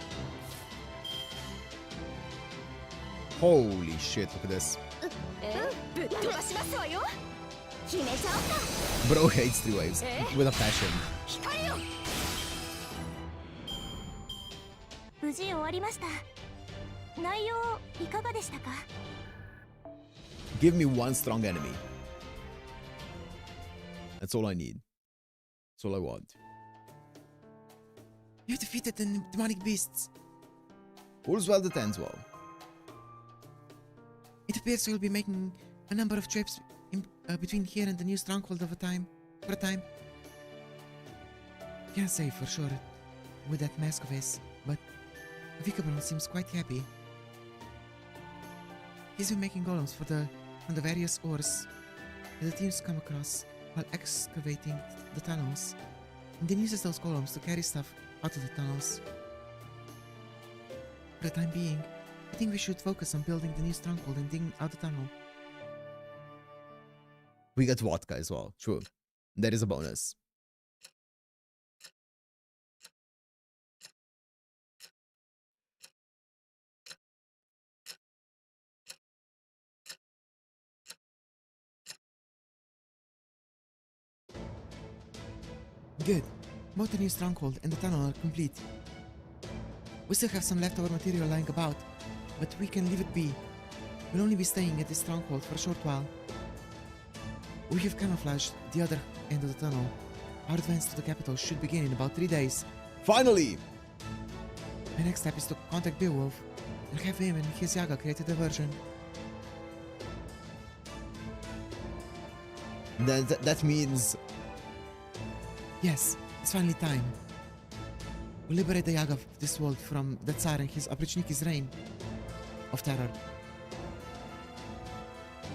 Holy shit, look at this. ぶっ飛ばしますわよ決めちゃおうか Bro hates three waves with a passion. 光よ無事終わりました内容いかがでしたか Give me one strong enemy. That's all I need. That's all I want. You defeated the demonic beasts. All's well that ends well. It appears you'll be making a number of trips between here and the new stronghold for a time. Can't say for sure with that mask of his, but Vikabron seems quite happy. He's been making golems from the various ores that the teams come across while excavating the tunnels, and then uses those golems to carry stuff out of the tunnels. For the time being, I think we should focus on building the new stronghold and digging out the tunnel. We got vodka as well. True. That is a bonus. Good. Both the new stronghold and the tunnel are complete. We still have some leftover material lying about, but we can leave it be. We'll only be staying at this stronghold for a short while. We have camouflaged the other end of the tunnel. Our advance to the capital should begin in about 3 days. Finally! My next step is to contact Beowulf and have him and his Yaga create a diversion. That means... Yes, it's finally time. We liberate the Yaga of this world from the Tsar and his Oprichnike's reign of terror.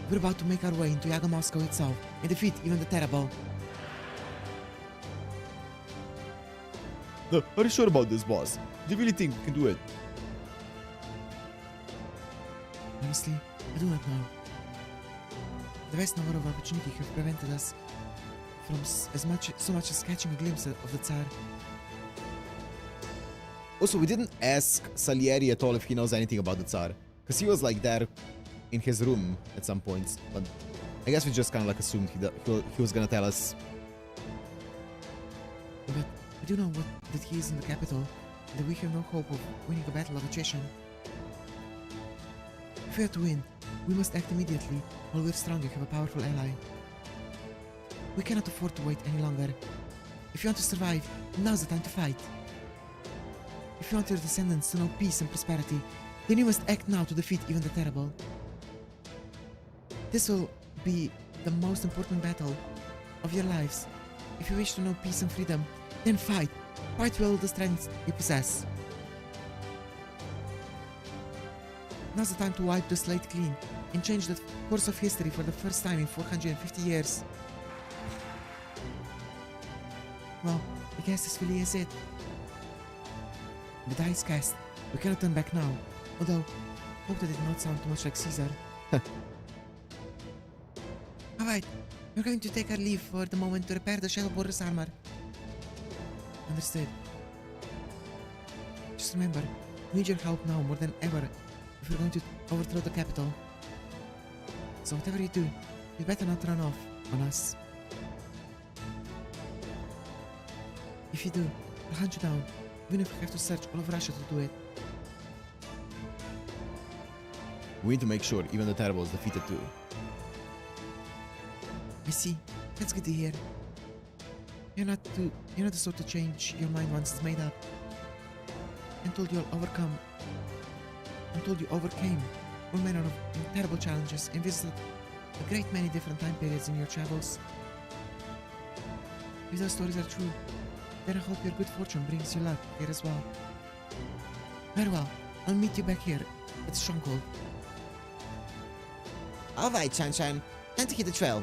We're about to make our way into Yaga Moscow itself and defeat even the Terrible. No, are you sure about this, boss? Do you really think we can do it? Honestly, I do not know. The vast number of Oprichniki have prevented us from so much as catching a glimpse of the Tsar. Also, we didn't ask Salieri at all if he knows anything about the Tsar. Because he was like there in his room at some points. But I guess we just kind of like assumed he was gonna tell us. But I do know that he is in the capital and that we have no hope of winning a battle of attrition. If we are to win, we must act immediately while we're strong and have a powerful ally. We cannot afford to wait any longer. If you want to survive, now's the time to fight. If you want your descendants to know peace and prosperity, then you must act now to defeat even the Terrible. This will be the most important battle of your lives. If you wish to know peace and freedom, then fight. Fight with all the strength you possess. Now's the time to wipe the slate clean and change the course of history for the first time in 450 years. Well, I guess this really is it. The die is cast. We cannot turn back now. Although, hope that it did not sound too much like Caesar. Alright, we're going to take our leave for the moment to repair the Shadow Border's armor. Understood. Just remember, we need your help now more than ever if we're going to overthrow the capital. So whatever you do, you better not run off on us. If you do, I'll hunt you down, even if we have to search all of Russia to do it. We need to make sure even the Terrible is defeated too. I see. That's good to hear. You're not the sort to change your mind once it's made up. I'm told you overcame all manner of terrible challenges and visited a great many different time periods in your travels. If those stories are true, then I hope your good fortune brings you luck here as well. Very well, I'll meet you back here at the Stronghold. Alright, Shanshan. Time to hit the trail.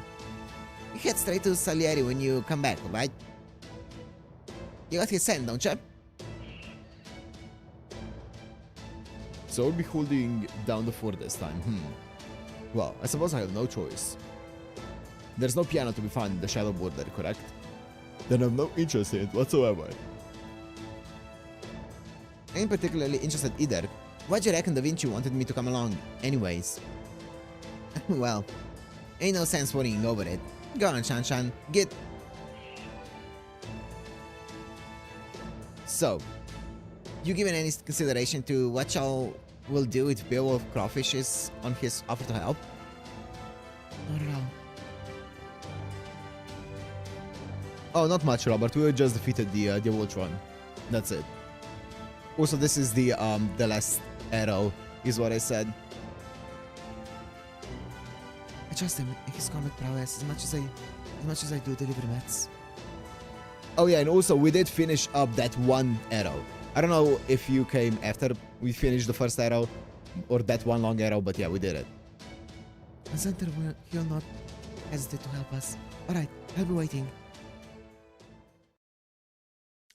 You head straight to Salieri when you come back, alright? You got his scent, don't you? So I'll be holding down the fort this time. Well, I suppose I have no choice. There's no piano to be found in the Shadow Border, correct? Then I'm no interest in it whatsoever. I ain't particularly interested either. Why'd you reckon Da Vinci wanted me to come along? Anyways. Well, ain't no sense worrying over it. Go on, Shan-Shan. Get... So, you given any consideration to what y'all will do if Beowulf Crawfish is on his offer to help? Not at all. Oh, not much, Robert. We just defeated the Voltron. That's it. Also, this is the last arrow, is what I said. I trust him in his combat prowess as much as I do deliver mats. Oh yeah, and also we did finish up that one arrow. I don't know if you came after we finished the first arrow or that one long arrow, but yeah, we did it. Center he'll not hesitate to help us. Alright, I'll be waiting.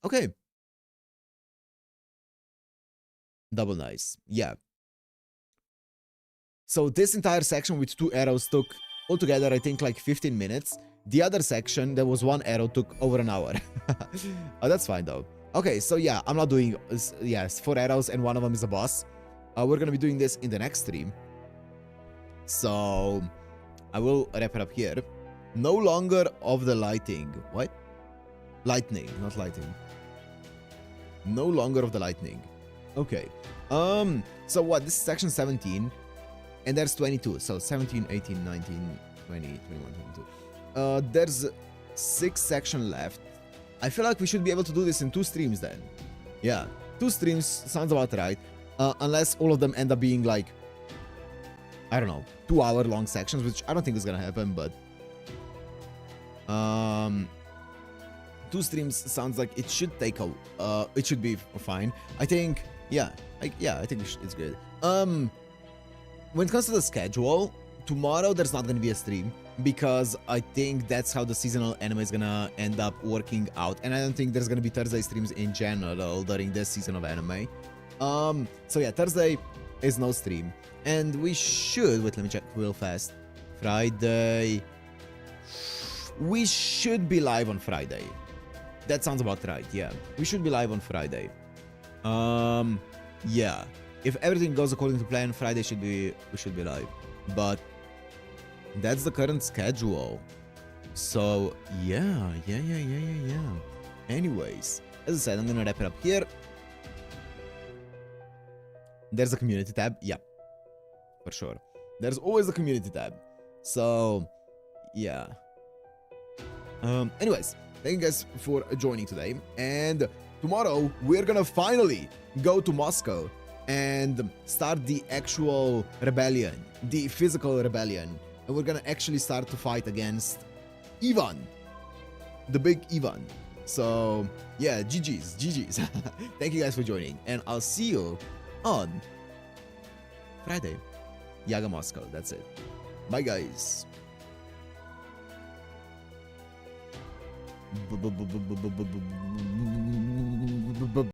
Okay. Double nice. Yeah. So this entire section with 2 arrows took altogether, I think, like 15 minutes. The other section, there was 1 arrow, took over an hour. Oh, that's fine though. Okay, so yeah, I'm not doing, yes, 4 arrows and 1 of them is a boss. We're gonna be doing this in the next stream. So I will wrap it up here. No longer of the lighting. What? Lightning, not lighting. No longer of the lightning. Okay. So what? This is section 17. And there's 22. So 17, 18, 19, 20, 21, 22. There's 6 sections left. I feel like we should be able to do this in 2 streams then. Yeah. 2 streams sounds about right. Unless all of them end up being like, I don't know, 2-hour long sections, which I don't think is gonna happen, but 2 streams sounds like it should take a it should be fine. I think I think it's good. When it comes to the schedule, tomorrow there's not gonna be a stream because I think that's how the seasonal anime is gonna end up working out, and I don't think there's gonna be Thursday streams in general during this season of anime. So yeah, Thursday is no stream. And we should, wait, let me check real fast. Friday. We should be live on Friday. That sounds about right, yeah. We should be live on Friday. Yeah. If everything goes according to plan, Friday we should be live. But that's the current schedule. So yeah. Anyways, as I said, I'm gonna wrap it up here. There's a community tab, yeah. For sure. There's always a community tab. So, yeah. Anyways, thank you guys for joining today. And tomorrow, we're gonna finally go to Moscow and start the actual rebellion. The physical rebellion. And we're gonna actually start to fight against Ivan. The big Ivan. So, yeah, GG's. Thank you guys for joining. And I'll see you on Friday. Yaga Moscow, that's it. Bye guys.